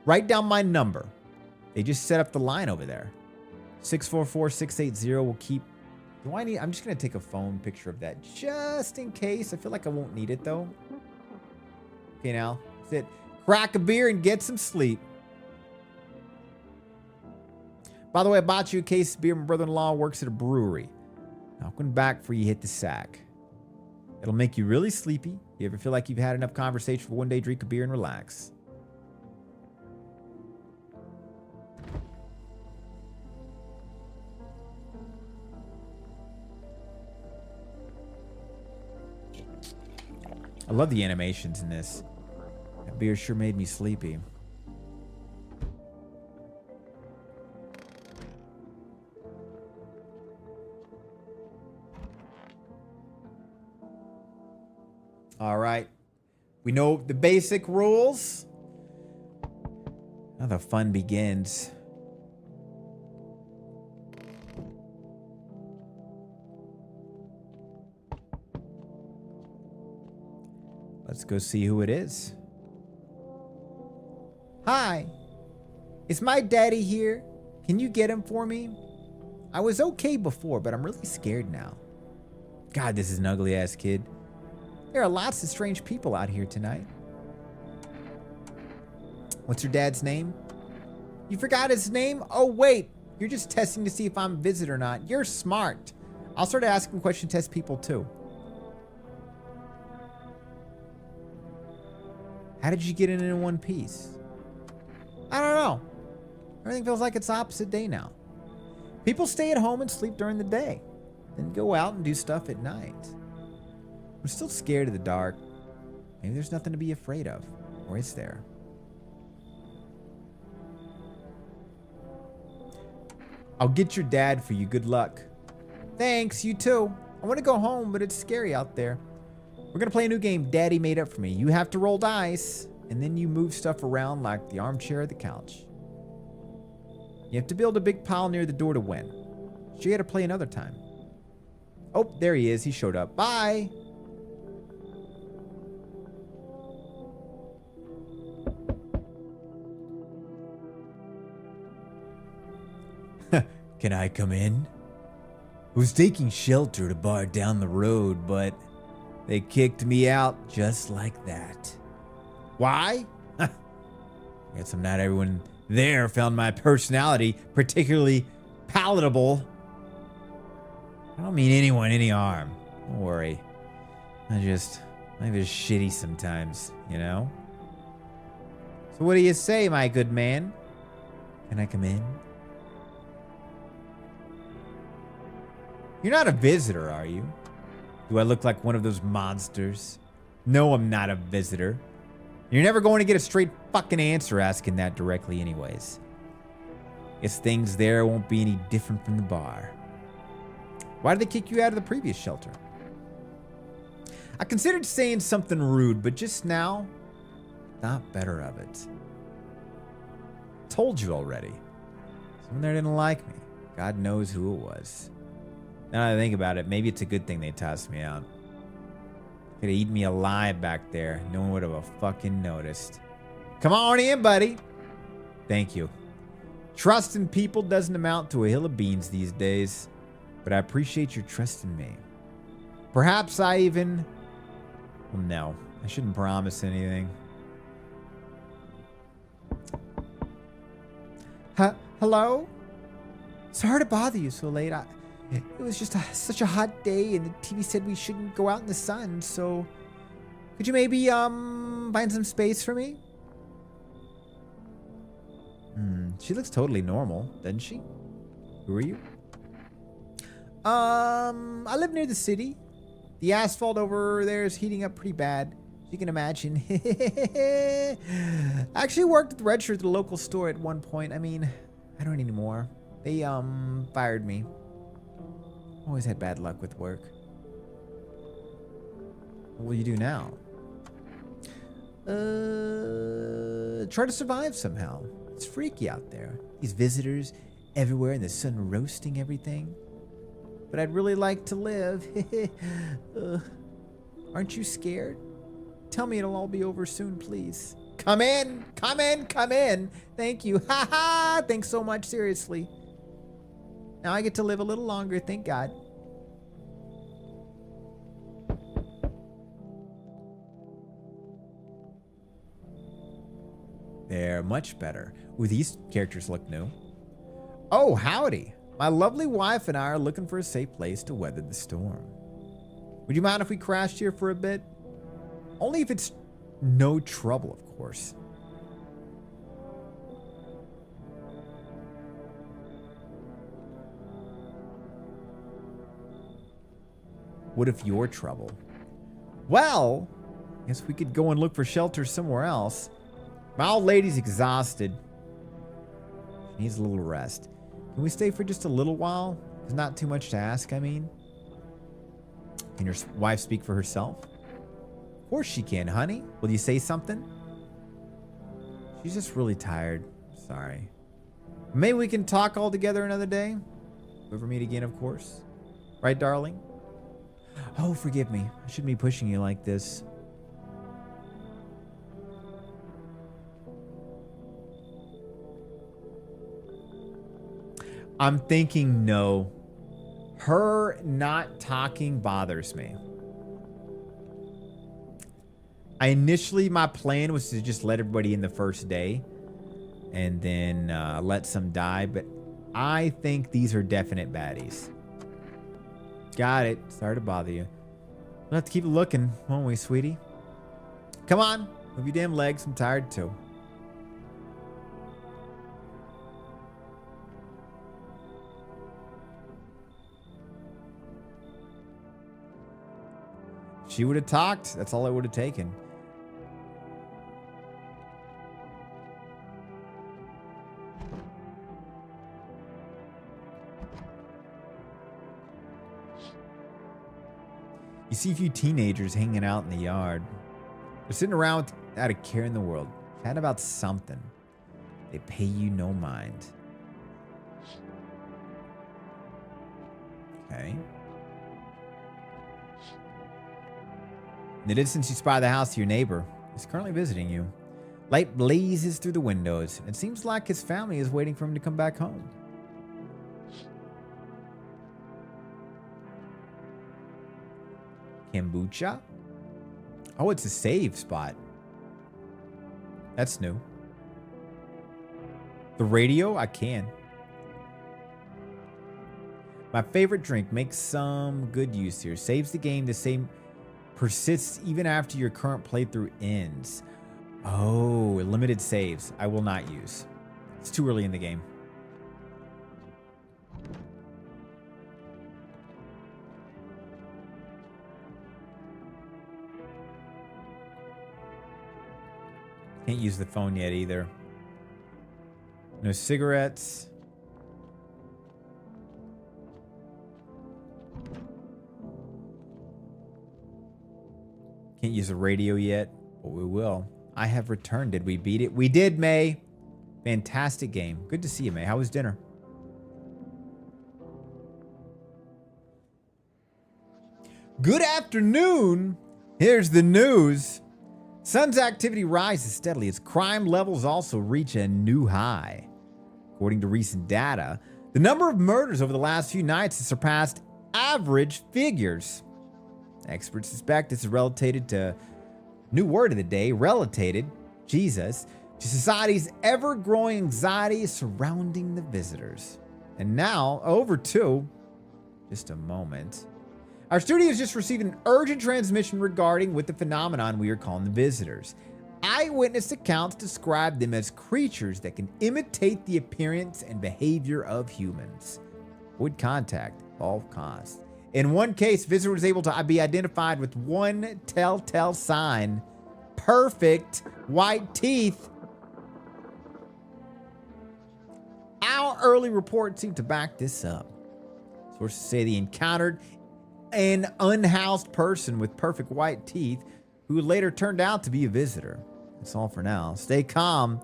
Write down my number. They just set up the line over there. 644-680 will keep. Do I need? I'm just going to take a phone picture of that just in case. I feel like I won't need it though. Okay, now sit, crack a beer and get some sleep. By the way, I bought you a case of beer. My brother-in-law works at a brewery. I'll come back before you hit the sack. It'll make you really sleepy. You ever feel like you've had enough conversation for one day, drink a beer and relax. I love the animations in this. That beer sure made me sleepy. All right. We know the basic rules. Now the fun begins. Let's go see who it is. Hi. Is my daddy here? Can you get him for me? I was okay before, but I'm really scared now. God, this is an ugly ass kid. There are lots of strange people out here tonight. What's your dad's name? You forgot his name? Oh, wait. You're just testing to see if I'm a visitor or not. You're smart. I'll start asking questions, test people too. How did you get in one piece? I don't know. Everything feels like it's opposite day now. People stay at home and sleep during the day, then go out and do stuff at night. I'm still scared of the dark. Maybe there's nothing to be afraid of. Or is there? I'll get your dad for you. Good luck. Thanks, you too. I want to go home, but it's scary out there. We're going to play a new game Daddy made up for me. You have to roll dice, and then you move stuff around like the armchair or the couch. You have to build a big pile near the door to win. So you got to play another time. Oh, there he is. He showed up. Bye. Can I come in? I was taking shelter at a bar down the road, but they kicked me out just like that. Why? Guess I'm not everyone there found my personality particularly palatable. I don't mean anyone any harm. Don't worry. Life is shitty sometimes, you know? So what do you say, my good man? Can I come in? You're not a visitor, are you? Do I look like one of those monsters? No, I'm not a visitor. You're never going to get a straight fucking answer asking that directly anyways. Guess things there won't be any different from the bar. Why did they kick you out of the previous shelter? I considered saying something rude, but just now, thought better of it. Told you already. Someone there didn't like me. God knows who it was. Now that I think about it, maybe it's a good thing they tossed me out. Could have eaten me alive back there. No one would have fucking noticed. Come on in, buddy. Thank you. Trust in people doesn't amount to a hill of beans these days, but I appreciate your trust in me. Perhaps I even... Well, no, I shouldn't promise anything. Hello? Sorry to bother you so late. It was just such a hot day, and the TV said we shouldn't go out in the sun, so... Could you maybe, find some space for me? She looks totally normal, doesn't she? Who are you? I live near the city. The asphalt over there is heating up pretty bad. You can imagine. I actually worked at the register at the local store at one point. I mean, I don't anymore. They, fired me. Always had bad luck with work. What will you do now? Try to survive somehow. It's freaky out there. These visitors everywhere and the sun roasting everything. But I'd really like to live. Aren't you scared? Tell me it'll all be over soon, please. Come in, come in, come in. Thank you. Ha ha. Thanks so much, seriously. Now I get to live a little longer, thank God. They're much better. Ooh, these characters look new. Oh, howdy. My lovely wife and I are looking for a safe place to weather the storm. Would you mind if we crashed here for a bit? Only if it's no trouble, of course. What if you're trouble? Well, I guess we could go and look for shelter somewhere else. My old lady's exhausted. She needs a little rest. Can we stay for just a little while? There's not too much to ask, I mean. Can your wife speak for herself? Of course she can, honey. Will you say something? She's just really tired. Sorry. Maybe we can talk all together another day. We'll ever meet again, of course. Right, darling? Oh, forgive me. I shouldn't be pushing you like this. I'm thinking no. Her not talking bothers me. My plan was to just let everybody in the first day and then let some die, but I think these are definite baddies. Got it. Sorry to bother you. We'll have to keep looking, won't we, sweetie? Come on. Move your damn legs. I'm tired too. She would have talked. That's all it would have taken. You see a few teenagers hanging out in the yard. They're sitting around without a care in the world, chatting about something. They pay you no mind. Okay. In the distance, you spy the house of your neighbor. He's currently visiting you. Light blazes through the windows. It seems like his family is waiting for him to come back home. Kombucha? Oh, it's a save spot. That's new. The radio? I can. My favorite drink makes some good use here. Saves the game the same. Persists even after your current playthrough ends. Oh, limited saves. I will not use. It's too early in the game. Can't use the phone yet either. No cigarettes. Can't use the radio yet, but we will. I have returned. Did we beat it? We did, May. Fantastic game. Good to see you, May. How was dinner? Good afternoon. Here's the news. Sun's activity rises steadily as crime levels also reach a new high. According to recent data, the number of murders over the last few nights has surpassed average figures. Experts suspect this is related to, new word of the day, related, Jesus, to society's ever-growing anxiety surrounding the visitors. And now, over to, just a moment. Our studio has just received an urgent transmission regarding with the phenomenon we are calling the visitors. Eyewitness accounts describe them as creatures that can imitate the appearance and behavior of humans. Avoid contact at all costs. In one case, visitor was able to be identified with one telltale sign: perfect white teeth. Our early reports seem to back this up. Sources say they encountered an unhoused person with perfect white teeth who later turned out to be a visitor. That's all for now. Stay calm.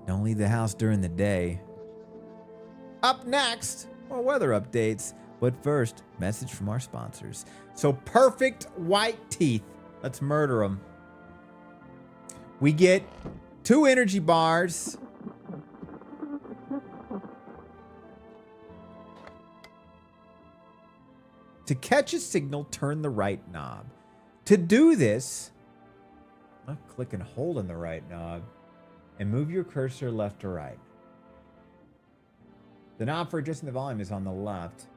Don't leave the house during the day. Up next, more weather updates. But first, message from our sponsors. So, perfect white teeth. Let's murder them. We get 2 energy bars. To catch a signal, turn the right knob. To do this, click and hold on the right knob and move your cursor left to right. The knob for adjusting the volume is on the left.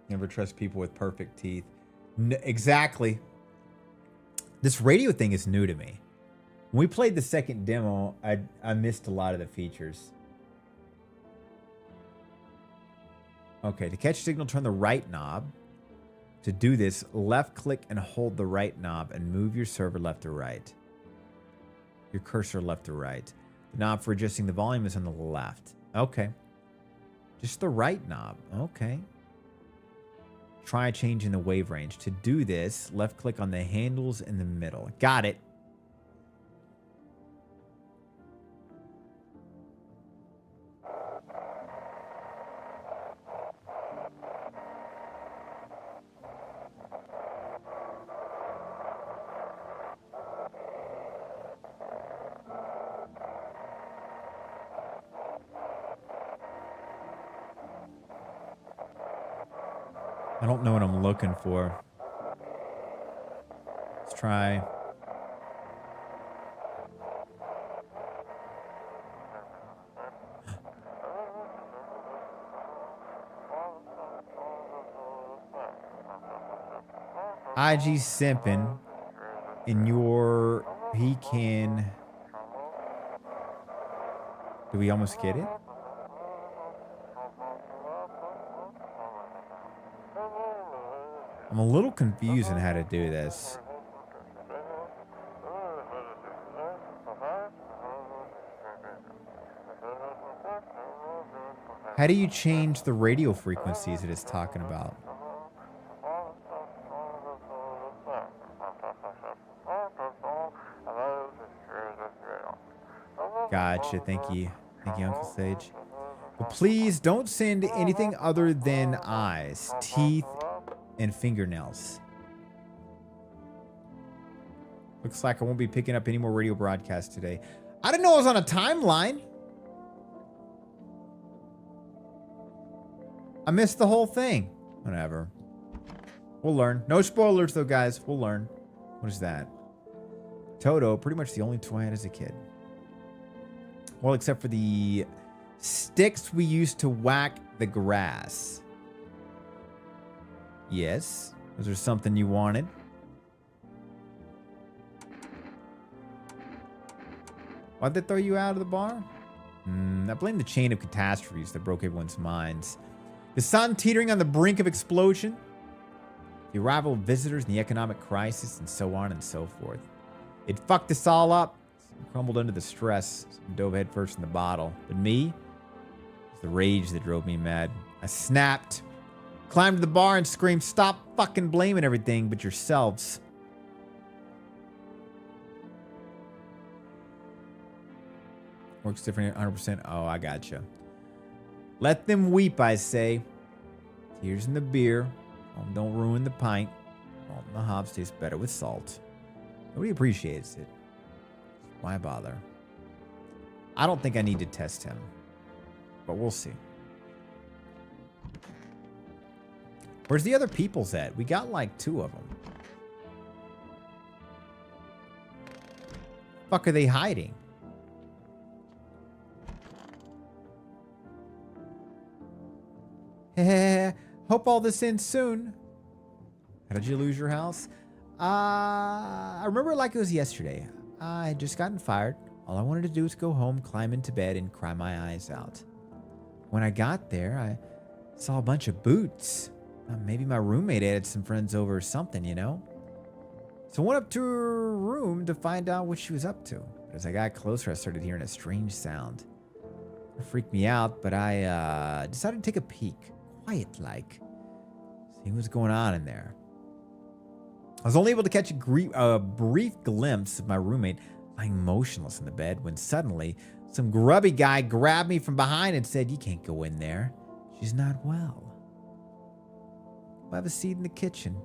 Never trust people with perfect teeth. Exactly. This radio thing is new to me. When we played the second demo, I missed a lot of the features. Okay, to catch signal, turn the right knob. To do this, left click and hold the right knob and move your server left to right. Your cursor left to right. The knob for adjusting the volume is on the left. Okay. Just the right knob. Okay. Try changing the wave range. To do this, left click on the handles in the middle. Got it. I don't know what I'm looking for. Let's try IG simping in your he can. Do we almost get it? I'm a little confused on how to do this. How do you change the radio frequencies that it's talking about? Gotcha. Thank you. Thank you, Uncle Sage. But please don't send anything other than eyes, teeth, and fingernails. Looks like I won't be picking up any more radio broadcasts today. I didn't know I was on a timeline. I missed the whole thing. Whatever. We'll learn. No spoilers, though, guys. We'll learn. What is that? Toto, pretty much the only toy I had as a kid. Well, except for the sticks we used to whack the grass. Yes. Was there something you wanted? Why'd they throw you out of the bar? I blame the chain of catastrophes that broke everyone's minds. The sun teetering on the brink of explosion, the arrival of visitors and the economic crisis, and so on and so forth. It fucked us all up. Crumbled under the stress. Dove headfirst in the bottle. But me, it was the rage that drove me mad. I snapped, climbed to the bar and screamed, "Stop fucking blaming everything but yourselves." Works different 100%. Oh, I gotcha. Let them weep, I say. Tears in the beer. Don't ruin the pint. The hops taste better with salt. Nobody appreciates it. Why bother? I don't think I need to test him. But we'll see. Where's the other people's at? We got like 2 of them. Fuck are they hiding? Hope all this ends soon. How did you lose your house? I remember it like it was yesterday. I had just gotten fired. All I wanted to do was go home, climb into bed, and cry my eyes out. When I got there, I saw a bunch of boots. Maybe my roommate had some friends over or something, you know? So I went up to her room to find out what she was up to. But as I got closer, I started hearing a strange sound. It freaked me out, but I decided to take a peek. Quiet-like. See what's going on in there. I was only able to catch a brief glimpse of my roommate lying motionless in the bed when suddenly some grubby guy grabbed me from behind and said, "You can't go in there. She's not well. We'll have a seat in the kitchen."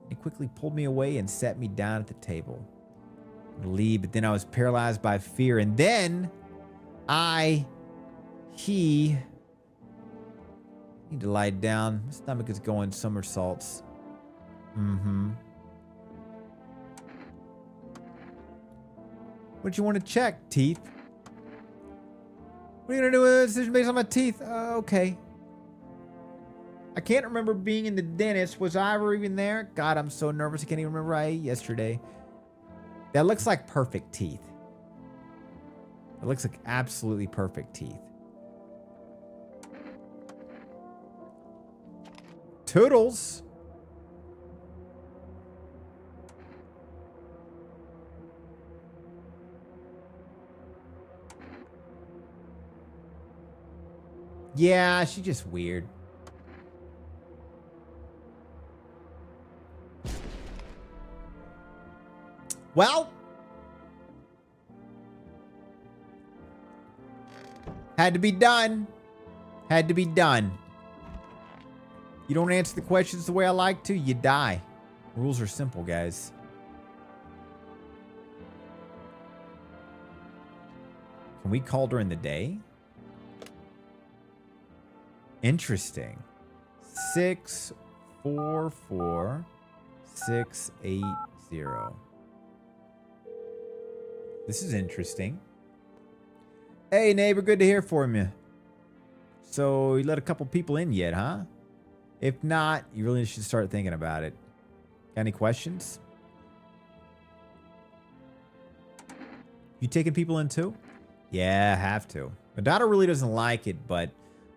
He quickly pulled me away and sat me down at the table. I leave, but then I was paralyzed by fear. And then he need to lie down. My stomach is going somersaults. What do you want to check, teeth? What are you gonna do with a decision based on my teeth? Okay. I can't remember being in the dentist. Was I ever even there? God, I'm so nervous. I can't even remember I ate yesterday. That looks like perfect teeth. It looks like absolutely perfect teeth. Toodles. Yeah, she's just weird. Well, had to be done. Had to be done. You don't answer the questions the way I like to, you die. Rules are simple, guys. Can we call during the day? Interesting. 644680. This is interesting. Hey, neighbor, good to hear from you. So, you let a couple people in yet, huh? If not, you really should start thinking about it. Got any questions? You taking people in too? Yeah, I have to. My daughter really doesn't like it, but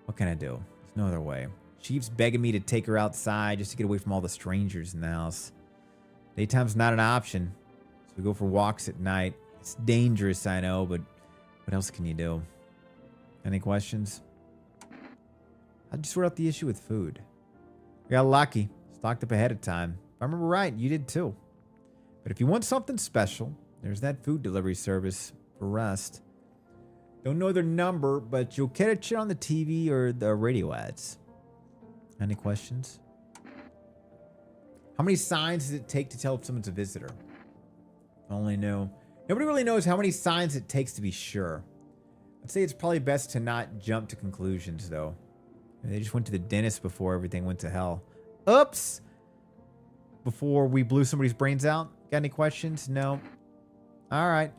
what can I do? There's no other way. She keeps begging me to take her outside just to get away from all the strangers in the house. Daytime's not an option, so we go for walks at night. It's dangerous, I know, but what else can you do? Any questions? How'd you sort out the issue with food? I got lucky. Stocked up ahead of time. If I remember right, you did too. But if you want something special, there's that food delivery service for Rust. Don't know their number, but you'll catch it on the TV or the radio ads. Any questions? How many signs does it take to tell if someone's a visitor? If I only knew. Nobody really knows how many signs it takes to be sure. I'd say it's probably best to not jump to conclusions, though. They just went to the dentist before everything went to hell. Oops! Before we blew somebody's brains out? Got any questions? No. All right.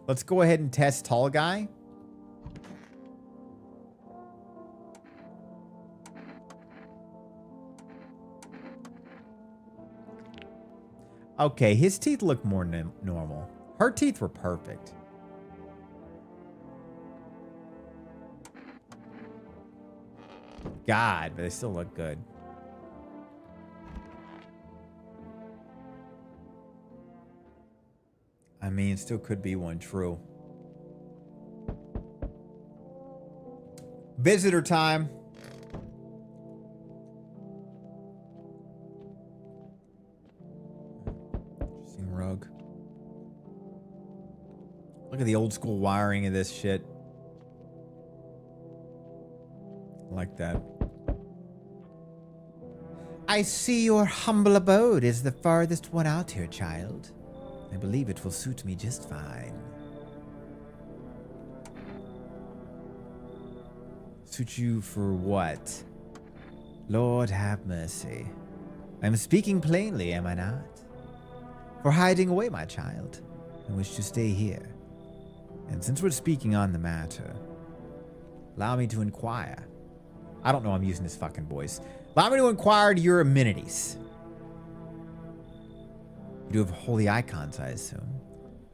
Let's go ahead and test Tall Guy. Okay, his teeth look more normal. Her teeth were perfect. God, but they still look good. I mean, still could be one, true. Visitor time. Interesting rug. Look at the old school wiring of this shit. I like that. I see your humble abode is the farthest one out here, child. I believe it will suit me just fine. Suit you for what? Lord have mercy. I'm speaking plainly, am I not? For hiding away, my child. I wish to stay here. And since we're speaking on the matter, allow me to inquire. I don't know I'm using this fucking voice. Allow me to inquire to your amenities. You do have holy icons, I assume.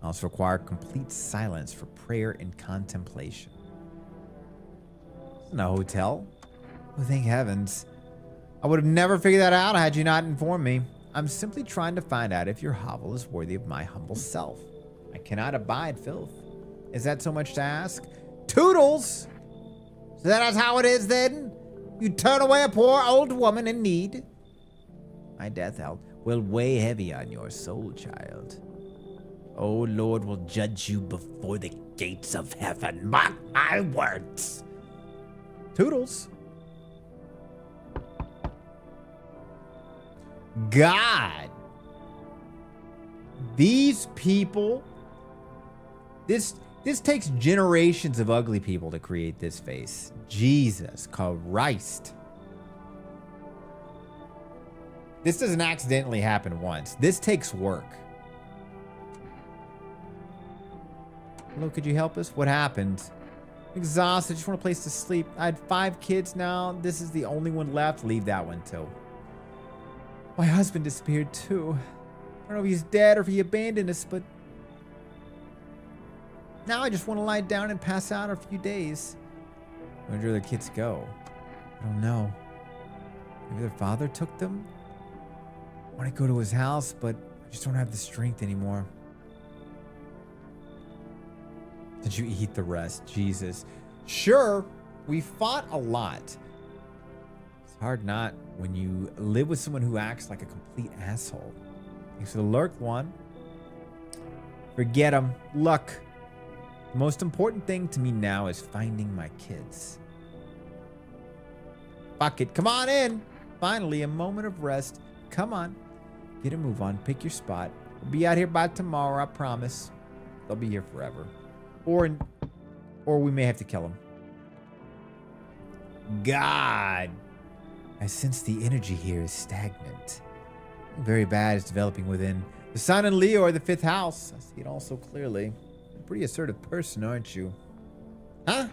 I also require complete silence for prayer and contemplation. This isn't a hotel. Oh, thank heavens. I would have never figured that out had you not informed me. I'm simply trying to find out if your hovel is worthy of my humble self. I cannot abide filth. Is that so much to ask? Toodles! So that's how it is then? You turn away a poor old woman in need? My death will weigh heavy on your soul, child. Oh, Lord will judge you before the gates of heaven. Mark my words. Toodles. God. These people. This takes generations of ugly people to create this face. Jesus Christ. This doesn't accidentally happen once. This takes work. Hello, could you help us? What happened? I'm exhausted. Just want a place to sleep. I had 5 kids now. This is the only one left. Leave that one too. My husband disappeared too. I don't know if he's dead or if he abandoned us, but now I just want to lie down and pass out a few days. Where did the other kids go? I don't know. Maybe their father took them? I want to go to his house, but I just don't have the strength anymore. Did you eat the rest? Jesus. Sure, we fought a lot. It's hard not when you live with someone who acts like a complete asshole. Thanks for the lurk, one. Forget him. Luck. The most important thing to me now is finding my kids. Fuck it. Come on in. Finally, a moment of rest. Come on. Get a move on. Pick your spot. We'll be out here by tomorrow, I promise. They'll be here forever. Or we may have to kill them. God. I sense the energy here is stagnant. Very bad is developing within. The Sun and Leo are the 5th house. I see it all so clearly. You're a pretty assertive person, aren't you? Huh?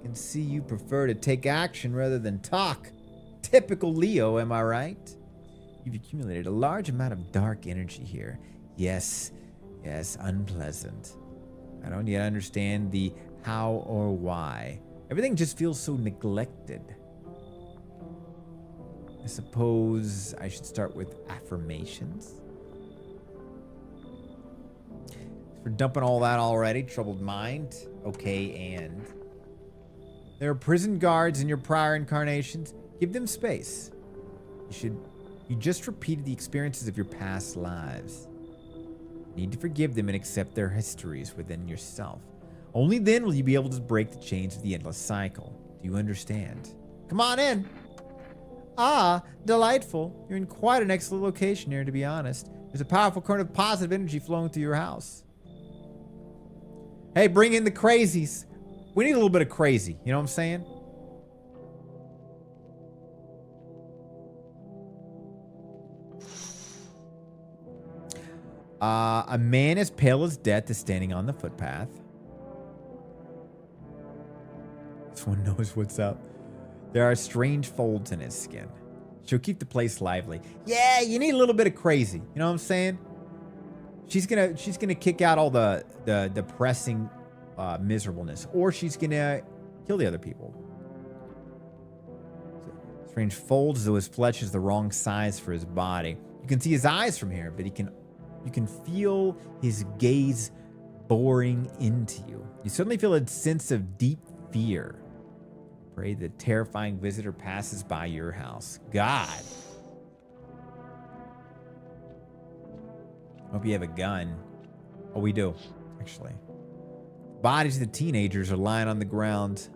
can see you prefer to take action rather than talk. Typical Leo, am I right? You've accumulated a large amount of dark energy here. Yes, unpleasant. I don't yet understand the how or why. Everything just feels so neglected. I suppose I should start with affirmations. For dumping all that already, troubled mind. Okay, and there are prison guards in your prior incarnations. Give them space. You just repeated the experiences of your past lives. You need to forgive them and accept their histories within yourself. Only then will you be able to break the chains of the endless cycle. Do you understand? Come on in. Ah, delightful. You're in quite an excellent location here, to be honest. There's a powerful current of positive energy flowing through your house. Hey, bring in the crazies. We need a little bit of crazy. You know what I'm saying? A man as pale as death is standing on the footpath. This one knows what's up. There are strange folds in his skin. She'll keep the place lively. Yeah, you need a little bit of crazy. You know what I'm saying? She's gonna kick out all the depressing miserableness, or she's gonna kill the other people. Strange folds, though his flesh is the wrong size for his body. You can see his eyes from here, but you can feel his gaze boring into you. You suddenly feel a sense of deep fear. Pray the terrifying visitor passes by your house. God. Hope you have a gun. Oh, we do, actually. Bodies of the teenagers are lying on the ground.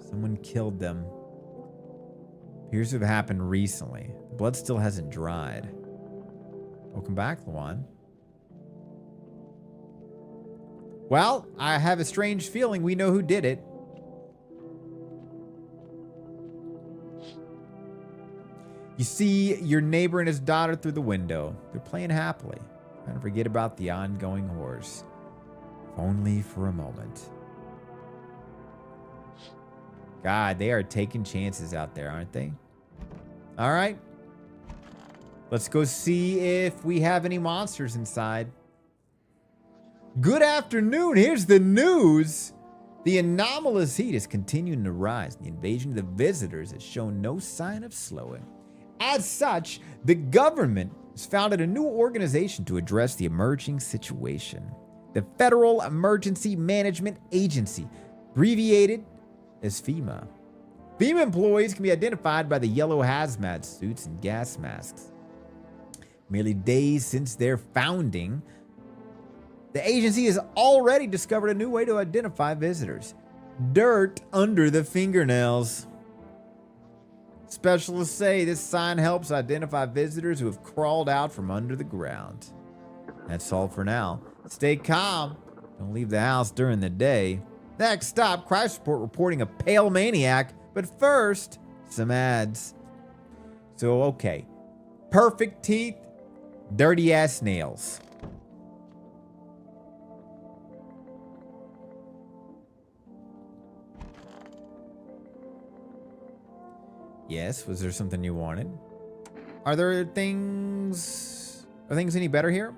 Someone killed them. Appears to have happened recently. The blood still hasn't dried. Welcome back, Luan. Well, I have a strange feeling we know who did it. You see your neighbor and his daughter through the window. They're playing happily, trying to forget about the ongoing horrors. If only for a moment. God, they are taking chances out there, aren't they? All right. Let's go see if we have any monsters inside. Good afternoon. Here's the news. The anomalous heat is continuing to rise. The invasion of the visitors has shown no sign of slowing. As such, the government has founded a new organization to address the emerging situation. The Federal Emergency Management Agency, abbreviated as FEMA. FEMA employees can be identified by the yellow hazmat suits and gas masks. Merely days since their founding, the agency has already discovered a new way to identify visitors. Dirt under the fingernails. Specialists say this sign helps identify visitors who have crawled out from under the ground. That's all for now. Stay calm. Don't leave the house during the day. Next stop, Christ Report reporting a pale maniac. But first, some ads. So, okay. Perfect teeth, dirty ass nails. Yes, was there something you wanted? Are things any better here?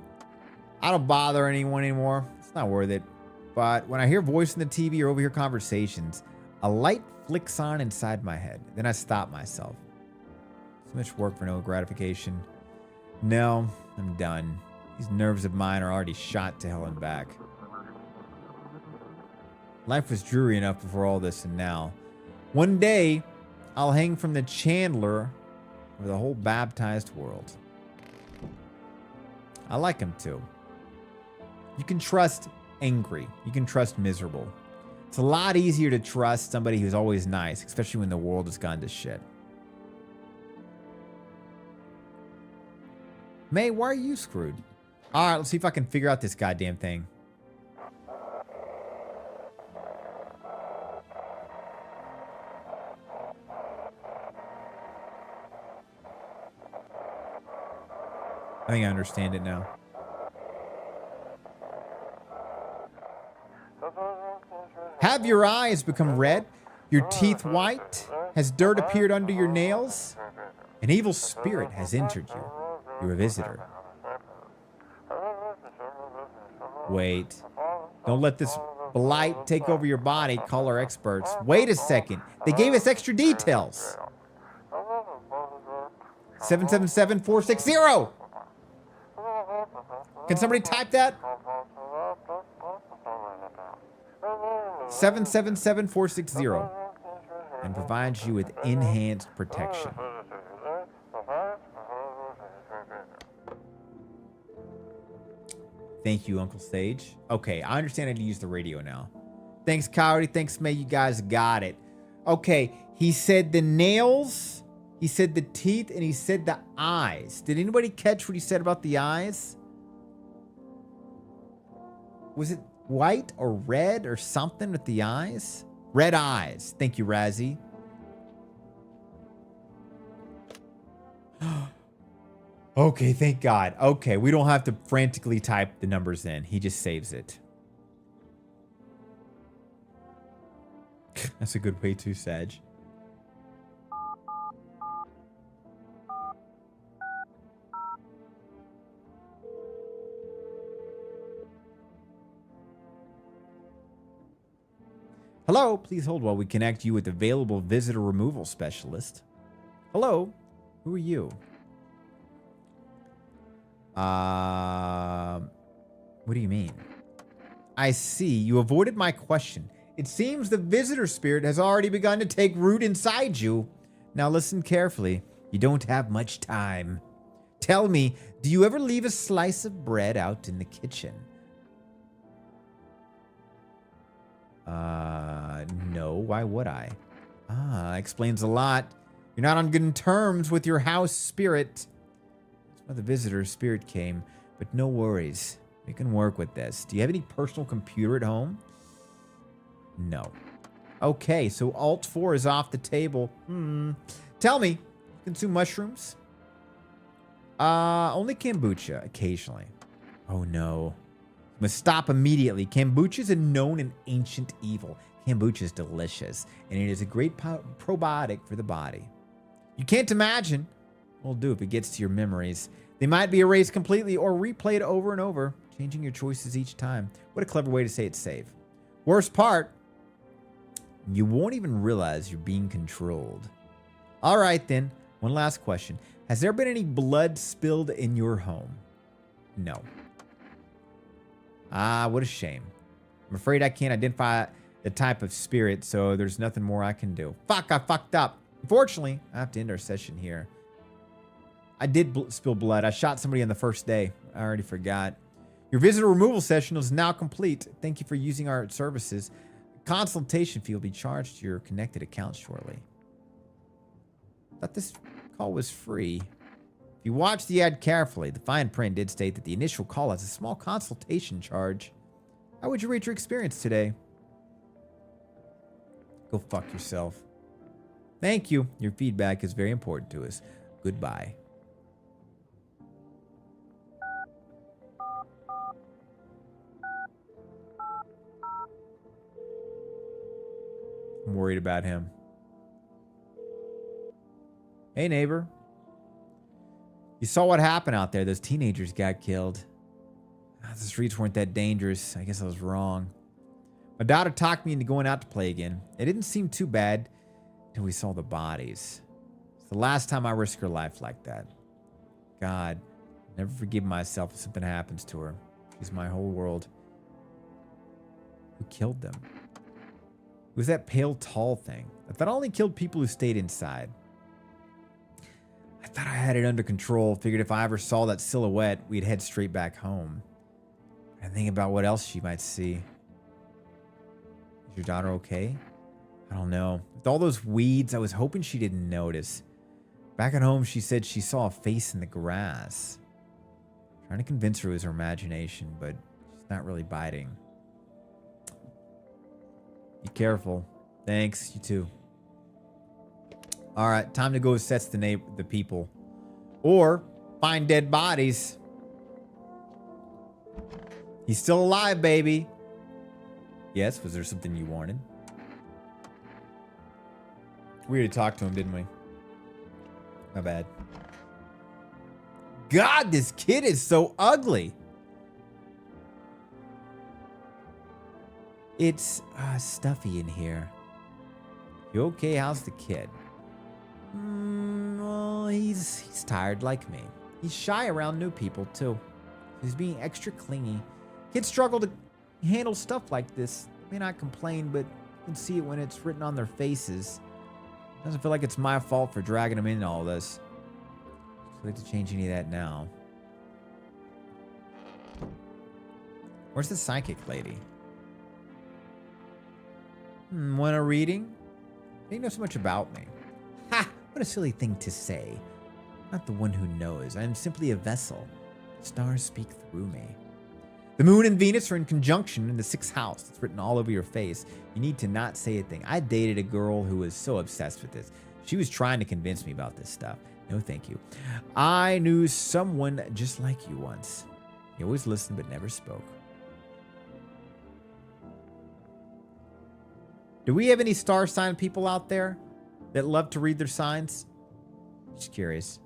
I don't bother anyone anymore. It's not worth it. But when I hear voice in the TV or overhear conversations, a light flicks on inside my head. Then I stop myself. So much work for no gratification. No, I'm done. These nerves of mine are already shot to hell and back. Life was dreary enough before all this, and now. One day, I'll hang from the chandler of the whole baptized world. I like him too. You can trust angry. You can trust miserable. It's a lot easier to trust somebody who's always nice, especially when the world has gone to shit. May, why are you screwed? All right, let's see if I can figure out this goddamn thing. I think I understand it now. Have your eyes become red? Your teeth white? Has dirt appeared under your nails? An evil spirit has entered you. You're a visitor. Wait. Don't let this blight take over your body. Call our experts. Wait a second. They gave us extra details. 777-460. Can somebody type that? 777-460. And provides you with enhanced protection. Thank you, Uncle Sage. Okay, I understand I need to use the radio now. Thanks, Coyote. Thanks, May. You guys got it. Okay, he said the nails, he said the teeth, and he said the eyes. Did anybody catch what he said about the eyes? Was it white or red or something with the eyes? Red eyes. Thank you, Razzie. Okay, thank God. Okay, we don't have to frantically type the numbers in. He just saves it. That's a good way to, Sag. Hello, please hold while we connect you with available visitor removal specialist. Hello, who are you? What do you mean? I see. You avoided my question. It seems the visitor spirit has already begun to take root inside you. Now listen carefully. You don't have much time. Tell me, do you ever leave a slice of bread out in the kitchen? No. Why would I? Explains a lot. You're not on good terms with your house spirit. That's why the visitor spirit came. But no worries. We can work with this. Do you have any personal computer at home? No. Okay, so Alt 4 is off the table. Tell me, you consume mushrooms? Only kombucha, occasionally. Oh no. Must stop immediately. Kombucha is a known and ancient evil. Kombucha is delicious, and it is a great probiotic for the body. You can't imagine what it'll do if it gets to your memories. They might be erased completely or replayed over and over, changing your choices each time. What a clever way to say it's safe. Worst part, you won't even realize you're being controlled. All right, then. One last question. Has there been any blood spilled in your home? No. What a shame. I'm afraid I can't identify the type of spirit, so there's nothing more I can do. Fuck, I fucked up. Unfortunately, I have to end our session here. I did spill blood. I shot somebody on the first day. I already forgot. Your visitor removal session is now complete. Thank you for using our services. Consultation fee will be charged to your connected account shortly. Thought this call was free. If you watch the ad carefully, the fine print did state that the initial call has a small consultation charge. How would you rate your experience today? Go fuck yourself. Thank you. Your feedback is very important to us. Goodbye. I'm worried about him. Hey, neighbor. You saw what happened out there. Those teenagers got killed. The streets weren't that dangerous. I guess I was wrong. My daughter talked me into going out to play again. It didn't seem too bad until we saw the bodies. It's the last time I risk her life like that. God, never forgive myself if something happens to her. She's my whole world. Who killed them? It was that pale, tall thing. I thought I only killed people who stayed inside. I thought I had it under control. Figured if I ever saw that silhouette, we'd head straight back home. And think about what else she might see. Is your daughter okay? I don't know. With all those weeds, I was hoping she didn't notice. Back at home, she said she saw a face in the grass. Trying to convince her it was her imagination, but she's not really biting. Be careful. Thanks. You too. All right, time to go assess the people. Or find dead bodies. He's still alive, baby. Yes, was there something you wanted? We already talked to him, didn't we? My bad. God, this kid is so ugly. It's stuffy in here. You okay? How's the kid? Well, he's tired like me. He's shy around new people too. He's being extra clingy. Kids struggle to handle stuff like this. They may not complain, but you can see it when it's written on their faces. Doesn't feel like it's my fault for dragging them into all this. I'd like to change any of that now. Where's the psychic lady? Want a reading? You know so much about me. Ha! What a silly thing to say. I'm not the one who knows. I am simply a vessel. Stars speak through me. The moon and Venus are in conjunction in the 6th house. It's written all over your face. You need to not say a thing. I dated a girl who was so obsessed with this. She was trying to convince me about this stuff. No, thank you. I knew someone just like you once. You always listened but never spoke. Do we have any star sign people out there that love to read their signs? Just curious.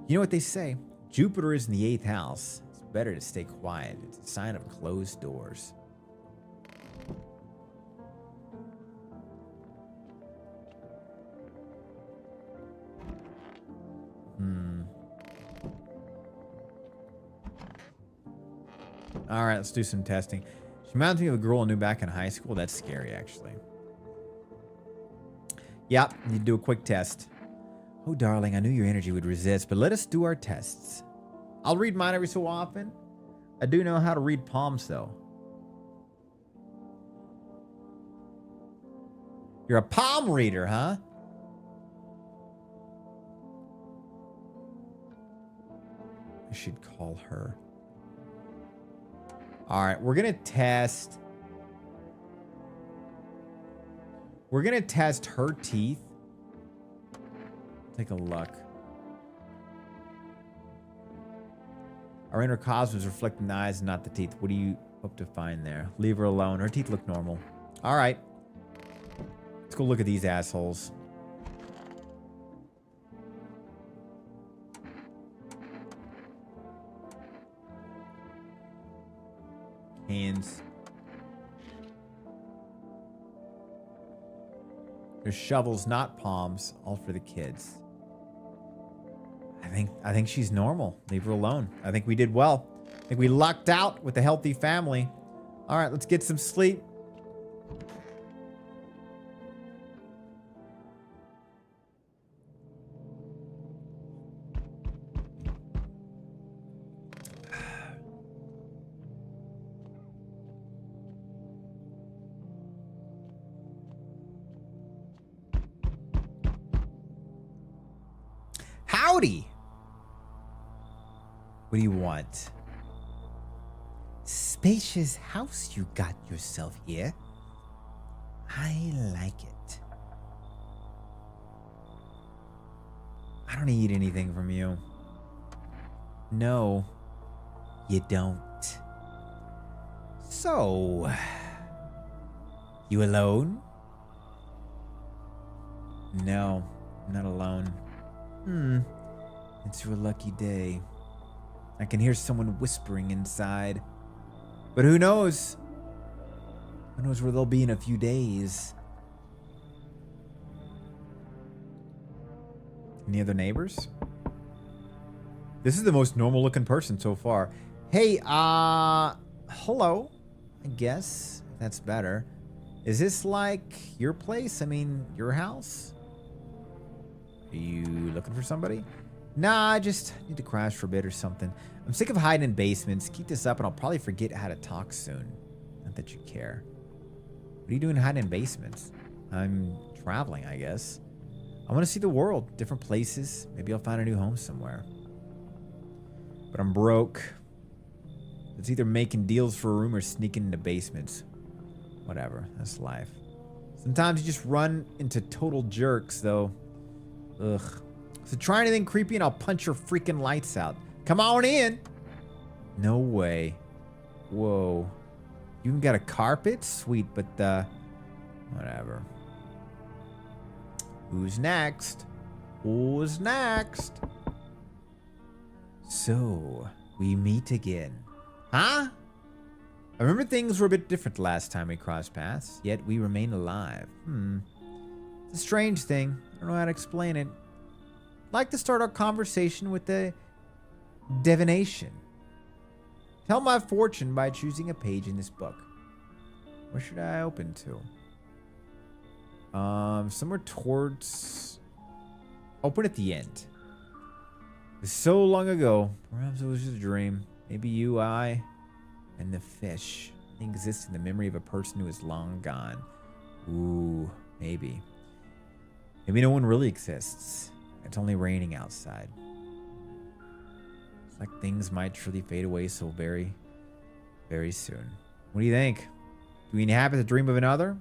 You know what they say? Jupiter is in the 8th house. It's better to stay quiet. It's a sign of closed doors. All right, let's do some testing. She reminds me of a girl I knew back in high school. That's scary, actually. Yep, need to do a quick test. Oh, darling, I knew your energy would resist, but let us do our tests. I'll read mine every so often. I do know how to read palms, though. You're a palm reader, huh? I should call her. All right, we're going to test. We're going to test her teeth. Take a look. Our inner cosmos reflect in the eyes and not the teeth. What do you hope to find there? Leave her alone. Her teeth look normal. All right. Let's go look at these assholes. Hands. There's shovels, not palms. All for the kids. I think she's normal. Leave her alone. I think we did well. I think we lucked out with a healthy family. All right, let's get some sleep. Howdy. What do you want? Spacious house you got yourself here. I like it. I don't need anything from you. No, you don't. So, you alone? No, I'm not alone. It's your lucky day. I can hear someone whispering inside. But who knows? Who knows where they'll be in a few days? Any other neighbors? This is the most normal looking person so far. Hey, hello. I guess that's better. Is this like your place? I mean, your house? Are you looking for somebody? Nah, I just need to crash for a bit or something. I'm sick of hiding in basements. Keep this up and I'll probably forget how to talk soon. Not that you care. What are you doing hiding in basements? I'm traveling, I guess. I want to see the world, different places. Maybe I'll find a new home somewhere. But I'm broke. It's either making deals for a room or sneaking into basements. Whatever, that's life. Sometimes you just run into total jerks, though. Ugh. So try anything creepy and I'll punch your freaking lights out. Come on in. No way. Whoa. You even got a carpet? Sweet, but whatever. Who's next? Who's next? So, we meet again. Huh? I remember things were a bit different last time we crossed paths, yet we remain alive. It's a strange thing. I don't know how to explain it. I'd like to start our conversation with a divination. Tell my fortune by choosing a page in this book. Where should I open to? Somewhere towards... Open at the end. It was so long ago. Perhaps it was just a dream. Maybe you, I, and the fish exist in the memory of a person who is long gone. Ooh, maybe. Maybe no one really exists. It's only raining outside. It's like things might truly fade away so very, very soon. What do you think? Do we inhabit the dream of another?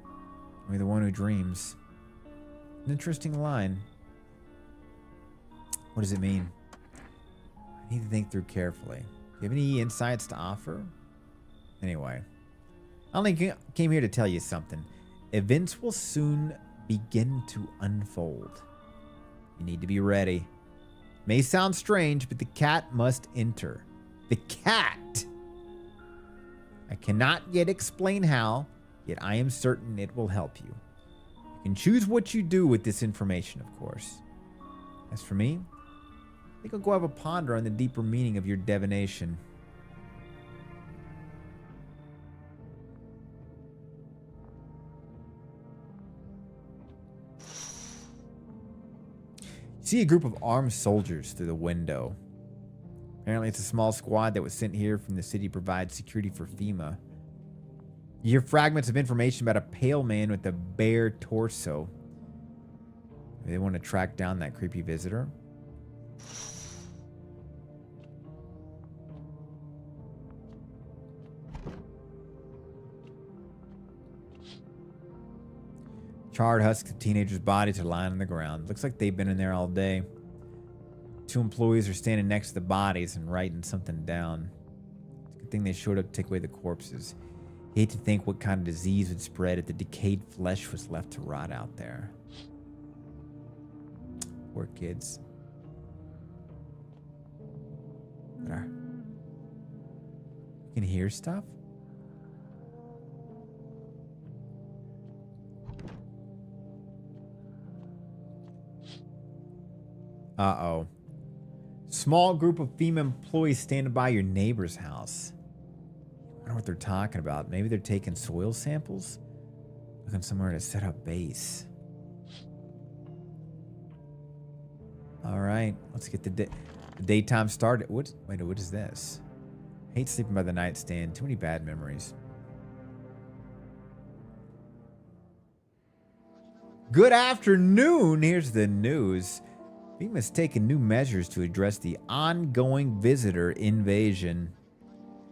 Or are we the one who dreams? An interesting line. What does it mean? I need to think through carefully. Do you have any insights to offer? Anyway, I only came here to tell you something. Events will soon begin to unfold. You need to be ready. May sound strange, but the cat must enter. The cat! I cannot yet explain how, yet I am certain it will help you. You can choose what you do with this information, of course. As for me, I think I'll go have a ponder on the deeper meaning of your divination. You see a group of armed soldiers through the window. Apparently it's a small squad that was sent here from the city to provide security for FEMA. You hear fragments of information about a pale man with a bare torso. Maybe they want to track down that creepy visitor. Charred husks of teenagers' bodies are lying on the ground. Looks like they've been in there all day. 2 employees are standing next to the bodies and writing something down. It's a good thing they showed up to take away the corpses. Hate to think what kind of disease would spread if the decayed flesh was left to rot out there. Poor kids. There. You can hear stuff? Uh-oh. Small group of FEMA employees standing by your neighbor's house. I wonder what they're talking about. Maybe they're taking soil samples? Looking somewhere to set up base. All right, let's get the daytime started. Wait, what is this? I hate sleeping by the nightstand. Too many bad memories. Good afternoon. Here's the news. FEMA's taken new measures to address the ongoing visitor invasion.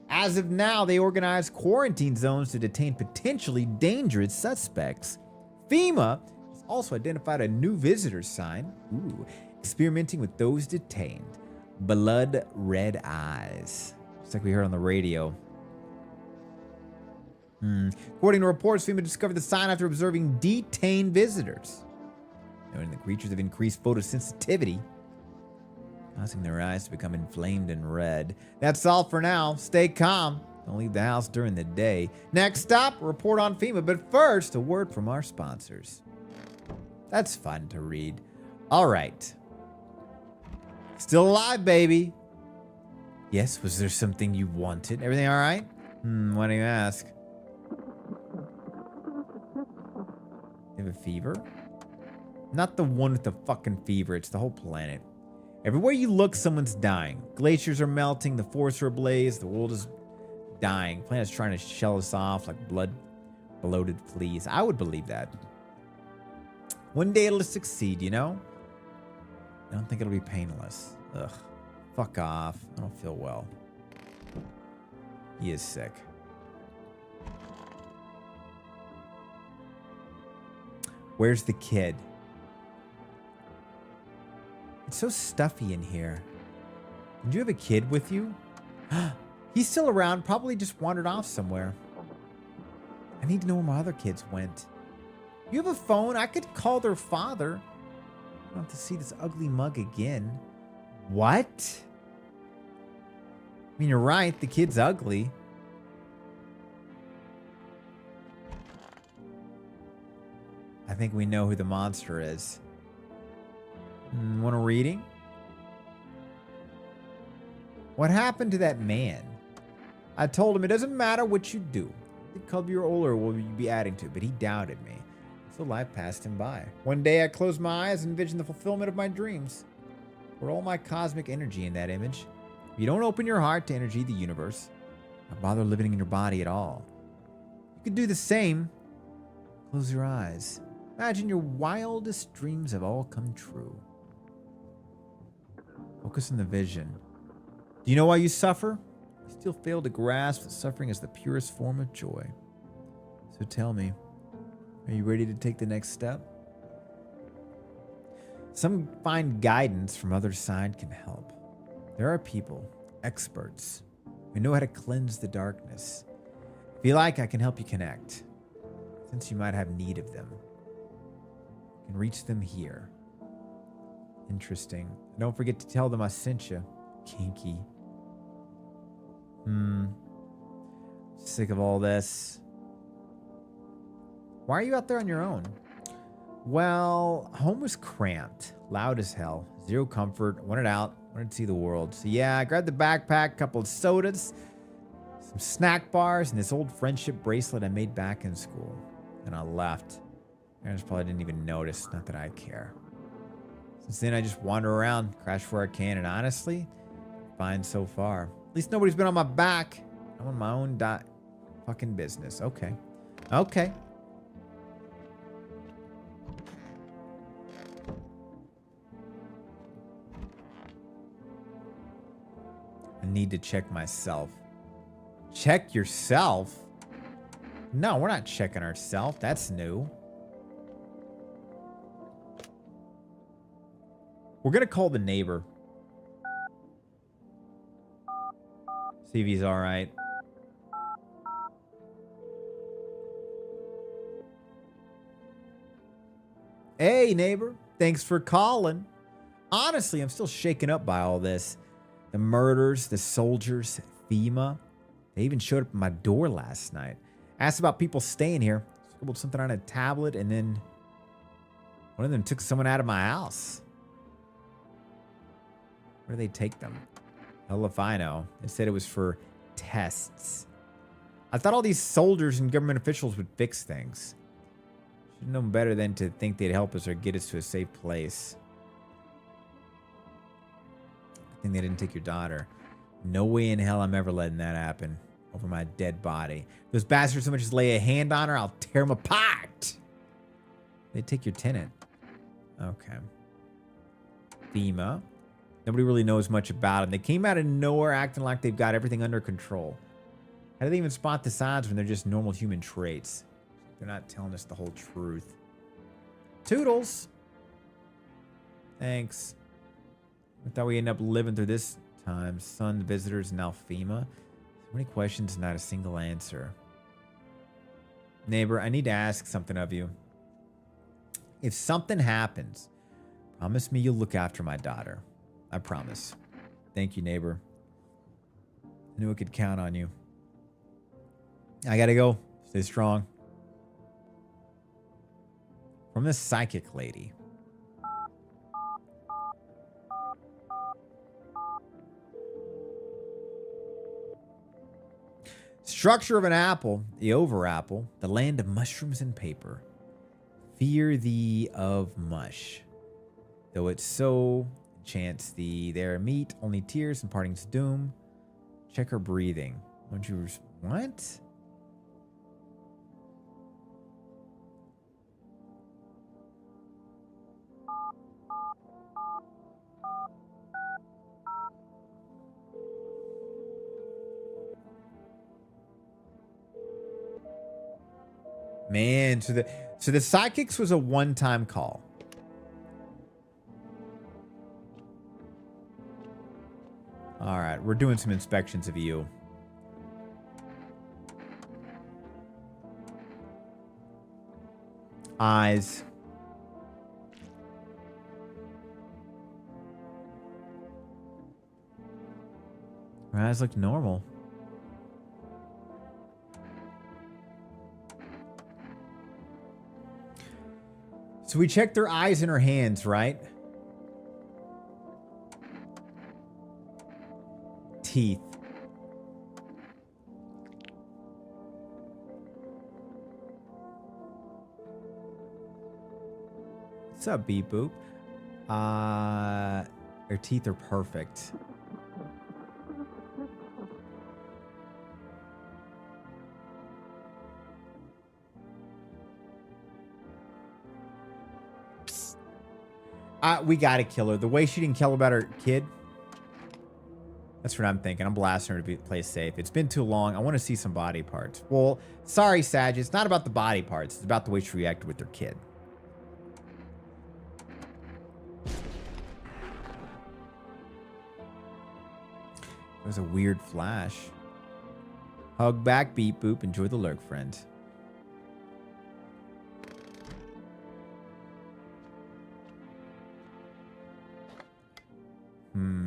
As of now, they organize quarantine zones to detain potentially dangerous suspects. FEMA has also identified a new visitor sign, experimenting with those detained. Blood red eyes. Just like we heard on the radio. According to reports, FEMA discovered the sign after observing detained visitors. Noting the creatures have increased photosensitivity, causing their eyes to become inflamed and red. That's all for now. Stay calm. Don't leave the house during the day. Next stop, a report on FEMA. But first, a word from our sponsors. That's fun to read. All right. Still alive, baby. Yes, was there something you wanted? Everything all right? Why do you ask? You have a fever? Not the one with the fucking fever. It's the whole planet. Everywhere you look, someone's dying. Glaciers are melting. The forests are ablaze. The world is dying. The planet's trying to shell us off like bloated fleas. I would believe that. One day it'll succeed, you know? I don't think it'll be painless. Ugh. Fuck off. I don't feel well. He is sick. Where's the kid? It's so stuffy in here. Did you have a kid with you? He's still around. Probably just wandered off somewhere. I need to know where my other kids went. You have a phone? I could call their father. I don't have to see this ugly mug again. What? I mean, you're right. The kid's ugly. I think we know who the monster is. Want a reading? What happened to that man? I told him it doesn't matter what you do. The cub you're older will you be adding to, but he doubted me. So life passed him by. One day I closed my eyes and envisioned the fulfillment of my dreams. Poured all my cosmic energy in that image. If you don't open your heart to energy, the universe, not bother living in your body at all. You could do the same. Close your eyes. Imagine your wildest dreams have all come true. Focus on the vision. Do you know why you suffer? You still fail to grasp that suffering is the purest form of joy. So tell me, are you ready to take the next step? Some find guidance from other side can help. There are people, experts, who know how to cleanse the darkness. If you like, I can help you connect, since you might have need of them. You can reach them here. Interesting. Don't forget to tell them I sent you. Kinky. Sick of all this. Why are you out there on your own? Well, home was cramped, loud as hell, zero comfort, wanted out, wanted to see the world. So yeah, I grabbed the backpack, couple of sodas, some snack bars, and this old friendship bracelet I made back in school. And I left. Parents probably didn't even notice, not that I care. Since then, I just wander around, crash where I can, and honestly, fine so far. At least nobody's been on my back. I'm on my own fucking business. Okay. Okay. I need to check myself. Check yourself? No, we're not checking ourselves. That's new. We're going to call the neighbor. See if he's all right. Hey, neighbor. Thanks for calling. Honestly, I'm still shaken up by all this. The murders, the soldiers, FEMA. They even showed up at my door last night. Asked about people staying here. Scribbled something on a tablet, and then one of them took someone out of my house. Where do they take them? Hell if I know. They said it was for tests. I thought all these soldiers and government officials would fix things. Should have known better than to think they'd help us or get us to a safe place. Good thing they didn't take your daughter. No way in hell I'm ever letting that happen. Over my dead body. Those bastards so much as lay a hand on her, I'll tear them apart. They take your tenant. Okay. FEMA. Nobody really knows much about them. They came out of nowhere acting like they've got everything under control. How do they even spot the signs when they're just normal human traits? They're not telling us the whole truth. Toodles. Thanks. I thought we end up living through this time. Sun, visitors, now FEMA. So many questions, not a single answer. Neighbor, I need to ask something of you. If something happens, promise me you'll look after my daughter. I promise. Thank you, neighbor. I knew I could count on you. I gotta go. Stay strong. From the psychic lady. Structure of an apple, the over apple, the land of mushrooms and paper. Fear thee of mush. Though it's so, chance thee there meet, only tears and parting's doom. Check her breathing. Won't you, what? Man, so the psychics was a one-time call. All right, we're doing some inspections of you. Eyes. Her eyes look normal. So we checked her eyes and her hands, right? Teeth. What's up, Beep Boop? Her teeth are perfect. We gotta kill her. The way she didn't kill about her kid. That's what I'm thinking. I'm blasting her to play safe. It's been too long. I want to see some body parts. Well, sorry, Sag. It's not about the body parts. It's about the way she reacted with her kid. It was a weird flash. Hug back, Beep Boop. Enjoy the lurk, friend.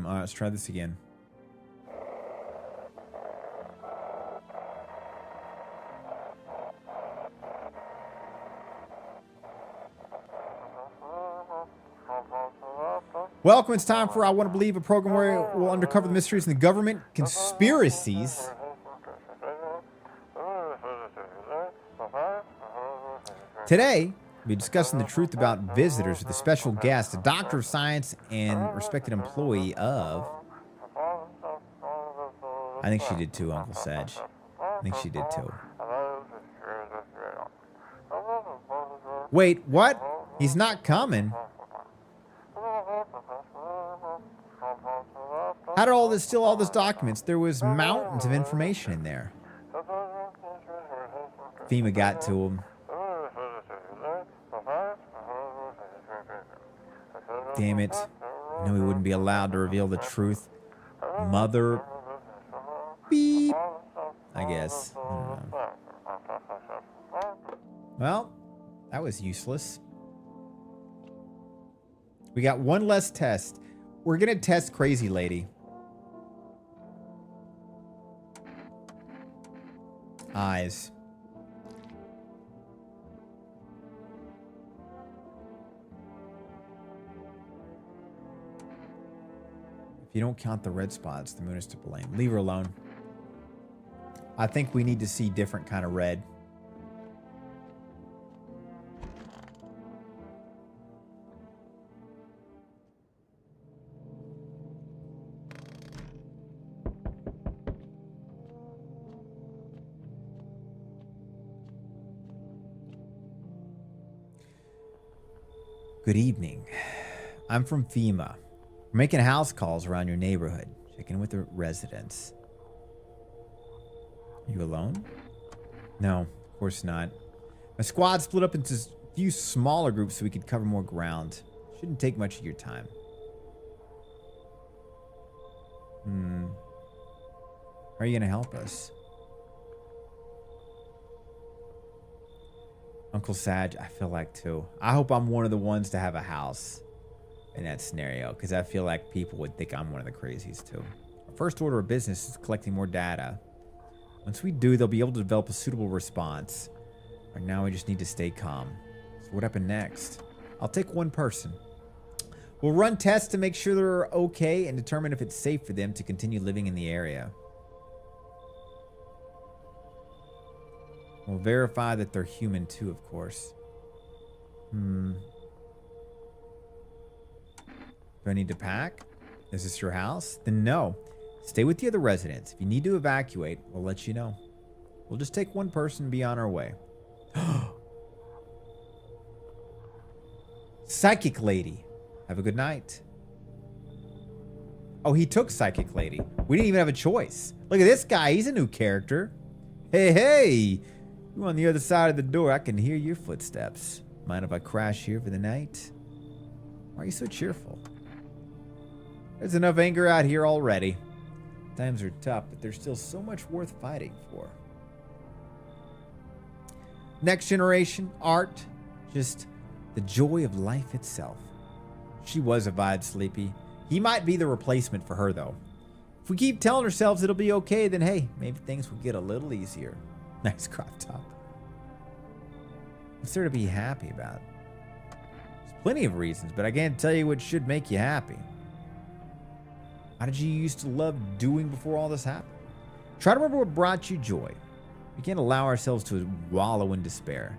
All right, let's try this again. Welcome. It's time for I Want to Believe, a program where we'll uncover the mysteries in the government, conspiracies. Today, we'll be discussing the truth about visitors with a special guest, a doctor of science and respected employee of... I think she did too, Uncle Sag. I think she did too. Wait, what? He's not coming. How did all this steal all those documents? There was mountains of information in there. FEMA got to him. Damn it. I knew he wouldn't be allowed to reveal the truth. Mother... Beep. I guess. I don't know. Well, that was useless. We got one less test. We're going to test Crazy Lady. Eyes. If you don't count the red spots, the moon is to blame. Leave her alone. I think we need to see different kind of red. Good evening. I'm from FEMA. We're making house calls around your neighborhood, checking with the residents. Are you alone? No, of course not. My squad split up into a few smaller groups so we could cover more ground. Shouldn't take much of your time. How are you going to help us? Uncle Sag, I feel like too. I hope I'm one of the ones to have a house in that scenario, because I feel like people would think I'm one of the crazies too. Our first order of business is collecting more data. Once we do, they'll be able to develop a suitable response. Right now, we just need to stay calm. So what happened next? I'll take one person. We'll run tests to make sure they're okay and determine if it's safe for them to continue living in the area. We'll verify that they're human too, of course. Do I need to pack? Is this your house? Then no. Stay with the other residents. If you need to evacuate, we'll let you know. We'll just take one person and be on our way. Psychic Lady. Have a good night. Oh, he took Psychic Lady. We didn't even have a choice. Look at this guy. He's a new character. Hey, hey. You on the other side of the door. I can hear your footsteps. Mind if I crash here for the night? Why are you so cheerful? There's enough anger out here already. Times are tough, but there's still so much worth fighting for. Next generation, art, Just the joy of life itself. She was a vibe, Sleepy. He might be the replacement for her, though. If we keep telling ourselves it'll be okay, then hey, maybe things will get a little easier. Nice crop top. What's there to be happy about? There's plenty of reasons, but I can't tell you what should make you happy. How did you used to love doing before all this happened? Try to remember what brought you joy. We can't allow ourselves to wallow in despair.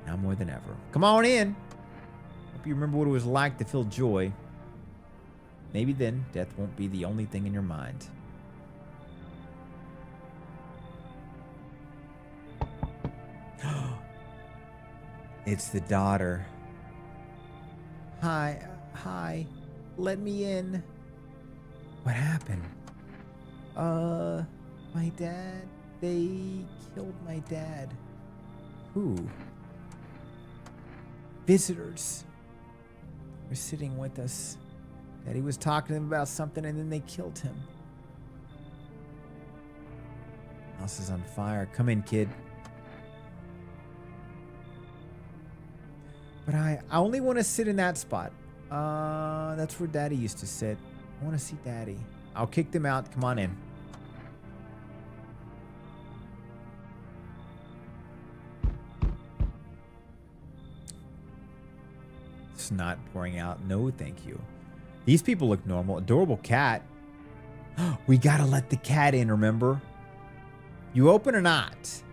Now more than ever. Come on in. Hope you remember what it was like to feel joy. Maybe then death won't be the only thing in your mind. It's the daughter. Hi. Let me in. What happened? My dad. They killed my dad. Who? Visitors. Were sitting with us. Daddy was talking to them about something and then they killed him. House is on fire. Come in, kid. But I only want to sit in that spot. That's where Daddy used to sit. I want to see Daddy. I'll kick them out. Come on in. Snot pouring out. No, thank you. These people look normal. Adorable cat. We gotta let the cat in, remember? You open or not?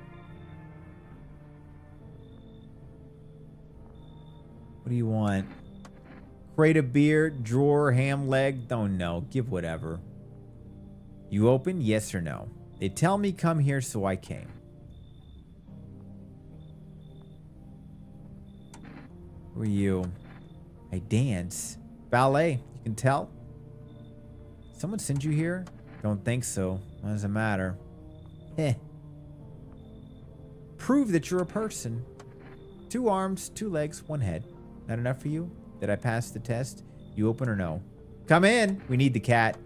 What do you want? Crate of beer, drawer, ham leg? Don't know. Give whatever. You open? Yes or no? They tell me come here, so I came. Who are you? I dance. Ballet. You can tell? Someone send you here? Don't think so. What does it matter? Heh. Prove that you're a person. 2 arms, 2 legs, 1 head. Not enough for you? Did I pass the test? You open or no? Come in. We need the cat.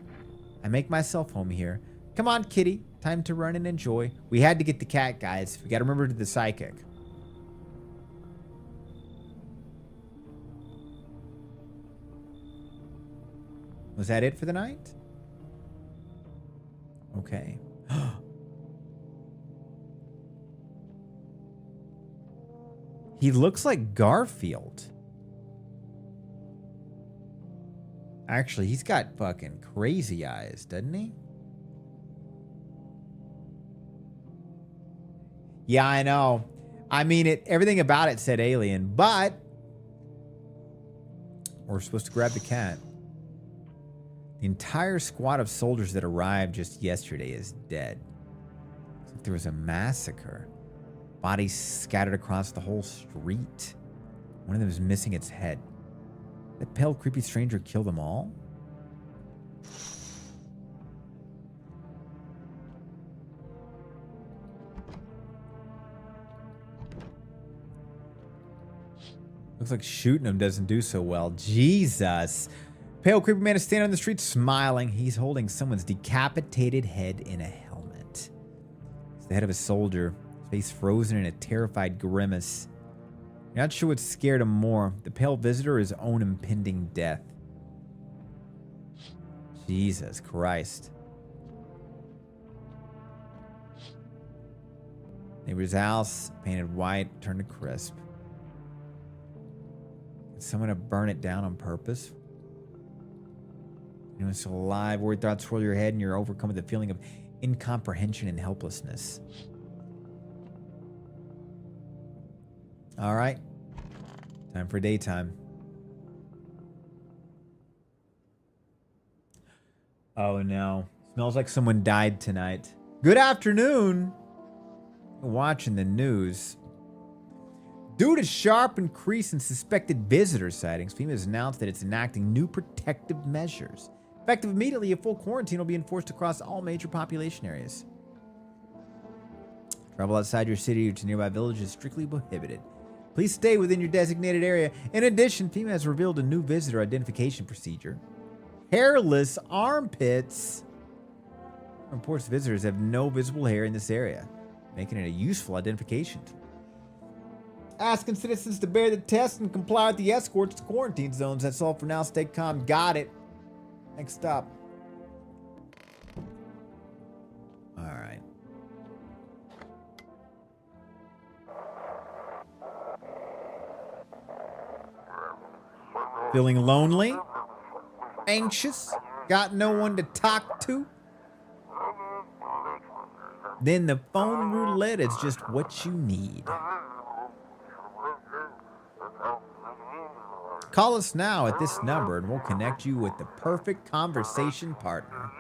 I make myself home here. Come on, kitty. Time to run and enjoy. We had to get the cat, guys. We got to remember to the psychic. Was that it for the night? Okay. He looks like Garfield. Actually, he's got fucking crazy eyes, doesn't he? Yeah, I know. I mean, everything about it said alien, but we're supposed to grab the cat. The entire squad of soldiers that arrived just yesterday is dead. It's like there was a massacre. Bodies scattered across the whole street. One of them is missing its head. That pale, creepy stranger killed them all? Looks like shooting him doesn't do so well. Jesus. Pale, creepy man is standing on the street smiling. He's holding someone's decapitated head in a helmet. It's the head of a soldier, his face frozen in a terrified grimace. You're not sure what scared him more, the pale visitor or his own impending death. Jesus Christ. Neighbor's house, painted white, turned to crisp. Did someone have burn it down on purpose? Anyone still alive? Worried thoughts swirl your head and you're overcome with a feeling of incomprehension and helplessness. All right. Time for daytime. Oh no. Smells like someone died tonight. Good afternoon. Watching the news. Due to sharp increase in suspected visitor sightings, FEMA has announced that it's enacting new protective measures. Effective immediately, a full quarantine will be enforced across all major population areas. Travel outside your city or to nearby villages is strictly prohibited. Please stay within your designated area. In addition, FEMA has revealed a new visitor identification procedure. Hairless armpits. Reports visitors have no visible hair in this area, making it a useful identification tool. Asking citizens to bear the test and comply with the escorts to quarantine zones. That's all for now. Stay calm. Got it. Next up. All right. Feeling lonely? Anxious? Got no one to talk to? Then the phone roulette is just what you need. Call us now at this number and we'll connect you with the perfect conversation partner.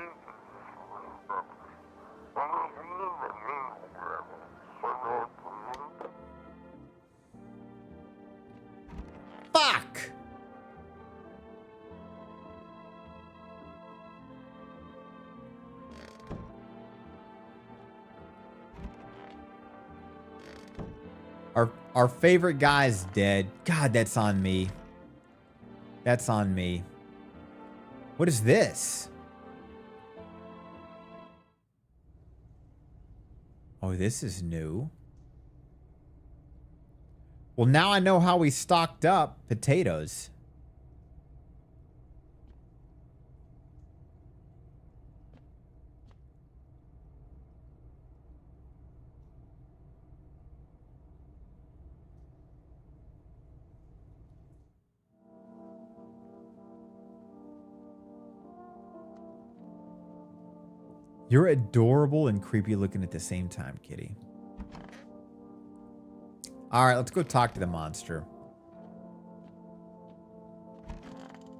Fuck! Our favorite guy's dead. God, that's on me. That's on me. What is this? Oh, this is new. Well, now I know how we stocked up potatoes. You're adorable and creepy looking at the same time, kitty. All right, let's go talk to the monster.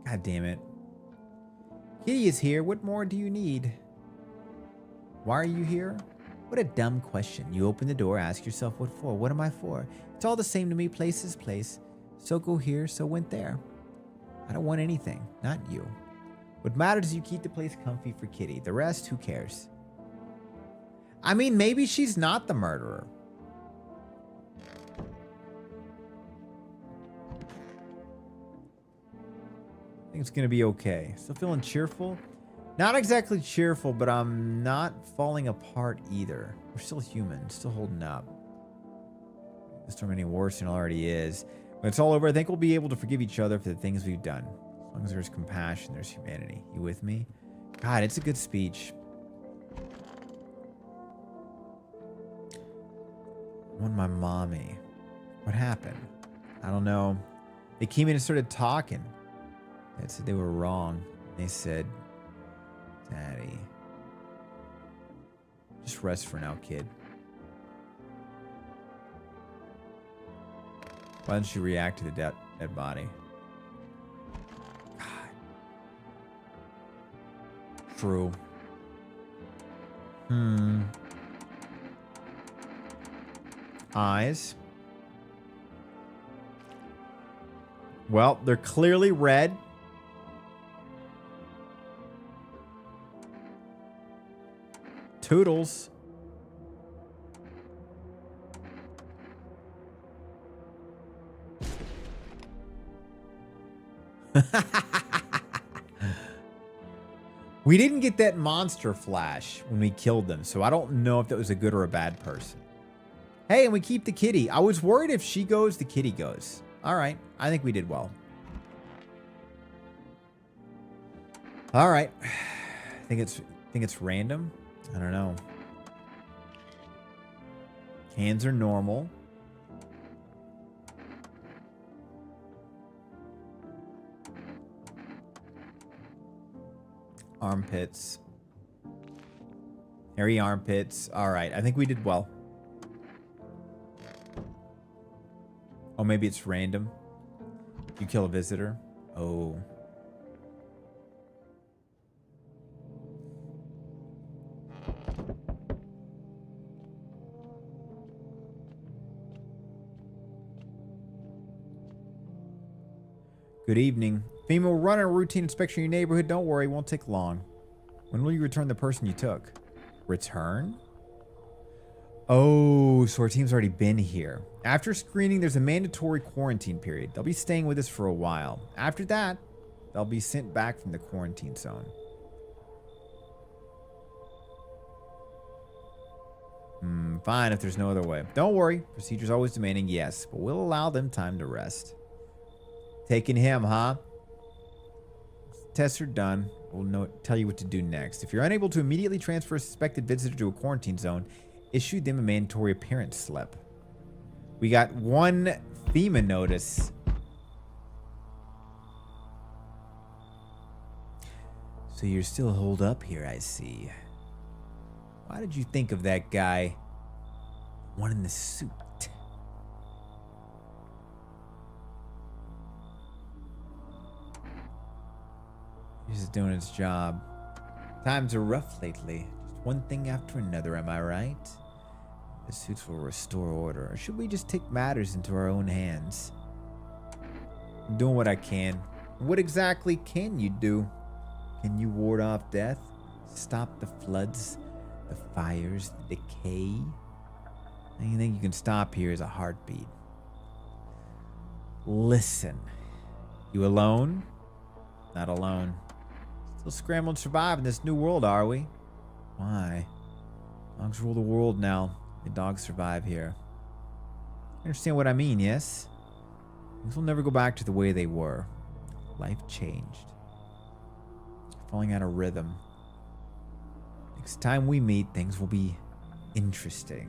God damn it. Kitty is here. What more do you need? Why are you here? What a dumb question. You open the door, ask yourself what for. What am I for? It's all the same to me. Place is place. So go here, so went there. I don't want anything. Not you. What matters is you keep the place comfy for Kitty. The rest, who cares? I mean, maybe she's not the murderer. I think it's going to be okay. Still feeling cheerful? Not exactly cheerful, but I'm not falling apart either. We're still human, still holding up. This storm any worse than it already is. When it's all over, I think we'll be able to forgive each other for the things we've done. As long as there's compassion, there's humanity. You with me? God, it's a good speech. I want my mommy. What happened? I don't know. They came in and started talking. They said they were wrong. They said, Daddy. Just rest for now, kid. Why don't you react to the dead body? God. True. Eyes. Well, they're clearly red. Toodles. We didn't get that monster flash when we killed them, so I don't know if that was a good or a bad person. Hey, and we keep the kitty. I was worried if she goes, the kitty goes. All right, I think we did well. All right, I think it's random. I don't know. Hands are normal. Armpits. Hairy armpits. All right, I think we did well. Oh, maybe it's random. You kill a visitor. Oh. Good evening. FEMA will run a routine inspection in your neighborhood. Don't worry, it won't take long. When will you return the person you took? Return? Oh, so our team's already been here. After screening, there's a mandatory quarantine period. They'll be staying with us for a while. After that, they'll be sent back from the quarantine zone. Fine if there's no other way. Don't worry. Procedure's always demanding yes, but we'll allow them time to rest. Taking him, huh? Tests are done. We'll tell you what to do next. If you're unable to immediately transfer a suspected visitor to a quarantine zone, issue them a mandatory appearance slip. We got one FEMA notice. So you're still holed up here, I see. Why did you think of that guy? One in the suit. He's just doing his job. Times are rough lately. Just one thing after another, am I right? The suits will restore order. Or should we just take matters into our own hands? I'm doing what I can. What exactly can you do? Can you ward off death? Stop the floods? The fires? The decay? Anything you can stop here is a heartbeat. Listen. You alone? Not alone. Still scrambling to survive in this new world, are we? Why? Dogs rule the world now. The dogs survive here. You understand what I mean, yes? Things will never go back to the way they were. Life changed. Falling out of rhythm. Next time we meet, things will be interesting.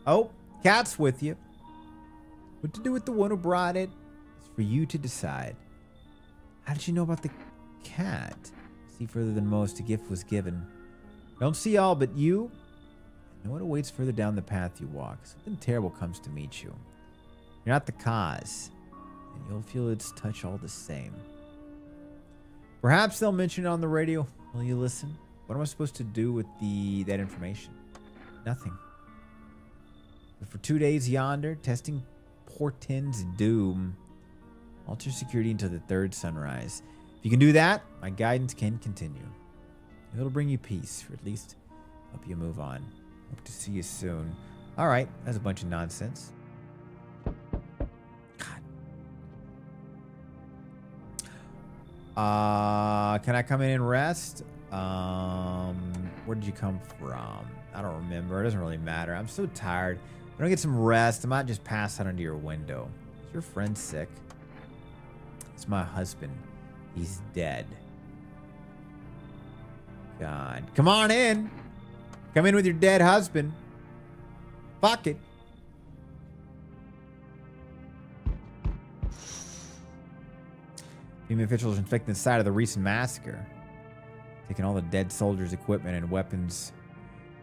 Oh, cat's with you. What to do with the one who brought it is for you to decide. How did you know about the cat? See further than most, a gift was given. Don't see all but you. Know what awaits further down the path you walk. Something terrible comes to meet you. You're not the cause, and you'll feel its touch all the same. Perhaps they'll mention it on the radio. Will you listen? What am I supposed to do with that information? Nothing. But for 2 days yonder, testing portends doom. Alter security until the third sunrise. If you can do that, my guidance can continue. It'll bring you peace, or at least help you move on. Hope to see you soon. All right, that's a bunch of nonsense. God. Can I come in and rest? Where did you come from? I don't remember. It doesn't really matter. I'm so tired. If I don't get some rest, I might just pass out under your window. Is your friend sick? It's my husband. He's dead. God. Come on in. Come in with your dead husband. Fuck it. FEMA officials inspecting the site of the recent massacre. Taking all the dead soldiers' equipment and weapons.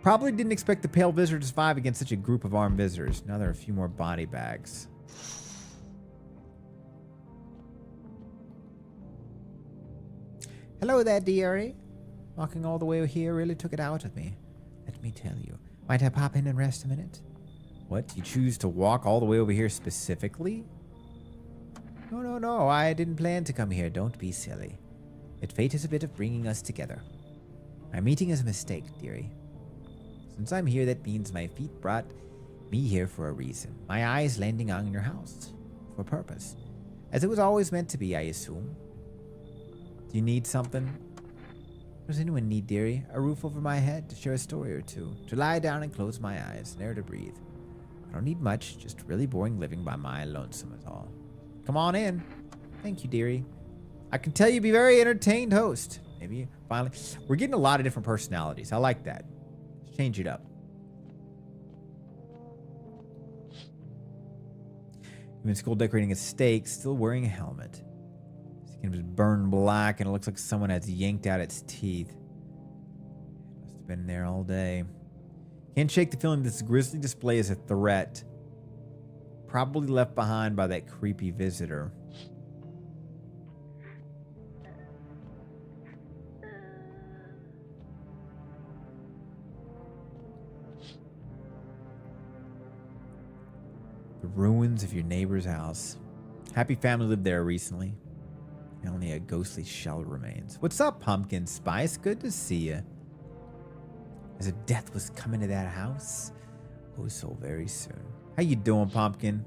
Probably didn't expect the pale visitor to survive against such a group of armed visitors. Now there are a few more body bags. Hello there, dearie. Walking all the way here really took it out of me. Let me tell you. Might I pop in and rest a minute? What? You choose to walk all the way over here specifically? No. I didn't plan to come here. Don't be silly. Yet fate is a bit of bringing us together. My meeting is a mistake, dearie. Since I'm here, that means my feet brought me here for a reason. My eyes landing on your house. For a purpose. As it was always meant to be, I assume. Do you need something? What does anyone need, dearie? A roof over my head, to share a story or two, to lie down and close my eyes, and air to breathe. I don't need much, just really boring living by my lonesome is all. Come on in. Thank you, dearie. I can tell you be very entertained host. Maybe finally. We're getting a lot of different personalities. I like that. Let's change it up. I'm in school decorating a stake, still wearing a helmet. Skin was burned black and it looks like someone has yanked out its teeth. Must have been there all day. Can't shake the feeling this grisly display is a threat. Probably left behind by that creepy visitor. The ruins of your neighbor's house. Happy family lived there recently. Only a ghostly shell remains. What's up, Pumpkin Spice? Good to see you. As if death was coming to that house. Oh, so very soon. How you doing, Pumpkin?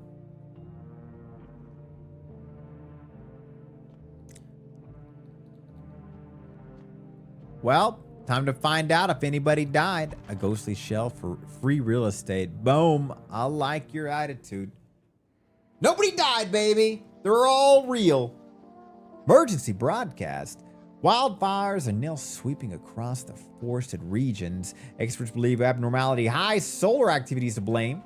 Well, Time to find out if anybody died. A ghostly shell for free real estate. Boom. I like your attitude. Nobody died, baby. They're all real. Emergency broadcast. Wildfires are now sweeping across the forested regions. Experts believe abnormality high solar activity is to blame.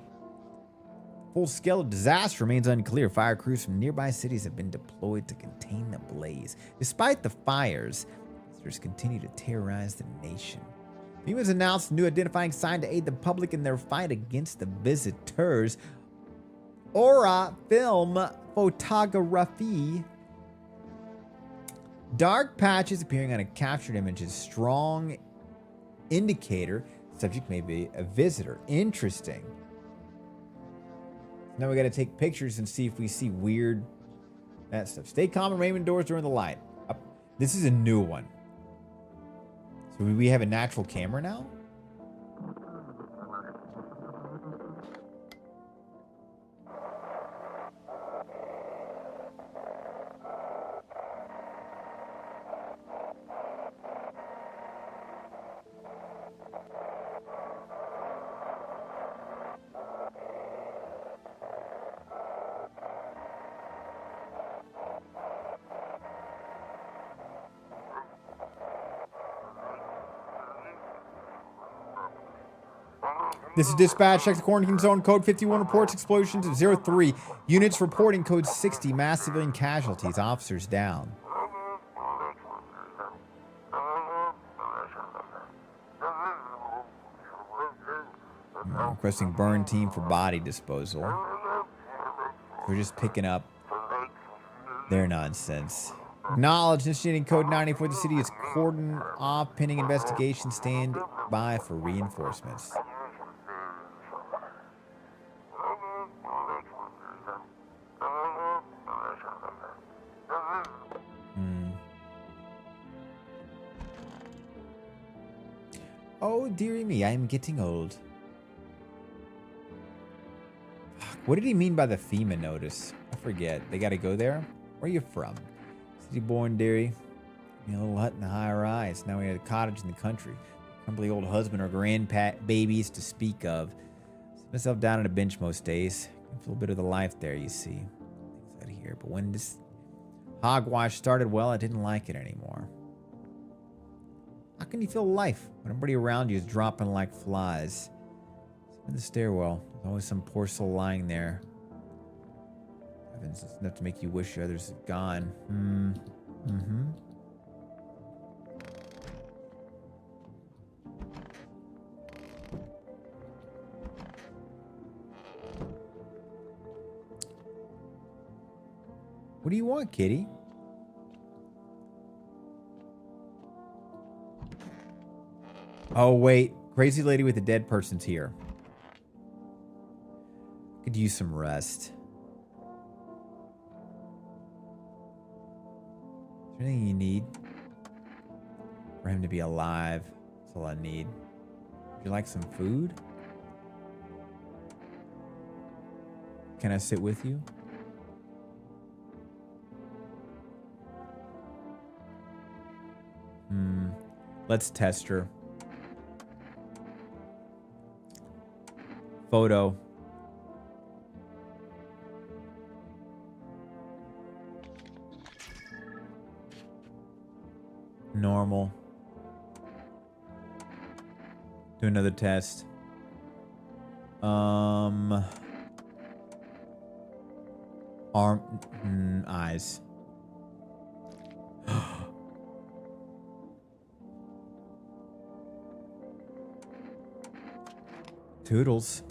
Full scale of disaster remains unclear. Fire crews from nearby cities have been deployed to contain the blaze. Despite the fires, visitors continue to terrorize the nation. FEMA's announced a new identifying sign to aid the public in their fight against the visitors. Aura film photography. Dark patches appearing on a captured image is strong indicator subject may be a visitor. Interesting. Now we got to take pictures and see if we see weird that stuff. Stay calm and remain indoors during the light. This is a new one. So we have a natural camera now? This is dispatch. Check the quarantine zone. Code 51 reports explosions at 03. Units reporting code 60. Mass civilian casualties. Officers down. Requesting burn team for body disposal. We're just picking up their nonsense. Acknowledge initiating code 90 for the city is cordon off pending investigation. Stand by for reinforcements. Oh, dearie me, I am getting old. What did he mean by the FEMA notice? I forget. They got to go there? Where are you from? City born, dearie. A little hut in the high rise. Now we have a cottage in the country. Crumbly old husband or grandbabies to speak of. Sit myself down on a bench most days. A little bit of the life there, you see. Things out of here. But when this hogwash started, well, I didn't like it anymore. How can you feel life when everybody around you is dropping like flies? In the stairwell, there's always some poor soul lying there. Heavens, it's enough to make you wish the others had gone. What do you want, kitty? Oh, wait. Crazy lady with a dead person's here. Could use some rest. Is there anything you need? For him to be alive. That's all I need. Would you like some food? Can I sit with you? Let's test her. Photo. Normal. Do another test. Arm. Eyes. Toodles.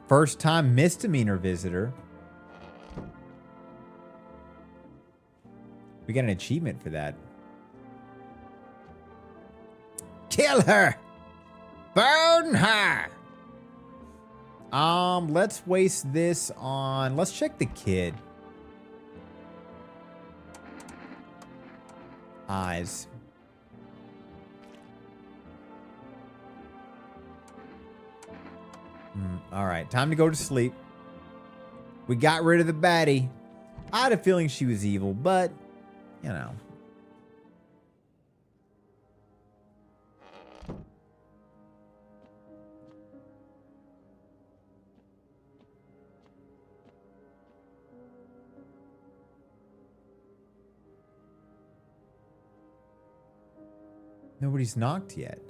First time misdemeanor visitor. We got an achievement for that. Kill her! Burn her! Let's waste this on... Let's check the kid. Eyes. All right, time to go to sleep. We got rid of the baddie. I had a feeling she was evil, but, you know. Nobody's knocked yet.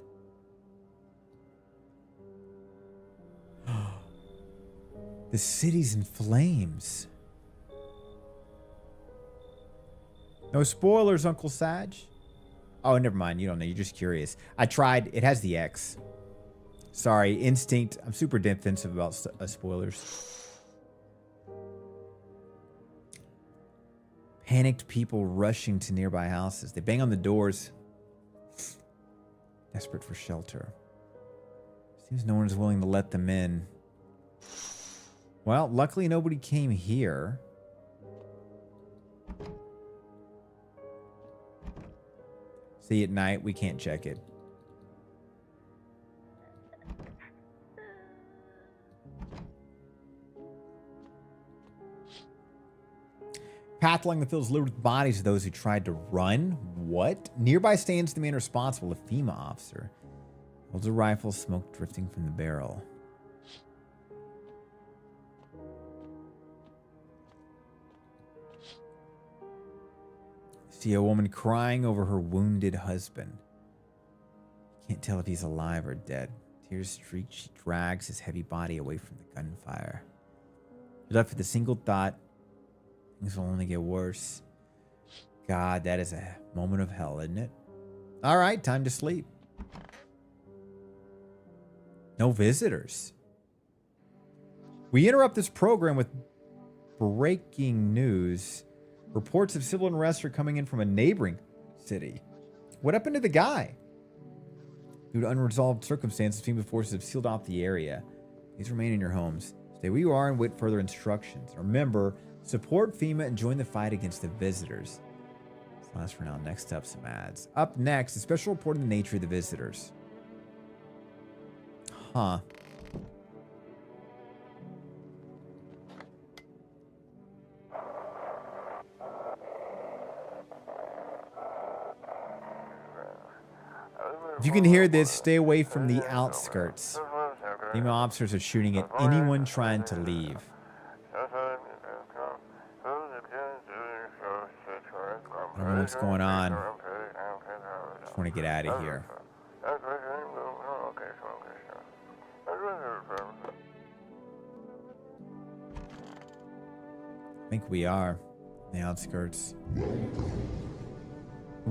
The city's in flames. No spoilers, Uncle Sag. Oh, never mind. You don't know. You're just curious. I tried. It has the X. Sorry. Instinct. I'm super defensive about spoilers. Panicked people rushing to nearby houses. They bang on the doors. Desperate for shelter. Seems no one's willing to let them in. Well, luckily nobody came here. See, at night, we can't check it. Path along the field is littered with bodies of those who tried to run. What? Nearby stands the man responsible, a FEMA officer. Holds a rifle, smoke drifting from the barrel. See a woman crying over her wounded husband. Can't tell if he's alive or dead. Tears streaked, she drags his heavy body away from the gunfire. She's left with a single thought. Things will only get worse. God, that is a moment of hell, isn't it? All right, time to sleep. No visitors. We interrupt this program with breaking news. Reports of civil unrest are coming in from a neighboring city. What happened to the guy? Due to unresolved circumstances, FEMA forces have sealed off the area. Please remain in your homes. Stay where you are and wait further instructions. Remember, support FEMA and join the fight against the visitors. That's last for now. Next up, some ads. Up next, a special report on the nature of the visitors. Huh. If you can hear this, stay away from the outskirts. FEMA officers are shooting at anyone trying to leave. I don't know what's going on. Just want to get out of here. I think we are on the outskirts.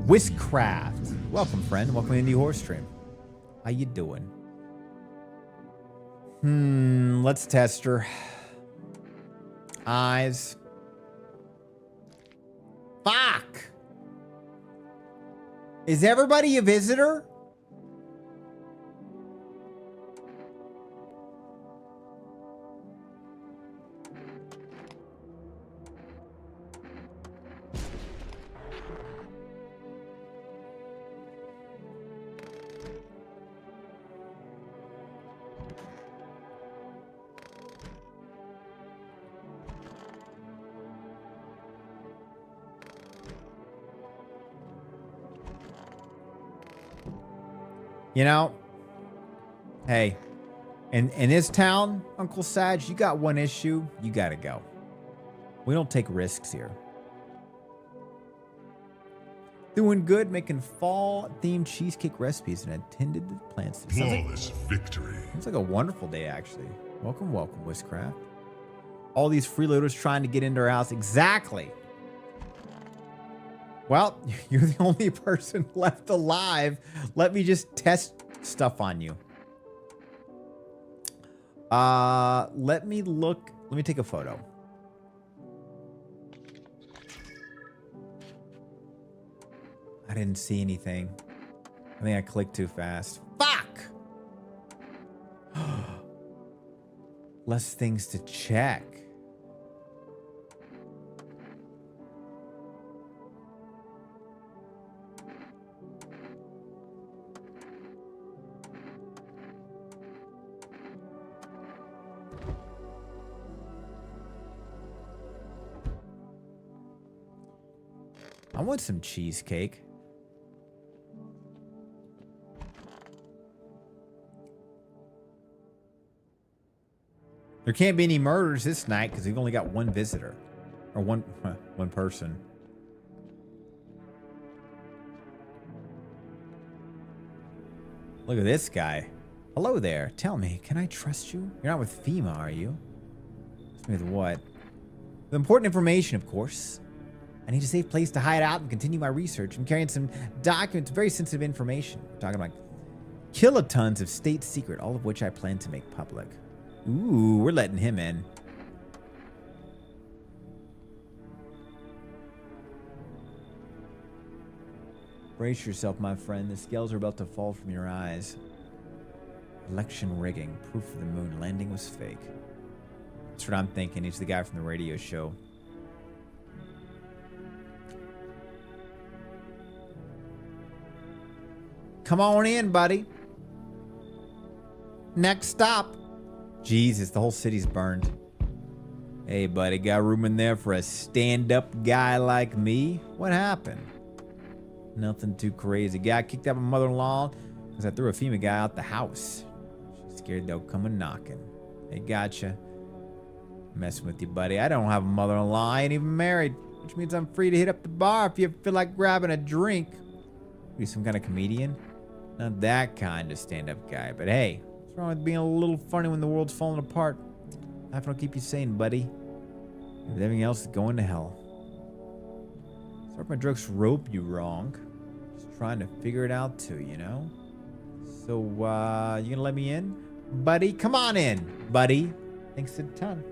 Whiskcraft. Welcome, friend. Welcome to Indie Horse Stream. How you doing? Let's test her. Eyes. Fuck! Is everybody a visitor? You know, hey, in this town, Uncle Sag, you got one issue. You got to go. We don't take risks here. Doing good, making fall-themed cheesecake recipes and attended the plants. Flawless victory. Sounds like a wonderful day, actually. Welcome, welcome, Whiskcraft. All these freeloaders trying to get into our house. Exactly. Well, you're the only person left alive. Let me just test stuff on you. Let me look. Let me take a photo. I didn't see anything. I think I clicked too fast. Fuck! Less things to check. I want some cheesecake. There can't be any murders this night because we've only got one visitor. Or one person. Look at this guy. Hello there. Tell me, can I trust you? You're not with FEMA, are you? With what? With important information, of course. I need a safe place to hide out and continue my research. I'm carrying some documents, very sensitive information. We're talking about kilotons of state secret, all of which I plan to make public. Ooh, we're letting him in. Brace yourself, my friend. The scales are about to fall from your eyes. Election rigging. Proof of the moon landing was fake. That's what I'm thinking. He's the guy from the radio show. Come on in, buddy. Next stop. Jesus, the whole city's burned. Hey, buddy, got room in there for a stand-up guy like me? What happened? Nothing too crazy. Guy kicked out my mother-in-law because I threw a FEMA guy out the house. She's scared they'll come a knocking. They gotcha. Messing with you, buddy. I don't have a mother-in-law. I ain't even married, which means I'm free to hit up the bar if you feel like grabbing a drink. Be some kind of comedian? Not that kind of stand-up guy, but hey, what's wrong with being a little funny when the world's falling apart? Laughing will keep you sane, buddy. If everything else is going to hell. Sorry if my drugs rope you wrong. Just trying to figure it out too, you know? So, you gonna let me in? Buddy, come on in, buddy. Thanks a ton.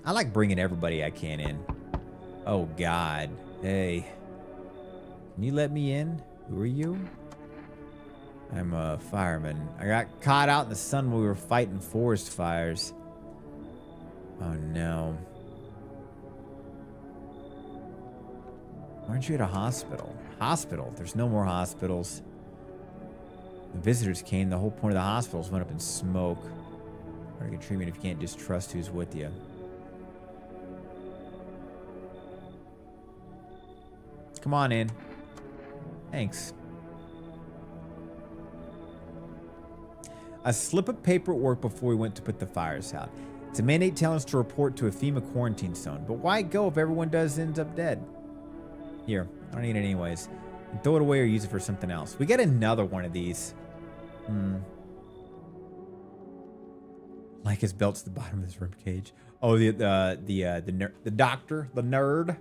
I like bringing everybody I can in. Oh, God. Hey. Can you let me in? Who are you? I'm a fireman. I got caught out in the sun when we were fighting forest fires. Oh, no. Why aren't you at a hospital? Hospital? There's no more hospitals. The visitors came. The whole point of the hospitals went up in smoke. Or get treatment if you can't just trust who's with you. Come on in. Thanks. A slip of paper at work before we went to put the fires out. It's a mandate telling us to report to a FEMA quarantine zone. But why go if everyone ends up dead? Here, I don't need it anyways. Throw it away or use it for something else. We get another one of these. Like his belt's the bottom of his rib cage. Oh, the doctor, the nerd.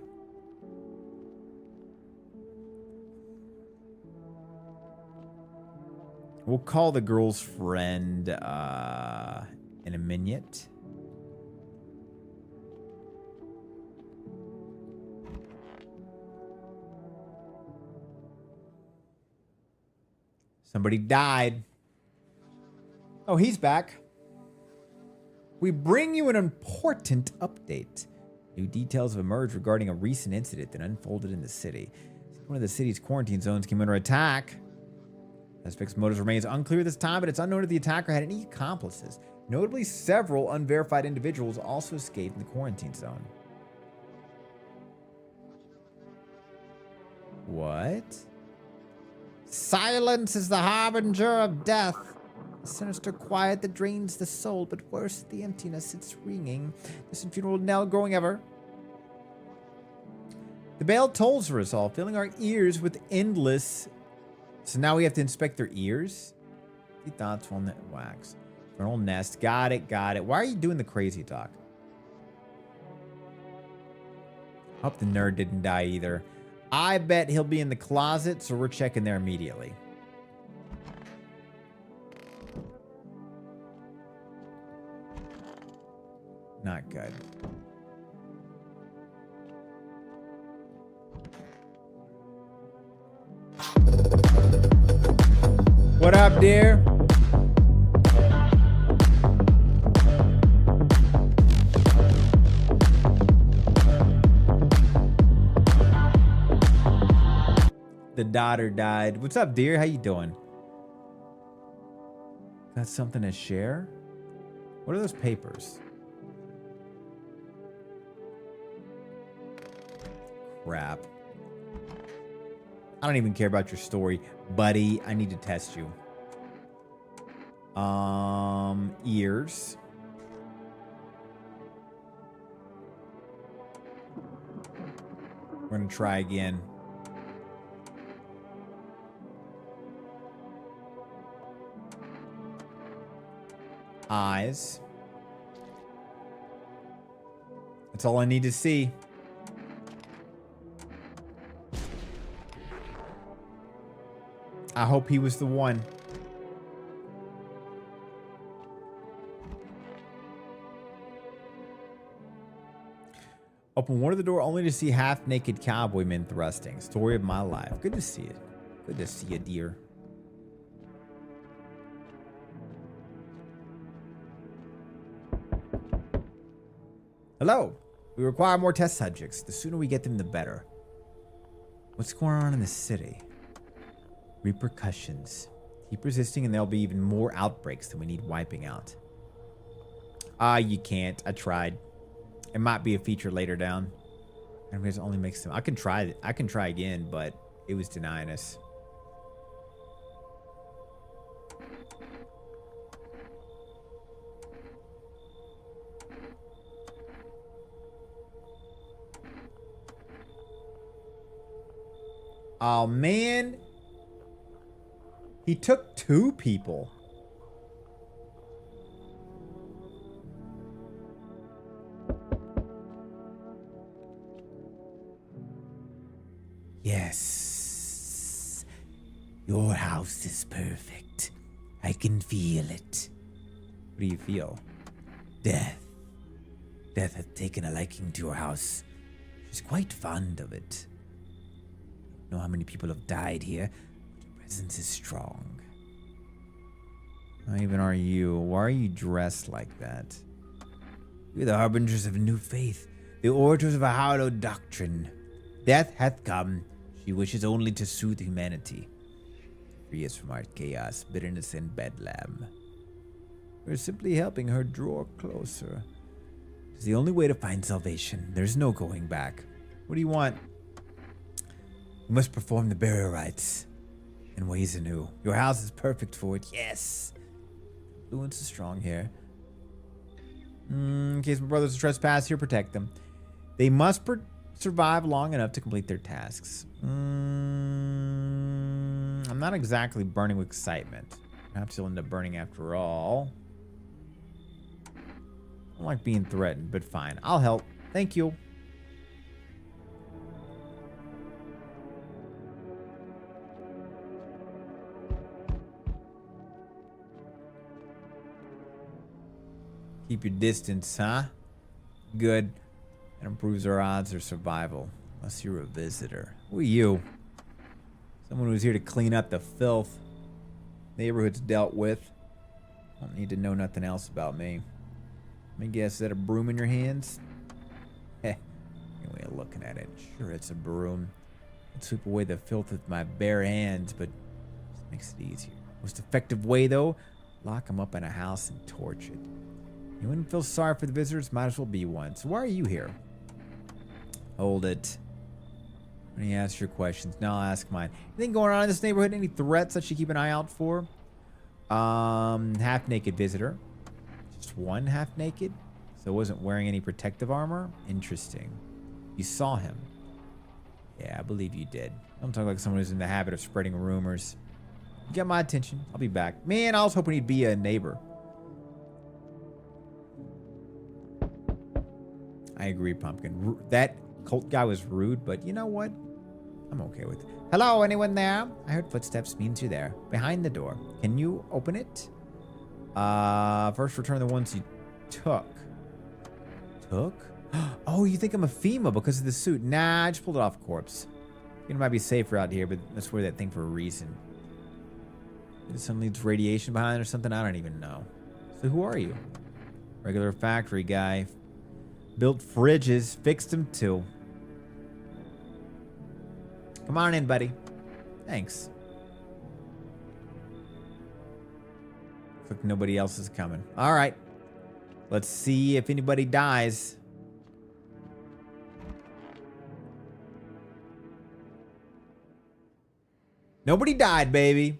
We'll call the girl's friend in a minute. Somebody died. Oh, he's back. We bring you an important update. New details have emerged regarding a recent incident that unfolded in the city. One of the city's quarantine zones came under attack. Suspect's motives remains unclear this time, but it's unknown if the attacker had any accomplices. Notably, several unverified individuals also escaped in the quarantine zone. What? Silence is the harbinger of death. A sinister quiet that drains the soul, but worse, the emptiness it's ringing. Distant funeral knell growing ever. The bell tolls for us all, filling our ears with endless. So now we have to inspect their ears? The thoughts on the wax. Vernal nest. Got it, got it. Why are you doing the crazy talk? Hope the nerd didn't die either. I bet he'll be in the closet, so we're checking there immediately. Not good. What up, dear? The daughter died. What's up, dear? How you doing? Got something to share? What are those papers? crap. I don't even care about your story, buddy. I need to test you. Ears. We're gonna try again. Eyes. That's all I need to see. I hope he was the one. Open one of the door only to see half-naked cowboy men thrusting. Story of my life. Good to see it. Good to see you, dear. Hello. We require more test subjects. The sooner we get them, the better. What's going on in the city? Repercussions. Keep resisting and there'll be even more outbreaks than we need wiping out. You can't. I tried. It might be a feature later down. And it only makes them. I can try again, but it was denying us. Oh man. He took 2 people. Yes. Your house is perfect. I can feel it. What do you feel? Death. Death hath taken a liking to your house. She's quite fond of it. I don't know how many people have died here, but your presence is strong. How even are you? Why are you dressed like that? You're the harbingers of a new faith, the orators of a hallowed doctrine. Death hath come. She wishes only to soothe humanity, to free us from our chaos, bitterness, and bedlam. We're simply helping her draw closer. It's the only way to find salvation. There's no going back. What do you want? You must perform the burial rites in ways anew. Your house is perfect for it. Yes. Influence is strong here. In case my brothers trespass here, protect them. They must survive long enough to complete their tasks. I'm not exactly burning with excitement. Perhaps you'll end up burning after all. I don't like being threatened, but fine. I'll help. Thank you. Keep your distance, huh? Good. It improves our odds of survival. Unless you're a visitor. Who are you? Someone who's here to clean up the filth neighborhood's dealt with. Don't need to know nothing else about me. Let me guess, is that a broom in your hands? Heh. Any way of looking at it. Sure, it's a broom. I'd sweep away the filth with my bare hands, but it makes it easier. Most effective way, though, lock them up in a house and torch it. You wouldn't feel sorry for the visitors, might as well be one. So why are you here? Hold it. When you ask your questions, now I'll ask mine. Anything going on in this neighborhood? Any threats that you keep an eye out for? Half-naked visitor. Just one half-naked? So wasn't wearing any protective armor? Interesting. You saw him. Yeah, I believe you did. I'm talking like someone who's in the habit of spreading rumors. You got my attention. I'll be back. Man, I was hoping he'd be a neighbor. I agree, Pumpkin. That cult guy was rude, but you know what? I'm okay with it. Hello, anyone there? I heard footsteps. Means you're there. Behind the door. Can you open it? First return the ones you took. Took? Oh, you think I'm a FEMA because of the suit? Nah, I just pulled it off a corpse. It might be safer out here, but let's wear that thing for a reason. Did some leads radiation behind or something? I don't even know. So who are you? Regular factory guy. Built fridges, fixed them too. Come on in, buddy. Thanks. Looks like nobody else is coming. All right. Let's see if anybody dies. Nobody died, baby.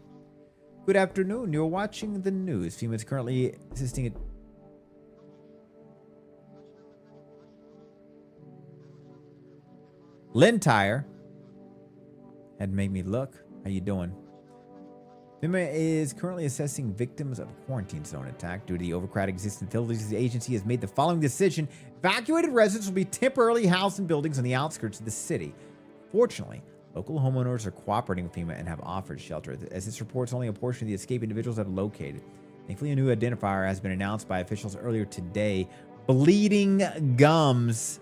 Good afternoon. You're watching the news. FEMA is currently assisting it. Lintire had made me look. How you doing? FEMA is currently assessing victims of a quarantine zone attack. Due to the overcrowded existing facilities, the agency has made the following decision. Evacuated residents will be temporarily housed in buildings on the outskirts of the city. Fortunately, local homeowners are cooperating with FEMA and have offered shelter, as this reports only a portion of the escaped individuals have located. Thankfully, a new identifier has been announced by officials earlier today. Bleeding gums.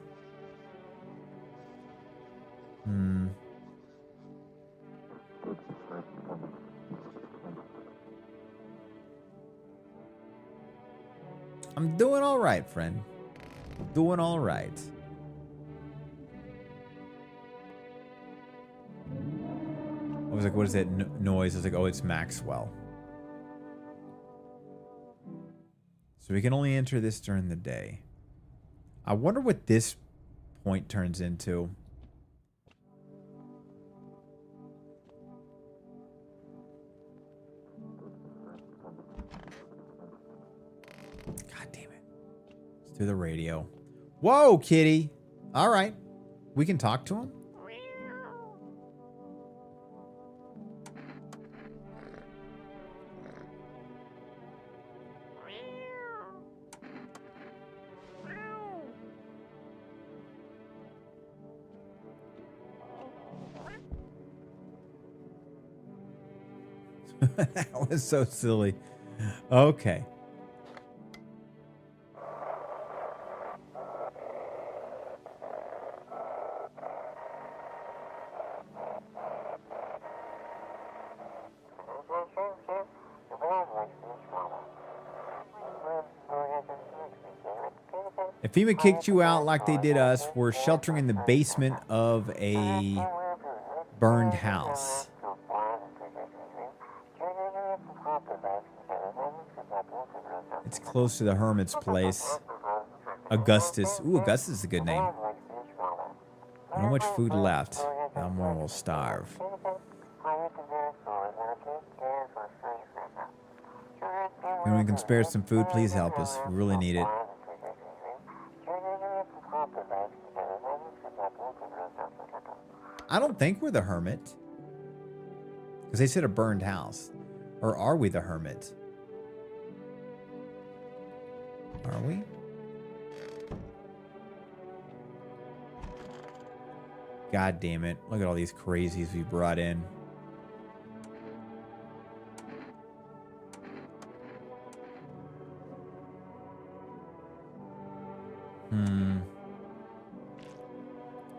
I'm doing all right, friend. Doing all right. I was like, what is that noise? I was like, oh, it's Maxwell. So we can only enter this during the day. I wonder what this point turns into. God damn it. Let's do the radio. Whoa, kitty. All right. We can talk to him. That was so silly. Okay. If FEMA kicked you out like they did us, we're sheltering in the basement of a burned house. It's close to the hermit's place. Augustus. Ooh, Augustus is a good name. Not much food left. Now more will starve. When we can spare some food, please help us. We really need it. I don't think we're the hermit. Because they said a burned house. Or are we the hermit? Are we? God damn it. Look at all these crazies we brought in.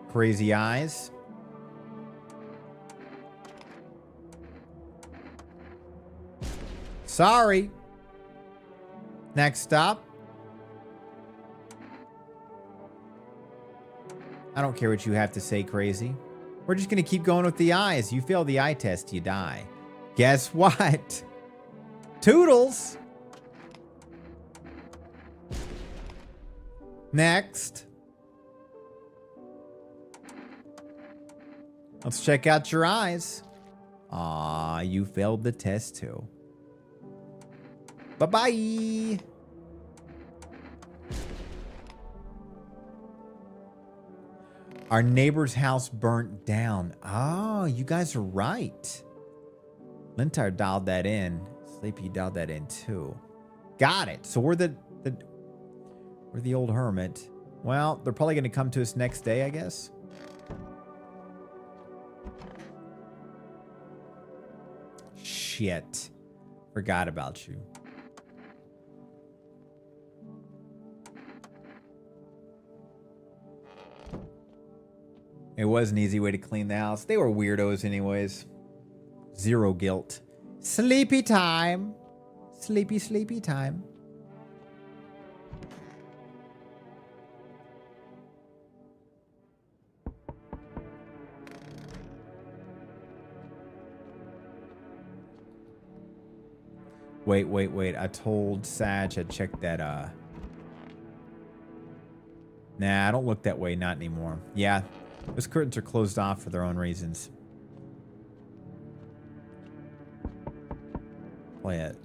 Crazy eyes. Sorry. Next stop. I don't care what you have to say, crazy. We're just going to keep going with the eyes. You fail the eye test, you die. Guess what? Toodles. Next. Let's check out your eyes. Aw, you failed the test too. Bye-bye. Our neighbor's house burnt down. Oh, you guys are right. Lintire dialed that in. Sleepy dialed that in too. Got it. So we're the old hermit. Well, they're probably going to come to us next day, I guess. Shit. Forgot about you. It was an easy way to clean the house. They were weirdos anyways. Zero guilt. Sleepy time. Sleepy, sleepy time. Wait. I told Sag I'd check that, Nah, I don't look that way. Not anymore. Yeah. Those curtains are closed off for their own reasons. play it.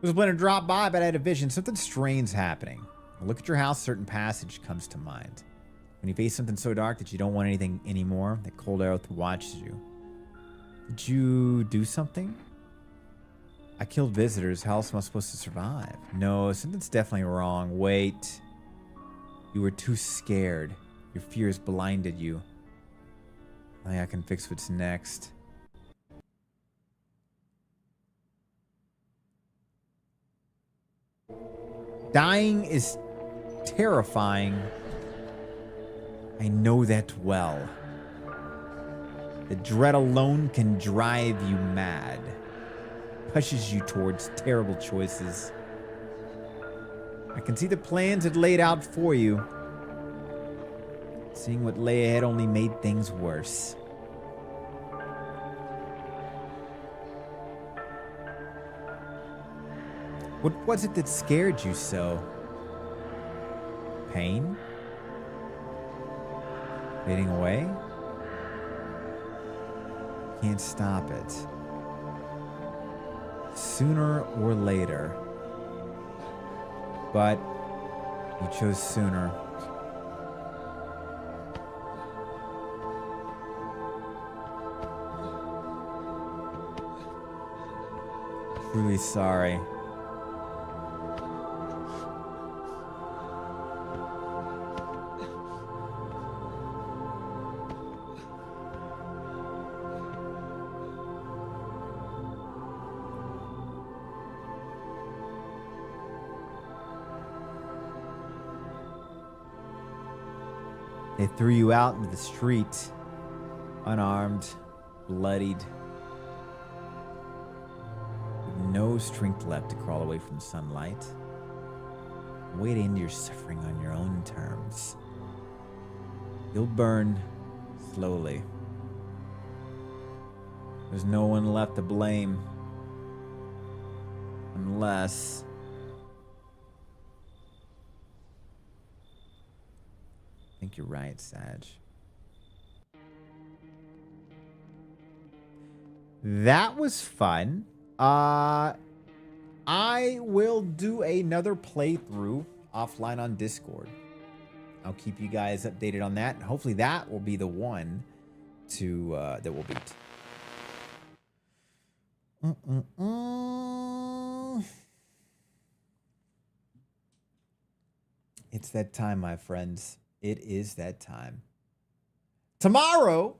Was planning to drop by, but I had a vision. Something strange happening. Look at your house. A certain passage comes to mind. When you face something so dark that you don't want anything anymore, that cold earth watches you. Did you do something? I killed visitors. How else am I supposed to survive? No, something's definitely wrong. Wait. You were too scared. Your fears blinded you. I think I can fix what's next. Dying is terrifying. I know that well. The dread alone can drive you mad. Pushes you towards terrible choices. I can see the plans it laid out for you. Seeing what lay ahead only made things worse. What was it that scared you so? Pain? Fading away? Can't stop it. Sooner or later. But you chose sooner. Truly sorry. They threw you out into the street, unarmed, bloodied, with no strength left to crawl away from sunlight. Wade into your suffering on your own terms. You'll burn slowly. There's no one left to blame. Unless... I think you're right, Sag. That was fun. I will do another playthrough offline on Discord. I'll keep you guys updated on that. And hopefully that will be the one to that we'll beat. It's that time, my friends. It is that time. Tomorrow,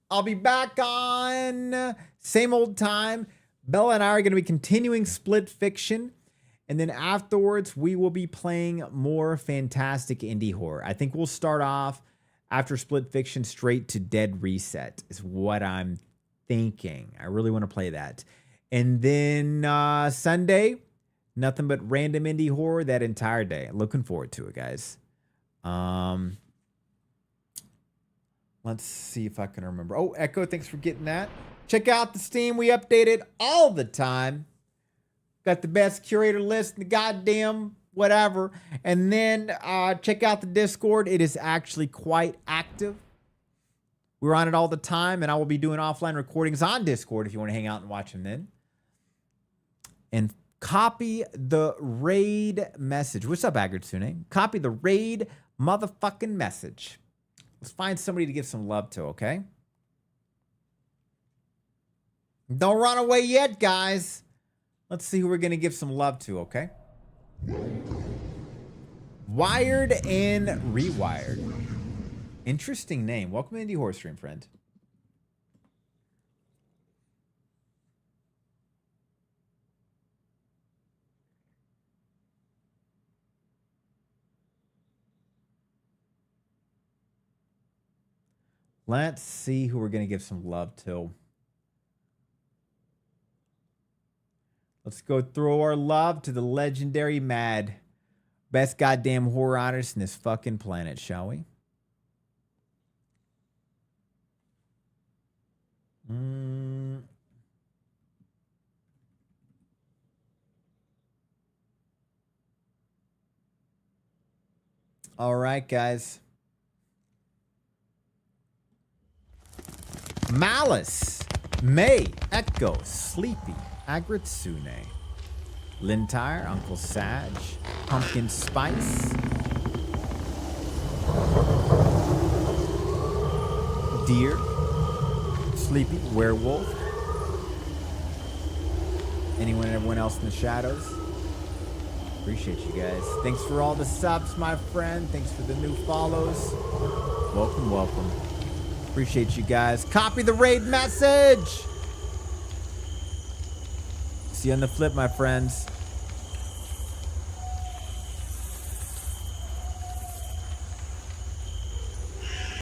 I'll be back on same old time. Bella and I are going to be continuing Split Fiction. And then afterwards, we will be playing more fantastic indie horror. I think we'll start off after Split Fiction straight to Dead Reset is what I'm thinking. I really want to play that. And then Sunday, nothing but random indie horror that entire day. Looking forward to it, guys. Let's see if I can remember. Oh, Echo, thanks for getting that. Check out the Steam. We update it all the time. Got the best curator list in the goddamn whatever. And then check out the Discord. It is actually quite active. We're on it all the time, and I will be doing offline recordings on Discord if you want to hang out and watch them then. And copy the raid message. What's up, Agatsune? Copy the raid motherfucking message. Let's find somebody to give some love to, okay? Don't run away yet, guys. Let's see who we're going to give some love to, okay? Wired and Rewired. Interesting name. Welcome to Indie Horror Stream, friend. Let's see who we're going to give some love to. Let's go throw our love to the legendary Mad. Best goddamn horror artist in this fucking planet, shall we? All right, guys. Malice. May, Echo, Sleepy, Agritsune, Lintire, Uncle Sag, Pumpkin Spice, Deer, Sleepy, Werewolf, anyone and everyone else in the shadows. Appreciate you guys. Thanks for all the subs, my friend. Thanks for the new follows. Welcome, welcome. Appreciate you guys. Copy the raid message. See you on the flip, my friends.